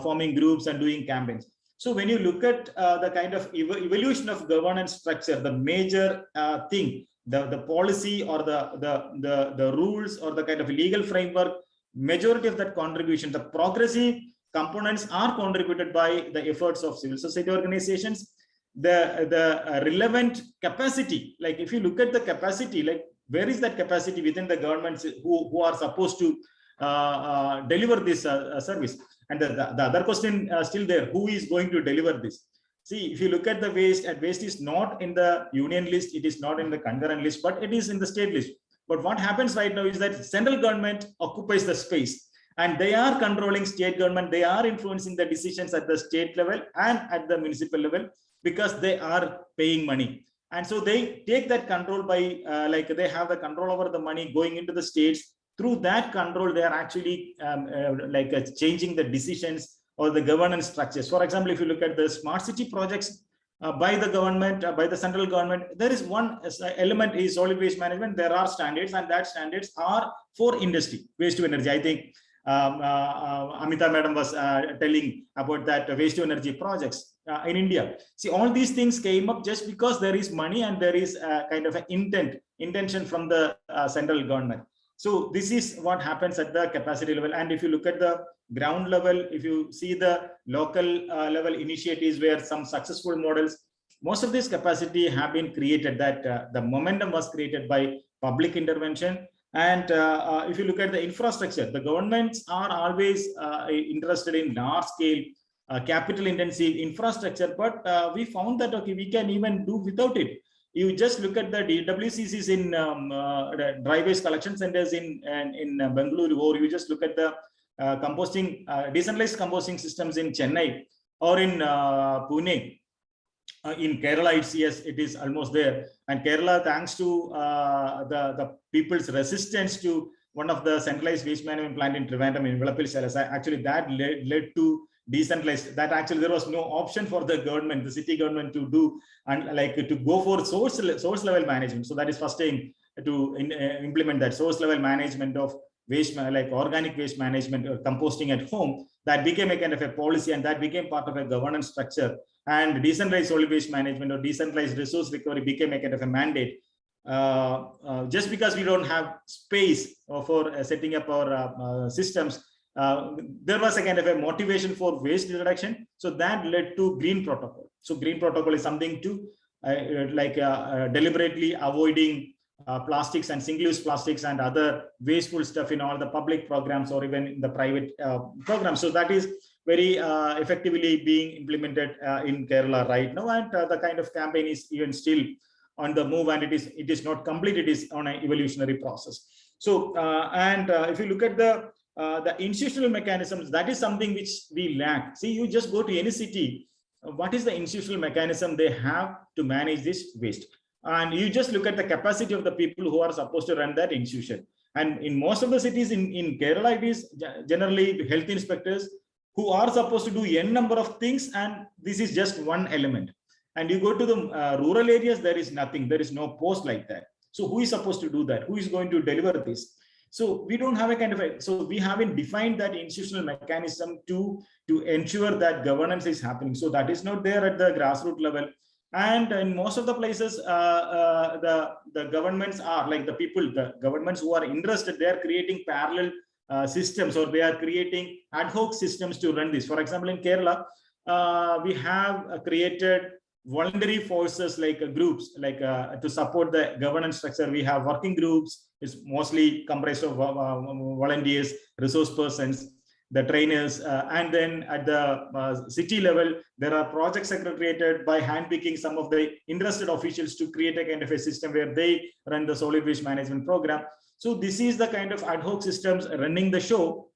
forming groups and doing campaigns. So when you look at the kind of evolution of governance structure, the major thing, the policy or the rules or the kind of legal framework, majority of that contribution, the progressive components are contributed by the efforts of civil society organizations. The relevant capacity, like if you look at the capacity, like where is that capacity within the governments who are supposed to deliver this service? And the other question still there, who is going to deliver this? See, if you look at the waste, and waste is not in the union list, it is not in the concurrent list, but it is in the state list. But what happens right now is that central government occupies the space, and they are controlling state government, they are influencing the decisions at the state level and at the municipal level. because they are paying money. And so they take that control by they have the control over the money going into the states. Through that control, they are actually changing the decisions or the governance structures. For example, if you look at the smart city projects by the government, by the central government, there is one element is solid waste management. There are standards, and that standards are for industry, waste to energy. I think Amita madam was telling about that waste to energy projects in India. See, all these things came up just because there is money and there is kind of an intention from the central government. So this is what happens at the capacity level. And if you look at the ground level, if you see the local level initiatives where some successful models, most of this capacity have been created, that the momentum was created by public intervention. And if you look at the infrastructure, the governments are always interested in large scale, capital intensive infrastructure, but we found that, okay, we can even do without it. You just look at the WCCs in dry waste collection centers in Bengaluru, or you just look at the decentralized composting systems in Chennai or in Pune. In Kerala, it is almost there. And Kerala, thanks to the people's resistance to one of the centralized waste management plant in Trivandrum in Velappil, actually that led to decentralized. That actually there was no option for the government, the city government, to do and to go for source level management. So that is first thing to implement that source level management of waste, like organic waste management or composting at home. That became a kind of a policy, and that became part of a governance structure. And decentralized solid waste management or decentralized resource recovery became a kind of a mandate. Just because we don't have space for setting up our systems, there was a kind of a motivation for waste reduction. So that led to green protocol. So green protocol is something to deliberately avoiding plastics and single-use plastics and other wasteful stuff in all the public programs or even in the private programs. So that is very effectively being implemented in Kerala right now, and the kind of campaign is even still on the move, and it is not complete. It is on an evolutionary process. So if you look at the institutional mechanisms, that is something which we lack. See, you just go to any city, what is the institutional mechanism they have to manage this waste? And you just look at the capacity of the people who are supposed to run that institution. And in most of the cities in Kerala, it is generally health inspectors who are supposed to do n number of things, and this is just one element. And you go to the rural areas, there is nothing. There is no post like that. So who is supposed to do that? Who is going to deliver this? So we don't have a kind of so we haven't defined that institutional mechanism to ensure that governance is happening. So that is not there at the grassroots level. And in most of the places, the governments are like the governments who are interested, they are creating parallel systems, or they are creating ad hoc systems to run this. For example, in Kerala, we have created voluntary forces like groups, to support the governance structure. We have working groups. It's mostly comprised of volunteers, resource persons, the trainers, and then at the city level, there are projects secretariated by handpicking some of the interested officials to create a kind of a system where they run the solid waste management program. So this is the kind of ad hoc systems running the show.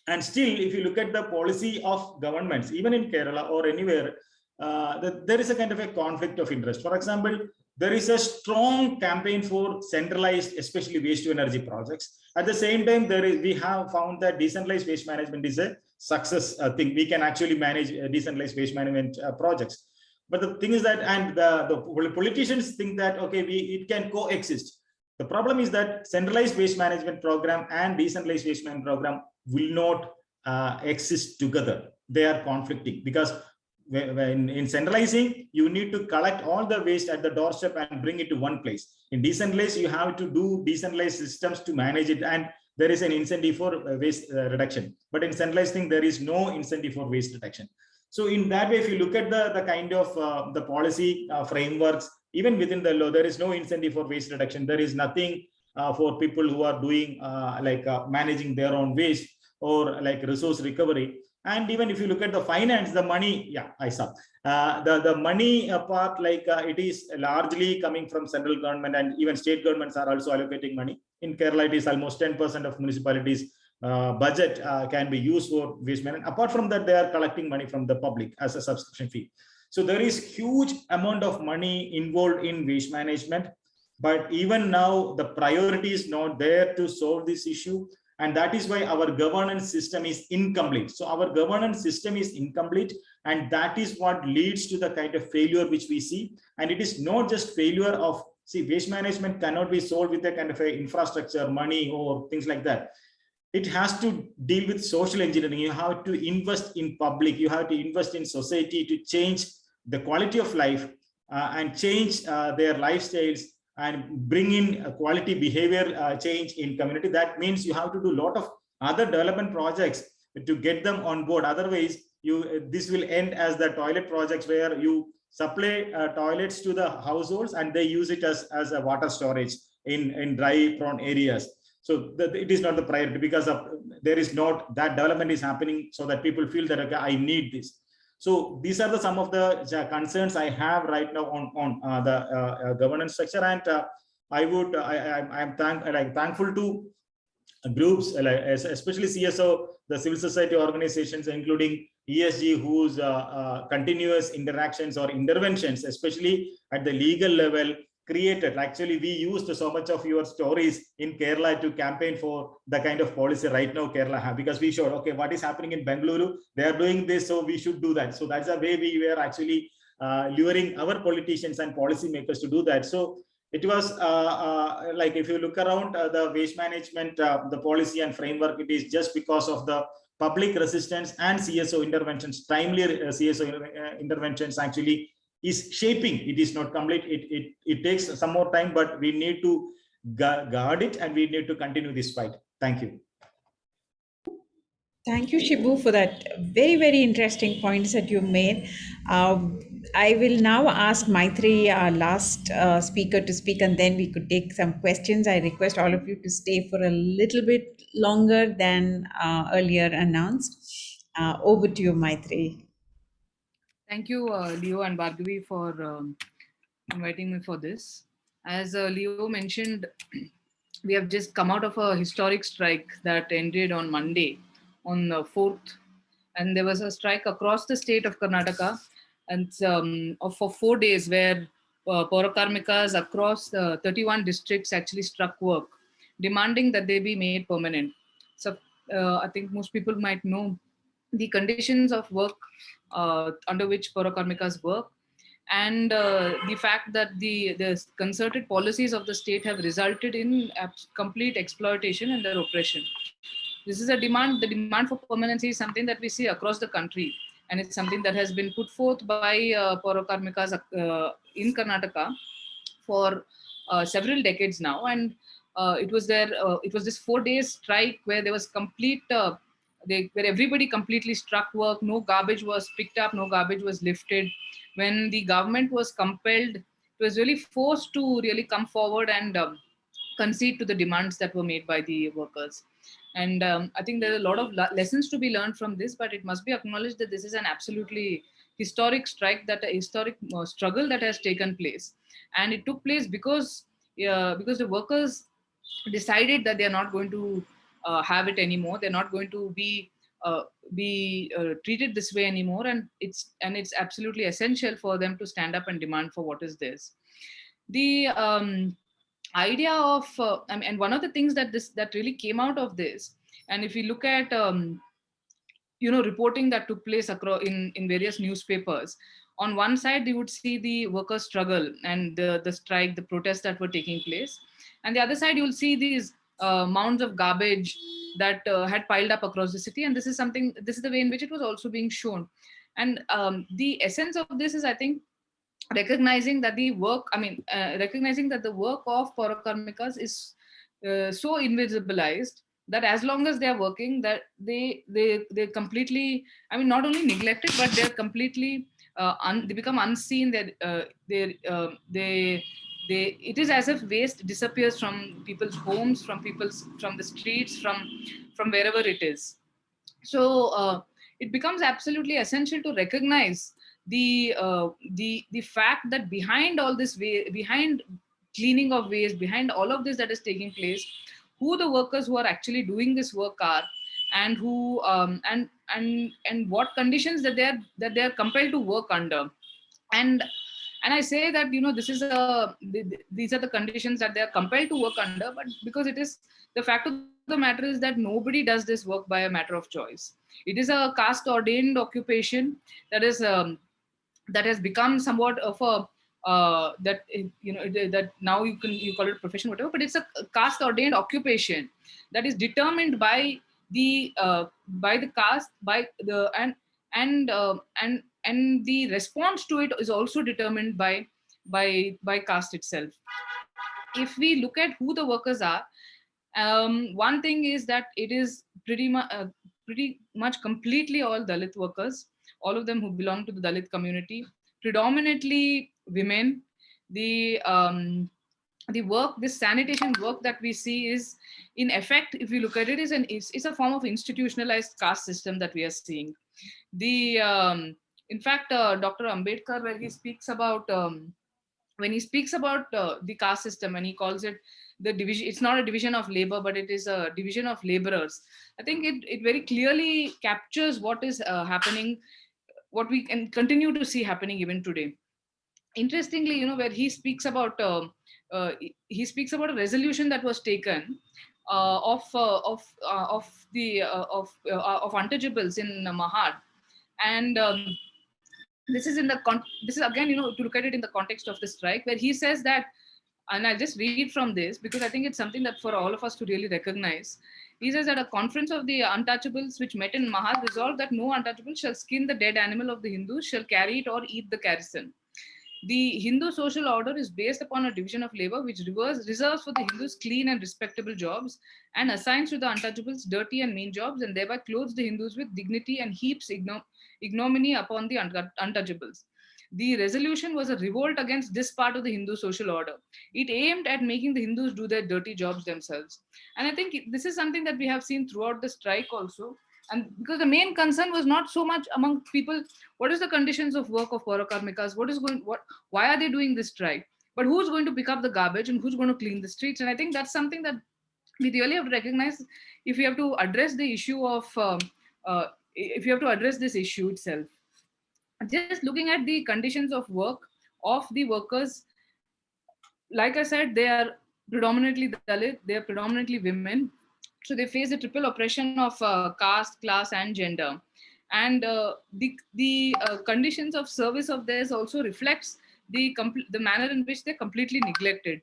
And still, if you look at the policy of governments, even in Kerala or anywhere, there is a kind of a conflict of interest. For example, there is a strong campaign for centralized, especially waste to energy projects. At the same time, we have found that decentralized waste management is a success thing. We can actually manage decentralized waste management projects. But the thing is that, and the politicians think that, okay, it can coexist. The problem is that centralized waste management program and decentralized waste management program will not exist together. They are conflicting, because when in centralizing, you need to collect all the waste at the doorstep and bring it to one place. In decentralized, you have to do decentralized systems to manage it, and there is an incentive for waste reduction. But in centralized thing, there is no incentive for waste reduction. So in that way, if you look at the kind of the policy frameworks, even within the law, there is no incentive for waste reduction. There is nothing for people who are doing managing their own waste or like resource recovery. And even if you look at the finance, the money, I saw the money part, it is largely coming from central government, and even state governments are also allocating money. In Kerala, it is almost 10% of municipalities' budget can be used for waste management. Apart from that, they are collecting money from the public as a subscription fee. So there is huge amount of money involved in waste management, but even now the priority is not there to solve this issue. And that is why our governance system is incomplete. So our governance system is incomplete, and that is what leads to the kind of failure which we see. And it is not just failure of, see, waste management cannot be solved with a kind of a infrastructure, money, or things like that. It has to deal with social engineering. You have to invest in public, you have to invest in society to change the quality of life and change their lifestyles and bring in a quality behavior change in community. That means you have to do a lot of other development projects to get them on board. Otherwise, this will end as the toilet projects where you supply toilets to the households and they use it as a water storage in dry prone areas. So it is not the priority, because of there is not that development is happening so that people feel that, okay, I need this. So these are some of the concerns I have right now on the governance structure. And I'm thankful to groups, especially CSO, the civil society organizations, including ESG, whose continuous interactions or interventions, especially at the legal level, created. Actually, we used so much of your stories in Kerala to campaign for the kind of policy right now Kerala have, because we showed, okay, what is happening in Bengaluru, they are doing this, so we should do that. So that's the way we were actually luring our politicians and policymakers to do that. So it was like, if you look around the waste management, the policy and framework, it is just because of the public resistance and CSO interventions, timely CSO interventions actually is shaping. It is not complete. It takes some more time, but we need to guard it and we need to continue this fight. Thank you. Thank you, Shibu, for that very, very interesting points that you made. I will now ask Maitreyi, our last speaker, to speak, and then we could take some questions. I request all of you to stay for a little bit longer than earlier announced. Over to you, Maitreyi. Thank you, Leo and Bhargavi, for inviting me for this. As Leo mentioned, we have just come out of a historic strike that ended on Monday, on the 4th. And there was a strike across the state of Karnataka, and for 4 days, where Paurakarmikas across 31 districts actually struck work, demanding that they be made permanent. So I think most people might know the conditions of work under which Paurakarmikas work, and the fact that the concerted policies of the state have resulted in complete exploitation and their oppression. This is a demand. The demand for permanency is something that we see across the country, and it's something that has been put forth by Paurakarmikas in Karnataka for several decades now. And it was this 4 days strike where there was complete where everybody completely struck work. No garbage was picked up, no garbage was lifted. When the government was compelled, it was really forced to really come forward and concede to the demands that were made by the workers. And I think there are a lot of lessons to be learned from this, but it must be acknowledged that this is an absolutely historic strike, that a historic struggle that has taken place. And it took place because the workers decided that they are not going to have it anymore. They're not going to be treated this way anymore, and it's absolutely essential for them to stand up and demand for what is theirs. The idea of and one of the things that really came out of this, and if you look at reporting that took place across in various newspapers, on one side you would see the workers' struggle and the strike, the protests that were taking place, and the other side you will see these mounds of garbage that had piled up across the city. And this is the way in which it was also being shown. And the essence of this is, I think, recognizing that the work of Paurakarmikas is so invisibilized that as long as they are working, that they completely, not only neglected, but they're completely they become unseen. It is as if waste disappears from people's homes, from the streets, from wherever it is. So it becomes absolutely essential to recognize the fact that behind all this behind cleaning of waste, behind all of this that is taking place, who the workers who are actually doing this work are, and who and what conditions that they are compelled to work under. And I say that, this is these are the conditions that they are compelled to work under, but because it is the fact of the matter is that nobody does this work by a matter of choice. It is a caste ordained occupation that is that has become somewhat of a that now you call it profession, whatever, but it's a caste ordained occupation that is determined by the caste, by the and the response to it is also determined by caste itself. If we look at who the workers are, one thing is that it is pretty much completely all Dalit workers, all of them who belong to the Dalit community, predominantly women. The work, this sanitation work that we see is, in effect, if you look at it, is a form of institutionalized caste system that we are seeing. In fact, Dr. Ambedkar, when he speaks about the caste system, and he calls it the division, it's not a division of labor, but it is a division of laborers. I think it very clearly captures what is happening, what we can continue to see happening even today. Interestingly, where uh, he speaks about a resolution that was taken of untouchables in Mahad. And this is this is again, to look at it in the context of the strike, where he says that, and I'll just read from this because I think it's something that for all of us to really recognize. He says that a conference of the untouchables which met in Mahad resolved that no untouchable shall skin the dead animal of the Hindus, shall carry it or eat the garrison. The Hindu social order is based upon a division of labor which reserves for the Hindus clean and respectable jobs and assigns to the untouchables dirty and mean jobs, and thereby clothes the Hindus with dignity and heaps ignominy upon the untouchables. The resolution was a revolt against this part of the Hindu social order. It aimed at making the Hindus do their dirty jobs themselves. And I think this is something that we have seen throughout the strike also. And because the main concern was not so much among people, what is the conditions of work of Parakarmikas, why are they doing this strike, but who's going to pick up the garbage and who's going to clean the streets. And I think that's something that we really have to recognize if we have to address the issue of if you have to address this issue itself. Just looking at the conditions of work of the workers, like I said, they are predominantly Dalit, they are predominantly women. So they face the triple oppression of caste, class, and gender. And the conditions of service of theirs also reflects the manner in which they're completely neglected.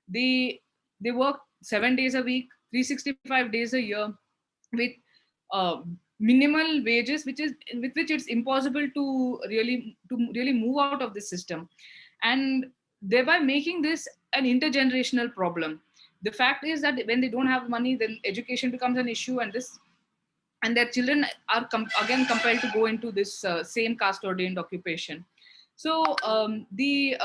They work 7 days a week, 365 days a year, with uh, minimal wages, with which it's impossible to really move out of this system, and thereby making this an intergenerational problem. The fact is that when they don't have money, then education becomes an issue, and their children are again compelled to go into this same caste ordained occupation. So the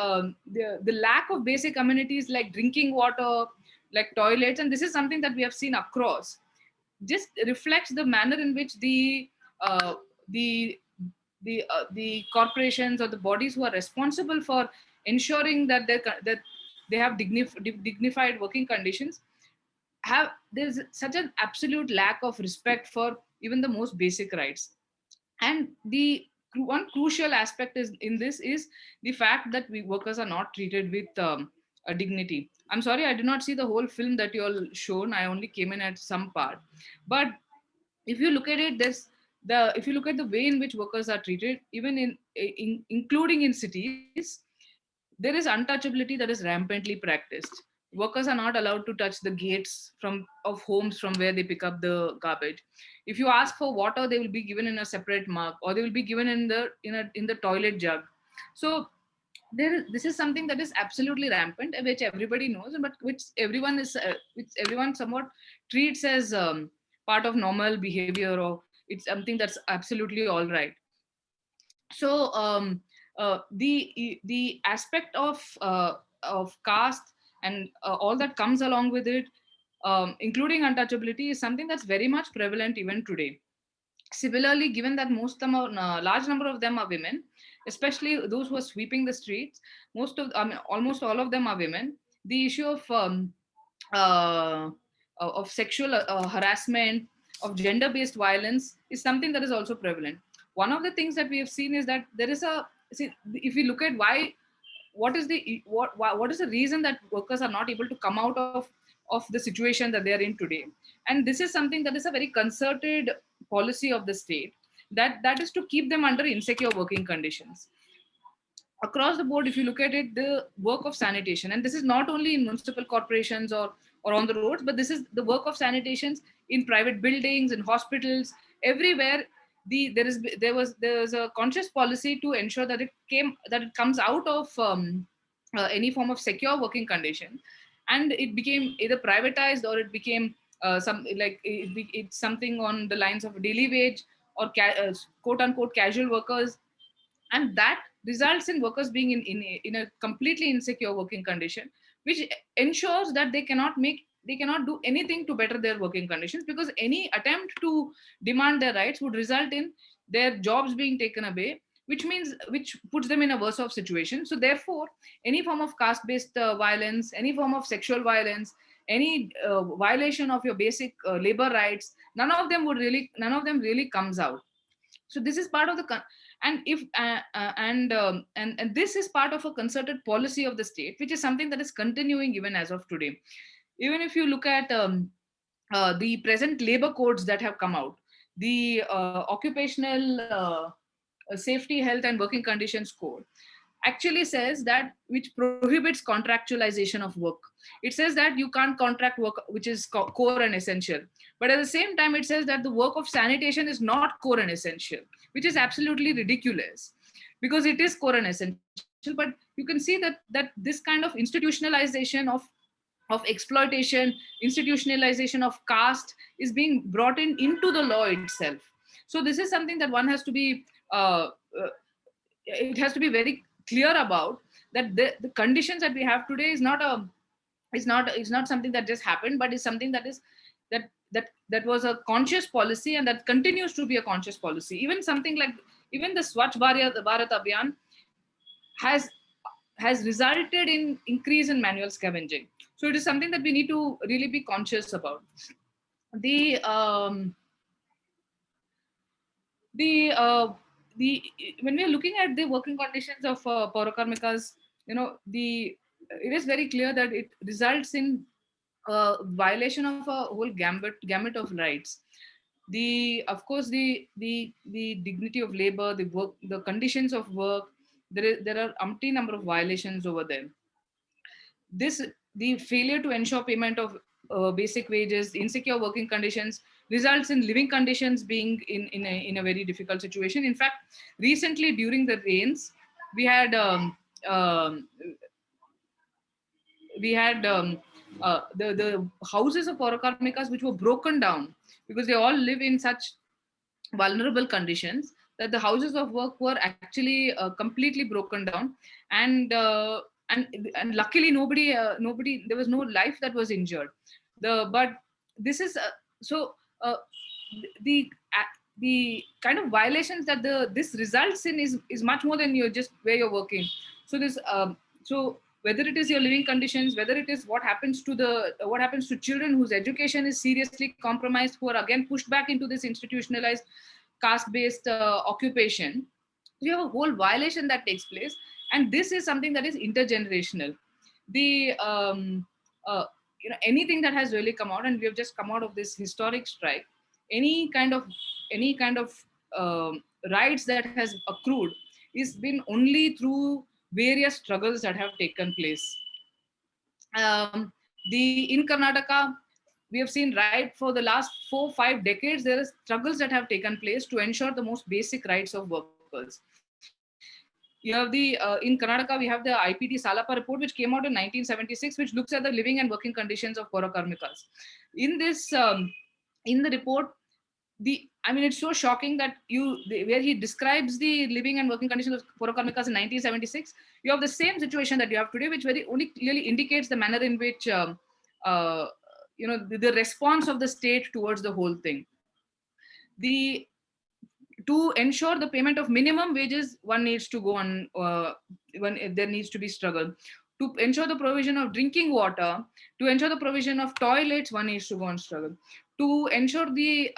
lack of basic amenities like drinking water, like toilets, and this is something that we have seen across, just reflects the manner in which uh, the the corporations or the bodies who are responsible for ensuring that they have dignified working conditions there's such an absolute lack of respect for even the most basic rights. And the one crucial aspect is in this is the fact that we workers are not treated with a dignity. I'm sorry, I did not see the whole film that you all shown. I only came in at some part. But if you look at it, if you look at the way in which workers are treated, even including in cities, there is untouchability that is rampantly practiced. Workers are not allowed to touch the gates of homes from where they pick up the garbage. If you ask for water, they will be given in a separate mug, or they will be given in the toilet jug. So this is something that is absolutely rampant, which everybody knows, but which everyone somewhat treats as part of normal behavior, or it's something that's absolutely all right. So the aspect of caste and all that comes along with it, including untouchability, is something that's very much prevalent even today. Similarly, given that large number of them are women, especially those who are sweeping the streets, almost all of them are women. The issue of sexual harassment, of gender-based violence is something that is also prevalent. One of the things that we have seen is that there is see, if you look at what is the reason that workers are not able to come out of the situation that they are in today, and this is something that is a very concerted policy of the state, that is to keep them under insecure working conditions. Across the board, if you look at it, the work of sanitation, and this is not only in municipal corporations or on the roads, but this is the work of sanitations in private buildings, in hospitals, everywhere. There was a conscious policy to ensure that it comes out of any form of secure working condition, and it became either privatized, or it became it's something on the lines of daily wage, or quote unquote casual workers, and that results in workers being in a completely insecure working condition, which ensures that they cannot do anything to better their working conditions, because any attempt to demand their rights would result in their jobs being taken away, which puts them in a worse off situation. So therefore, any form of caste based violence, any form of sexual violence, any violation of your basic labor rights, none of them really comes out. So this is part of and if and this is part of a concerted policy of the state, which is something that is continuing even as of today. Even if you look at the present labor codes that have come out, the occupational safety, health and working conditions code actually says that, which prohibits contractualization of work. It says that you can't contract work which is core and essential, but at the same time it says that the work of sanitation is not core and essential, which is absolutely ridiculous, because it is core and essential. But you can see that this kind of institutionalization of exploitation, institutionalization of caste is being brought into the law itself. So this is something that one has to be it has to be very clear about, that the conditions that we have today is not something that just happened, but is something that was a conscious policy, and that continues to be a conscious policy. Even something like the Swachh Bharat Abhiyan has resulted in increase in manual scavenging. So it is something that we need to really be conscious about. When we are looking at the working conditions of Paurakarmikas, it is very clear that it results in violation of a whole gamut of rights. Of course, the dignity of labor, the work, the conditions of work, there are umpteen number of violations over there. The failure to ensure payment of basic wages, insecure working conditions, results in living conditions being in a very difficult situation. In fact, recently during the rains, we had the houses of Paurakarmikas which were broken down, because they all live in such vulnerable conditions that the houses of work were actually completely broken down, and luckily nobody there was no life that was injured. But this is the kind of violations that this results in is much more than just where you're working. So whether it is your living conditions, whether it is what happens to children whose education is seriously compromised, who are again pushed back into this institutionalized caste-based occupation, you have a whole violation that takes place, and this is something that is intergenerational. Anything that has really come out, and we have just come out of this historic strike, any kind of rights that has accrued is been only through various struggles that have taken place. In Karnataka, we have seen right for the last 4-5 decades, there are struggles that have taken place to ensure the most basic rights of workers. You have in Karnataka, we have the IPT Salapa report, which came out in 1976, which looks at the living and working conditions of Paurakarmikas. In the report, it's so shocking that where he describes the living and working conditions of Paurakarmikas in 1976, you have the same situation that you have today, which very only clearly indicates the manner in which the response of the state towards the whole thing. To ensure the payment of minimum wages, one needs to go on, there needs to be struggle. To ensure the provision of drinking water, to ensure the provision of toilets, one needs to go on struggle. to ensure the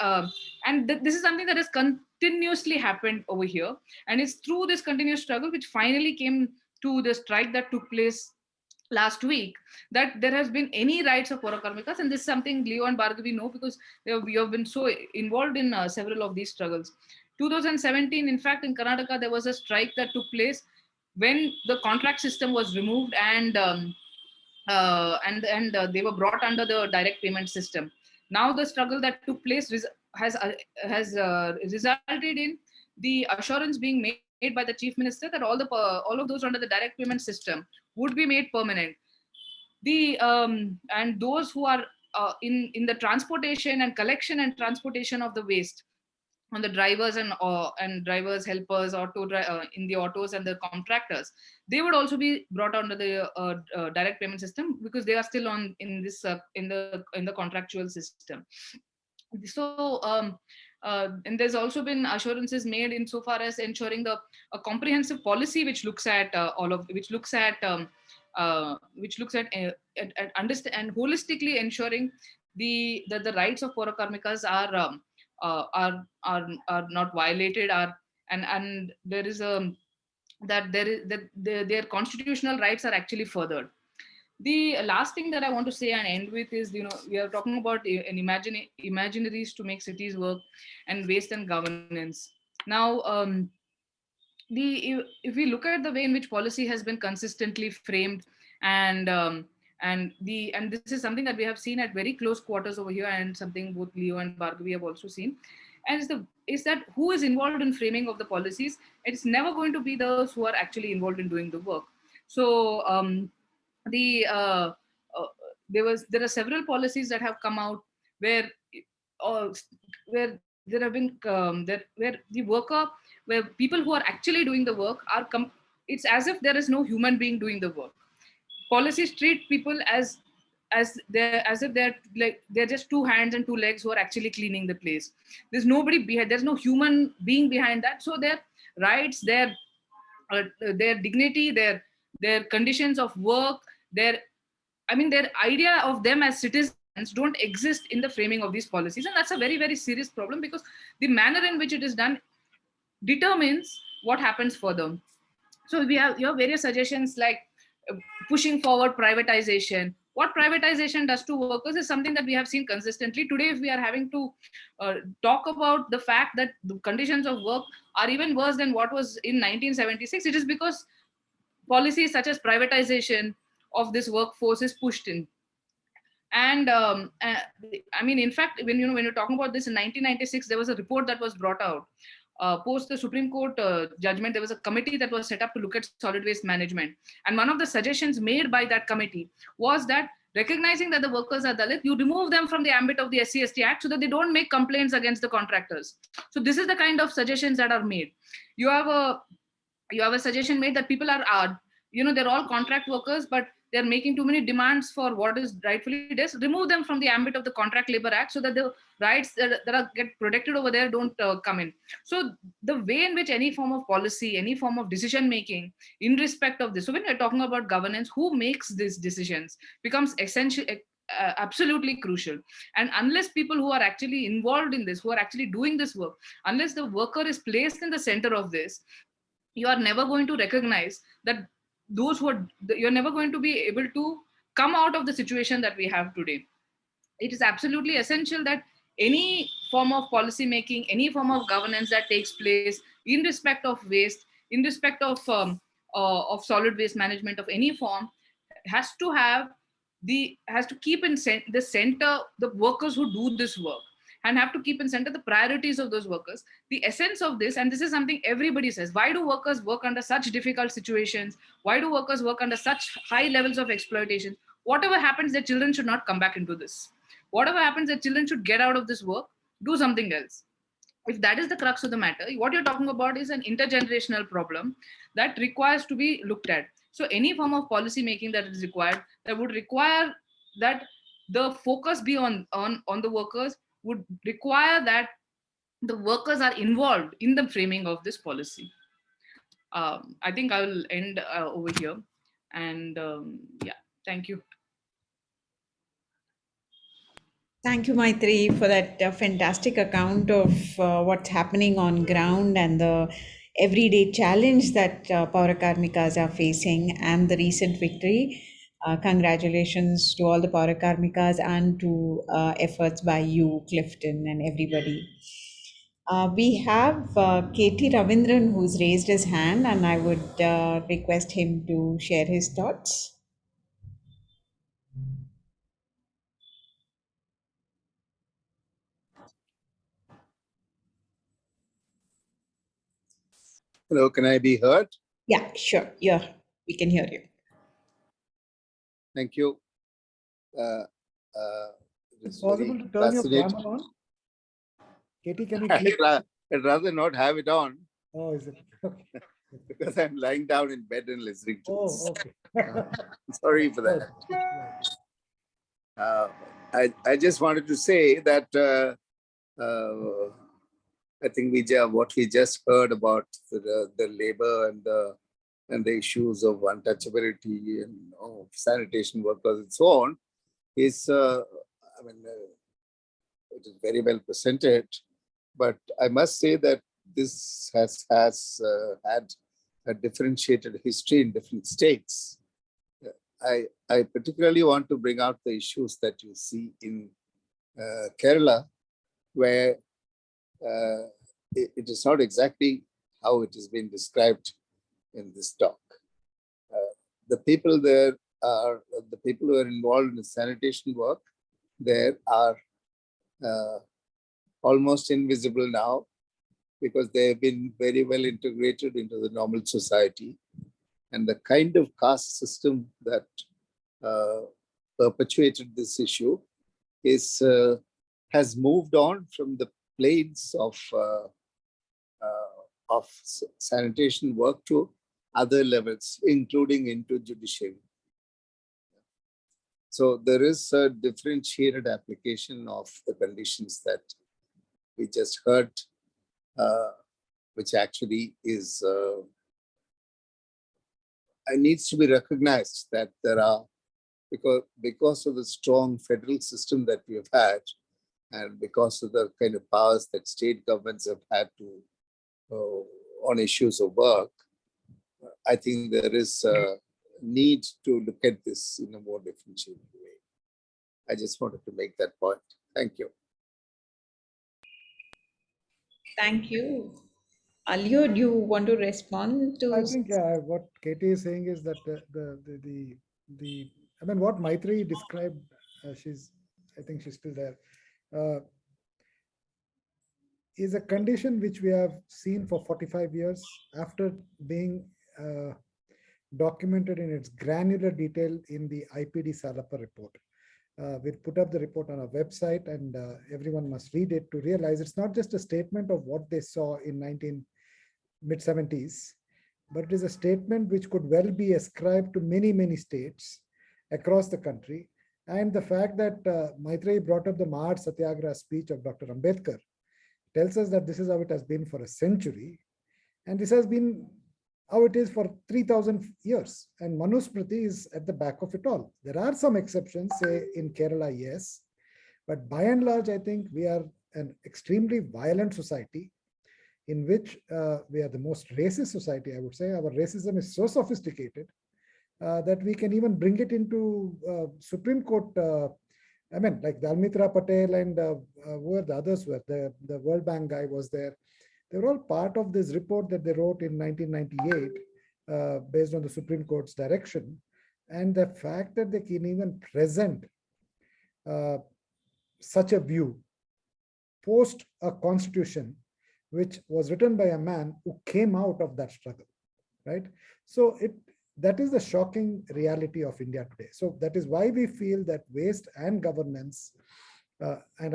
this is something that has continuously happened over here, and it's through this continuous struggle which finally came to the strike that took place last week, that there has been any rights of Porokarmikas, and this is something Leo and Bhargavi know because we have been so involved in several of these struggles. 2017, in fact, in Karnataka, there was a strike that took place when the contract system was removed, and they were brought under the direct payment system. Now the struggle that took place has resulted in the assurance being made by the chief minister that all of those under the direct payment system would be made permanent. And those who are in the transportation and collection and transportation of the waste, on the drivers and drivers, helpers, in the autos and the contractors, they would also be brought under the direct payment system because they are still in the contractual system. So and there's also been assurances made insofar as ensuring a comprehensive policy which looks at understand and holistically ensuring that the rights of Porokarmikas are not violated, and there is their constitutional rights are actually furthered. The last thing that I want to say and end with is, we are talking about imaginaries to make cities work, and waste and governance. Now, if we look at the way in which policy has been consistently framed, and this is something that we have seen at very close quarters over here, and something both Leo and Bhargavi have also seen, and is that who is involved in framing of the policies? It's never going to be those who are actually involved in doing the work. So there are several policies that have come out where there have been where the worker, where people who are actually doing the work it's as if there is no human being doing the work. Policies treat people as if they're just two hands and two legs who are actually cleaning the place. There's nobody behind, there's no human being behind that. So their rights, their dignity, their conditions of work, their idea of them as citizens don't exist in the framing of these policies. And that's a very, very serious problem, because the manner in which it is done determines what happens further. So you have various suggestions like pushing forward privatization. What privatization does to workers is something that we have seen consistently. Today, if we are having to talk about the fact that the conditions of work are even worse than what was in 1976, it is because policies such as privatization of this workforce is pushed in. And in fact, when you're talking about this in 1996, there was a report that was brought out. Post the Supreme Court judgment, there was a committee that was set up to look at solid waste management. And one of the suggestions made by that committee was that, recognizing that the workers are Dalit, you remove them from the ambit of the SC/ST Act so that they don't make complaints against the contractors. So this is the kind of suggestions that are made. You have a suggestion made that people are they're all contract workers, but they're making too many demands for what is rightfully theirs. Remove them from the ambit of the Contract Labor Act so that the rights that get protected over there don't come in. So the way in which any form of policy, any form of decision making in respect of this, so when we're talking about governance, who makes these decisions becomes essential, absolutely crucial. And unless people who are actually involved in this, who are actually doing this work, unless the worker is placed in the center of this, you are never going to recognize that you're never going to be able to come out of the situation that we have today. It is absolutely essential that any form of policy making, any form of governance that takes place in respect of waste, in respect of solid waste management of any form, has to keep in the center the workers who do this work, and have to keep in center the priorities of those workers. The essence of this, and this is something everybody says, why do workers work under such difficult situations? Why do workers work under such high levels of exploitation? Whatever happens, their children should not come back into this. Whatever happens, their children should get out of this work, do something else. If that is the crux of the matter, what you're talking about is an intergenerational problem that requires to be looked at. So any form of policy making that is required, that would require that the focus be on the workers, would require that the workers are involved in the framing of this policy. I think I will end over here. And yeah, thank you. Thank you, Maitreyi, for that fantastic account of what's happening on ground and the everyday challenge that Paurakarmikas are facing and the recent victory. Congratulations to all the Paurakarmikas and to efforts by you, Clifton, and everybody. We have KT Ravindran who's raised his hand, and I would request him to share his thoughts. Hello, can I be heard? Yeah, sure. Yeah, we can hear you. Thank you. It's possible to turn your camera on? Katie, can you click? I'd rather not have it on. Oh, is it? Okay. Because I'm lying down in bed and listening to this. Oh, okay. Sorry for that. I just wanted to say that I think what we just heard about the labor and the issues of untouchability and sanitation workers and so on is, it is very well presented. But I must say that this has had a differentiated history in different states. I particularly want to bring out the issues that you see in Kerala, where it is not exactly how it has been described in this talk. The people there are, the people who are involved in the sanitation work there are almost invisible now, because they have been very well integrated into the normal society. And the kind of caste system that perpetuated this issue has moved on from the planes of sanitation work to other levels, including into judiciary. So there is a differentiated application of the conditions that we just heard, which actually is needs to be recognized, that there are, because of the strong federal system that we have had, and because of the kind of powers that state governments have had to on issues of work, I think there is a need to look at this in a more differentiated way. I just wanted to make that point. Thank you. Thank you. Leo, do you want to respond to? I think what Katie is saying is that what Maitreyi described, I think she's still there, is a condition which we have seen for 45 years after being documented in its granular detail in the IPD Salapa report. We'll put up the report on our website, and everyone must read it to realize it's not just a statement of what they saw in mid-70s, but it is a statement which could well be ascribed to many, many states across the country. And the fact that Maitreyi brought up the Mahad Satyagraha speech of Dr. Ambedkar tells us that this is how it has been for a century. And this has been how it is for 3,000 years. And Manusmriti is at the back of it all. There are some exceptions, say in Kerala, yes. But by and large, I think we are an extremely violent society in which we are the most racist society, I would say. Our racism is so sophisticated that we can even bring it into Supreme Court. Like Dalmitra Patel and who the others were, the World Bank guy was there. They were all part of this report that they wrote in 1998 based on the Supreme Court's direction. And the fact that they can even present such a view post a constitution which was written by a man who came out of that struggle, right? So that is the shocking reality of India today. So that is why we feel that waste and governance, and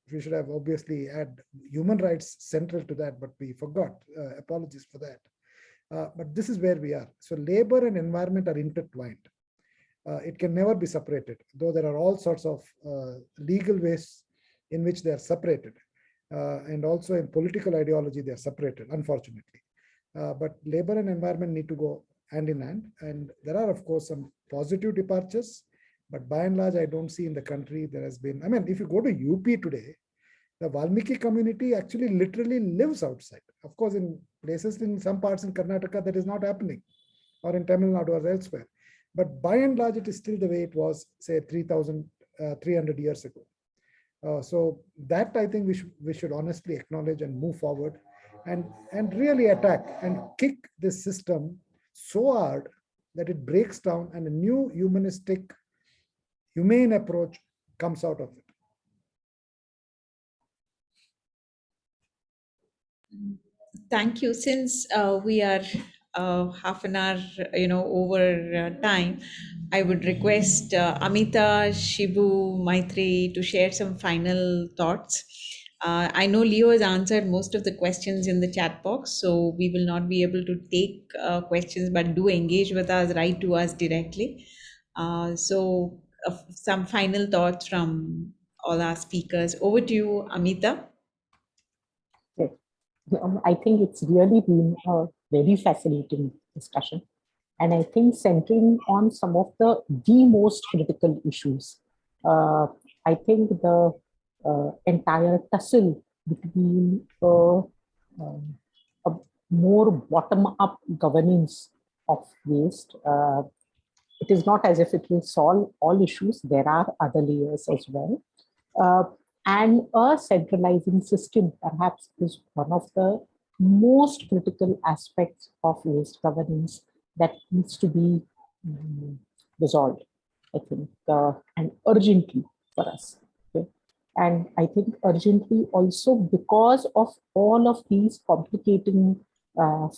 we should have obviously had human rights central to that, but we forgot. Apologies for that. But this is where we are. So labor and environment are intertwined. It can never be separated, though there are all sorts of legal ways in which they are separated. And also in political ideology, they are separated, unfortunately. But labor and environment need to go hand in hand. And there are, of course, some positive departures, But by and large, I don't see in the country there has been, I mean, if you go to UP today, the Valmiki community actually literally lives outside. Of course, in places, in some parts in Karnataka, that is not happening, or in Tamil Nadu or elsewhere. But by and large, it is still the way it was, say, 3,300 years ago. So that I think we should honestly acknowledge and move forward and really attack and kick this system so hard that it breaks down and a new humanistic, humane approach comes out of it. Thank you. Since we are half an hour, over time, I would request Amita, Shibu, Maitreyi to share some final thoughts. I know Leo has answered most of the questions in the chat box, so we will not be able to take questions, but do engage with us, write to us directly. So some final thoughts from all our speakers. Over to you, Amita. I think it's really been a very fascinating discussion. And I think centering on some of the most critical issues. I think the entire tussle between a more bottom-up governance of waste. It is not as if it will solve all issues. There are other layers as well. And a centralizing system perhaps is one of the most critical aspects of waste governance that needs to be resolved, I think, and urgently for us. Okay? And I think urgently also because of all of these complicating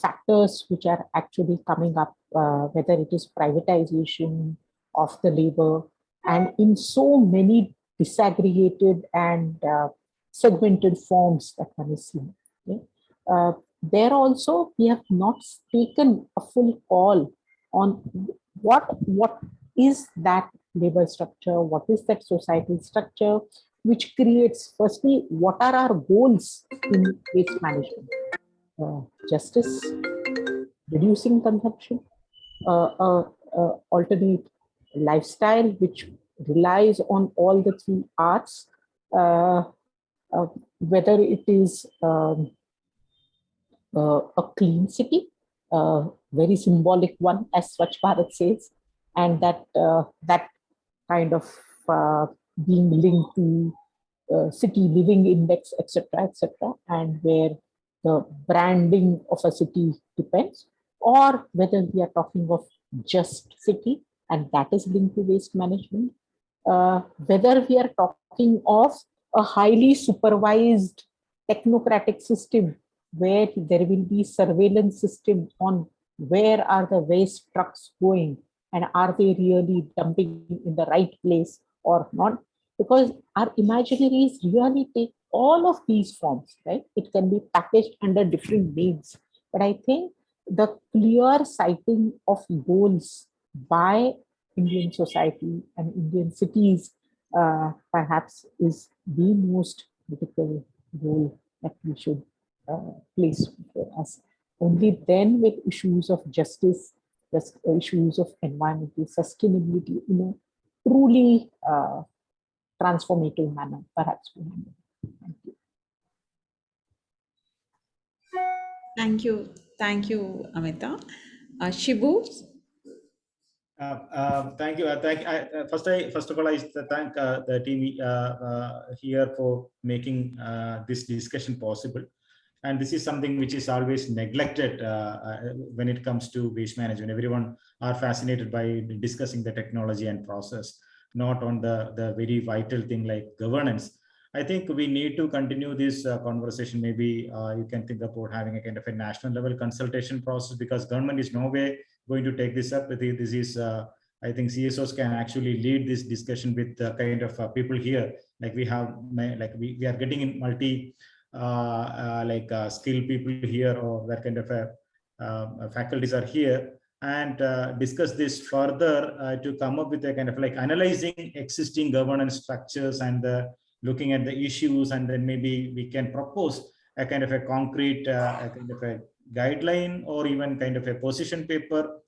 factors which are actually coming up, whether it is privatization of the labor, and in so many disaggregated and segmented forms that one is seeing. Okay? There also, we have not taken a full call on what is that labor structure, what is that societal structure, which creates, firstly, what are our goals in waste management? Justice, reducing consumption, alternate lifestyle, which relies on all the three arts, whether it is a clean city, very symbolic one, as Swachh Bharat says, and that kind of being linked to city living index, etc., and where the branding of a city depends, or whether we are talking of just city, and that is linked to waste management, whether we are talking of a highly supervised technocratic system where there will be surveillance system on where are the waste trucks going and are they really dumping in the right place or not, because our imaginaries really take all of these forms, right? It can be packaged under different names, but I think the clear citing of goals by Indian society and Indian cities perhaps is the most critical goal that we should place before us. Only then will issues of justice, issues of environmental sustainability in a truly transformative manner, perhaps. Thank you. Thank you. Thank you, Amita. Shibu? Thank you. First of all, I thank the team here for making this discussion possible. And this is something which is always neglected when it comes to waste management. Everyone are fascinated by discussing the technology and process, not on the very vital thing like governance. I think we need to continue this conversation. Maybe you can think about having a kind of a national level consultation process, because government is no way going to take this up. This is, I think CSOs can actually lead this discussion with the kind of people here. Like we have, like we are getting in multi skilled people here, or that kind of faculties are here, and discuss this further to come up with a kind of like analyzing existing governance structures and looking at the issues, and then maybe we can propose a kind of a concrete kind of a guideline or even kind of a position paper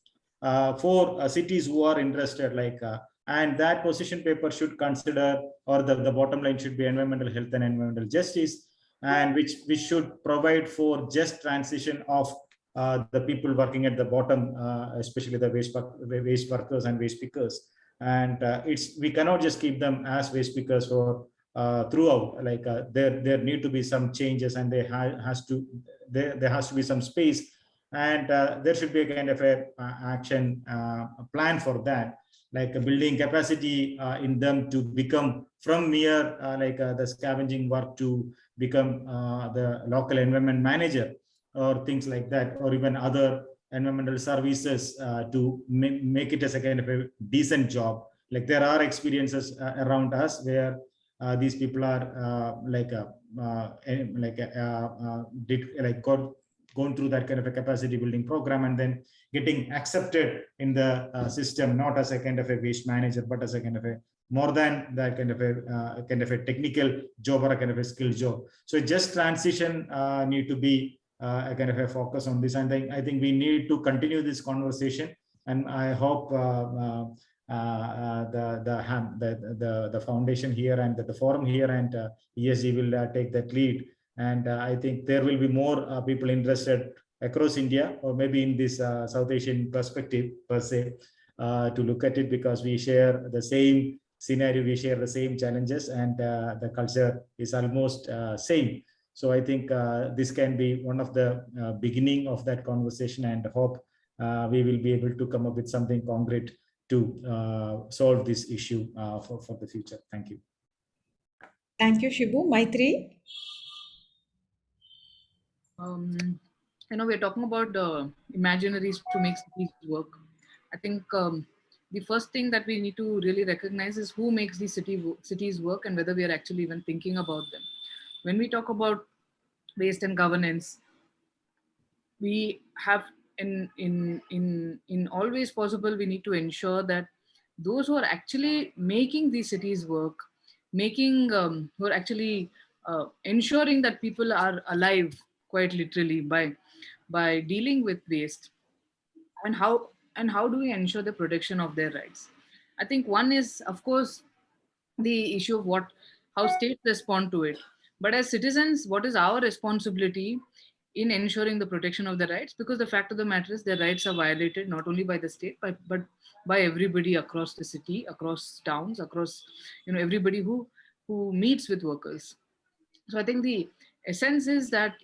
for cities who are interested, like And that position paper should consider, or the bottom line should be environmental health and environmental justice, and which should provide for just transition of the people working at the bottom, especially the waste workers and waste pickers. And we cannot just keep them as waste pickers for throughout. Like there need to be some changes, and there has to be some space, and there should be a kind of a action plan for that, like building capacity in them to become from mere the scavenging work to become the local environment manager or things like that, or even other environmental services to make it as a kind of a decent job. Like there are experiences around us where these people are gone through that kind of a capacity building program, and then getting accepted in the system, not as a kind of a waste manager, but as a kind of a more than that kind of a technical job or a kind of a skill job. So just transition need to be a kind of a focus on this. And I think we need to continue this conversation, and I hope the foundation here and the forum here and ESG will take that lead. And I think there will be more people interested across India, or maybe in this South Asian perspective per se, to look at it, because we share the same scenario, we share the same challenges, and the culture is almost same. So I think this can be one of the beginning of that conversation, and hope we will be able to come up with something concrete to solve this issue for the future. Thank you. Thank you, Shibu. Maitreyi? We're talking about imaginaries to make cities work. I think the first thing that we need to really recognize is who makes these cities work, and whether we are actually even thinking about them. When we talk about waste and governance, we have in all ways possible, we need to ensure that those who are actually making these cities work, who are actually ensuring that people are alive, quite literally, by dealing with waste, and how do we ensure the protection of their rights. I think one is, of course, the issue of how states respond to it. But as citizens, what is our responsibility in ensuring the protection of their rights? Because the fact of the matter is their rights are violated not only by the state, but by everybody across the city, across towns, across everybody who meets with workers. So I think the essence is that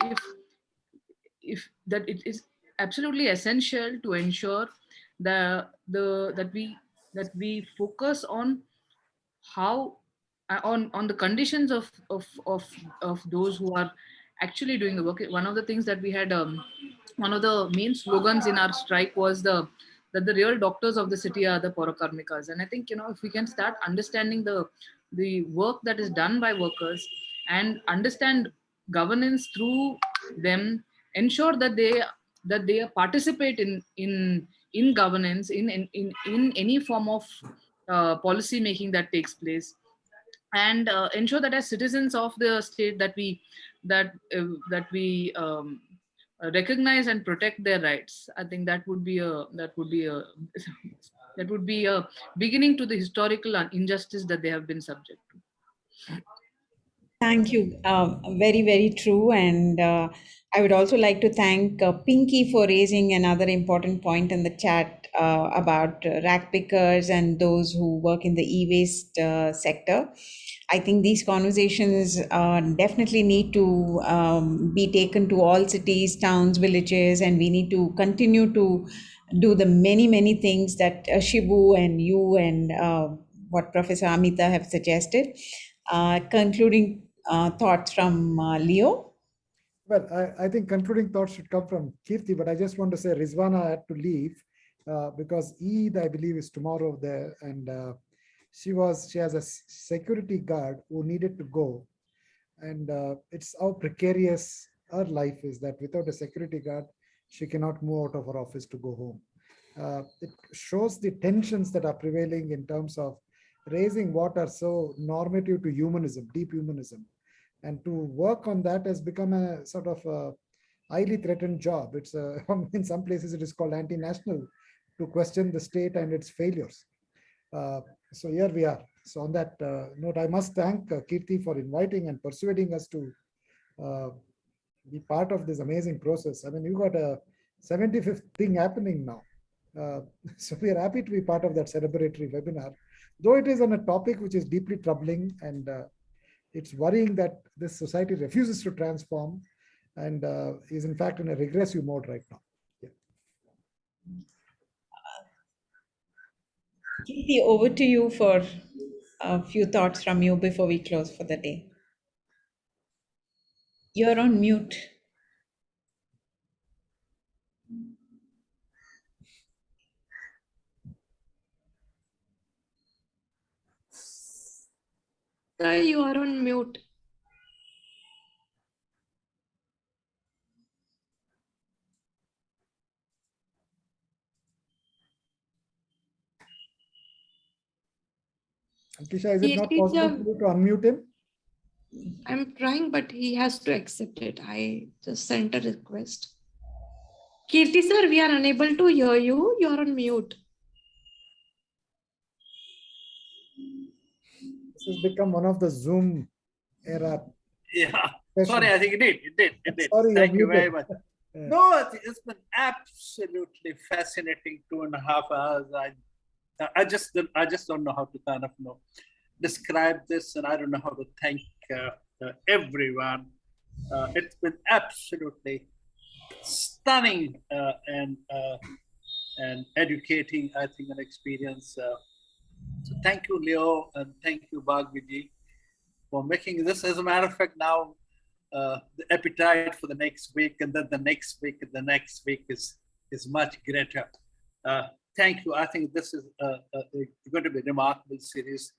if that it is absolutely essential to ensure that we focus on how on the conditions of those who are actually doing the work. One of the things that we had, one of the main slogans in our strike was that the real doctors of the city are the Porokarmikas. And I think, if we can start understanding the work that is done by workers and understand governance through them, ensure that they participate in governance, in any form of policy making that takes place, and ensure that as citizens of the state that we recognize and protect their rights. I think that would be a beginning to the historical injustice that they have been subject to. Thank you. Very, very true. And I would also like to thank Pinky for raising another important point in the chat about rack pickers and those who work in the e-waste sector. I think these conversations definitely need to be taken to all cities, towns, villages, and we need to continue to do the many, many things that Shibu and you and what Professor Amita have suggested. Concluding thoughts from Leo? Well, I think concluding thoughts should come from Kirti, but I just want to say Rizwana had to leave because Eid, I believe, is tomorrow there, and she has a security guard who needed to go, and it's how precarious her life is that without a security guard, she cannot move out of her office to go home. It shows the tensions that are prevailing in terms of raising what are so normative to humanism, deep humanism. And to work on that has become a sort of a highly threatened job. It's in some places it is called anti-national to question the state and its failures. So here we are. So on that note, I must thank Kirti for inviting and persuading us to be part of this amazing process. I mean, you got a 75th thing happening now. So we are happy to be part of that celebratory webinar, though it is on a topic which is deeply troubling, and it's worrying that this society refuses to transform and is in fact in a regressive mode right now. Kirti, over to you for a few thoughts from you before we close for the day. You're on mute. Sir, you are on mute. Ankisha, is it not possible for you to unmute him? I'm trying, but he has to accept it. I just sent a request. Kirti sir, we are unable to hear you. You are on mute. This has become one of the Zoom era. Yeah. sessions. Sorry, I think it did. Sorry, Thank you muted. very much. No, it's been absolutely fascinating 2.5 hours. I just don't know how to kind of describe this, and I don't know how to thank everyone. It's been absolutely stunning and educating, I think, an experience. So thank you, Leo, and thank you, Bhargavi, for making this. As a matter of fact, now the appetite for the next week, and then the next week, and the next week is much greater. Thank you. I think this is going to be a remarkable series,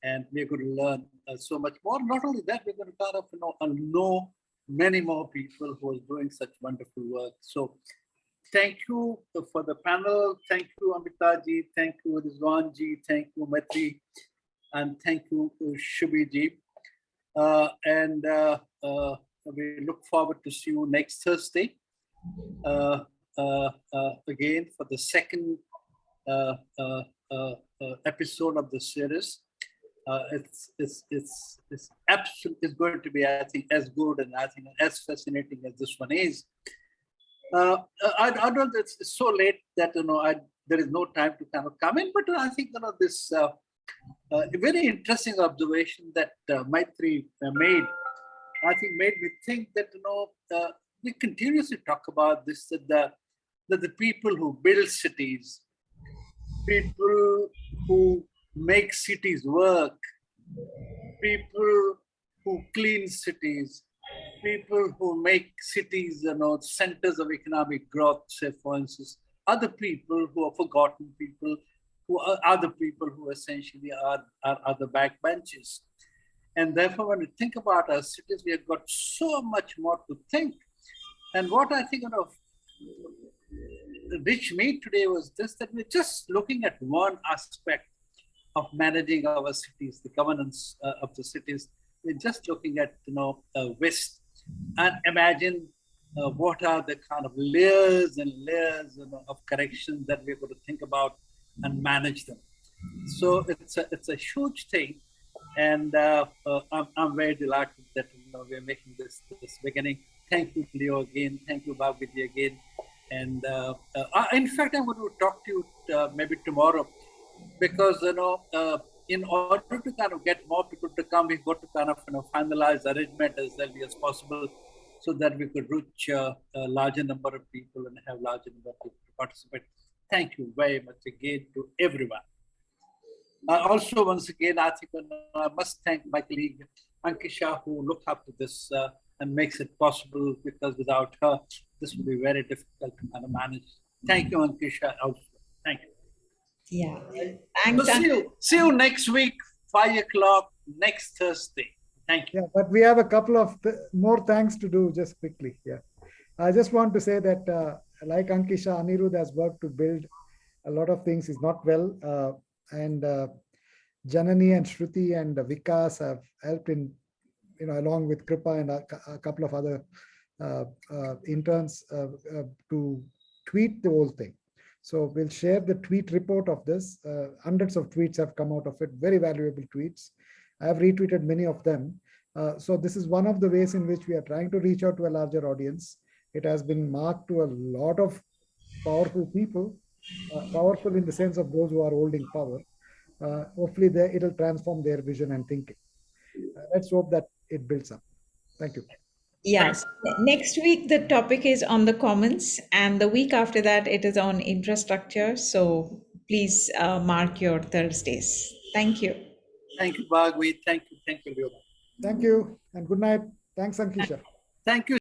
and we're going to learn so much more. Not only that, we're going to kind of know many more people who are doing such wonderful work. So thank you for the panel. Thank you, Amita ji. Thank you, Rizwana ji. Thank you, Maitreyi. And thank you, Shibu ji. And we look forward to see you next Thursday again for the second episode of the series. It's absolutely, it's going to be, I think, as good and I think as fascinating as this one is. I don't know, it's so late that there is no time to kind of come in, but I think this a very interesting observation that Maitreyi made, I think made me think that we continuously talk about this, that the people who build cities, people who make cities work, people who clean cities, people who make cities centers of economic growth, say for instance, other people who are forgotten people, who are other people who essentially are the backbenches. And therefore, when we think about our cities, we have got so much more to think. And what I think reached me today was this, that we're just looking at one aspect of managing our cities, the governance of the cities. We're just looking at waste, and imagine what are the kind of layers and layers of corrections that we're going to think about and manage them. So it's a huge thing, and I'm very delighted that we're making this beginning. Thank you, Leo, again. Thank you, Bhargavi, again. And in fact, I'm going to talk to you maybe tomorrow, because in order to kind of get more people to come, we've got to kind of finalize arrangement as early as possible, so that we could reach a larger number of people and have larger number of people to participate. Thank you very much again to everyone. Also, once again, I think I must thank my colleague Ankisha, who looked after this and makes it possible, because without her, this would be very difficult to kind of manage. Thank you, Ankisha, also. Thank you. Yeah. Thanks. So see you next week, 5 o'clock next Thursday. Thank you. Yeah, but we have a couple of more thanks to do just quickly. Yeah. I just want to say that like Ankisha, Anirudh has worked to build a lot of things. He's not well. And Janani and Shruti and Vikas have helped in, along with Kripa and a couple of other interns to tweet the whole thing. So we'll share the tweet report of this. Hundreds of tweets have come out of it, very valuable tweets. I have retweeted many of them. So this is one of the ways in which we are trying to reach out to a larger audience. It has been marked to a lot of powerful people, powerful in the sense of those who are holding power. Hopefully it'll transform their vision and thinking. Let's hope that it builds up. Thank you. Yes. Next week, the topic is on the commons, and the week after that, it is on infrastructure. So please mark your Thursdays. Thank you. Thank you, Bhargavi. Thank you, Leo. Thank you, and good night. Thanks, Ankisha. Thank you.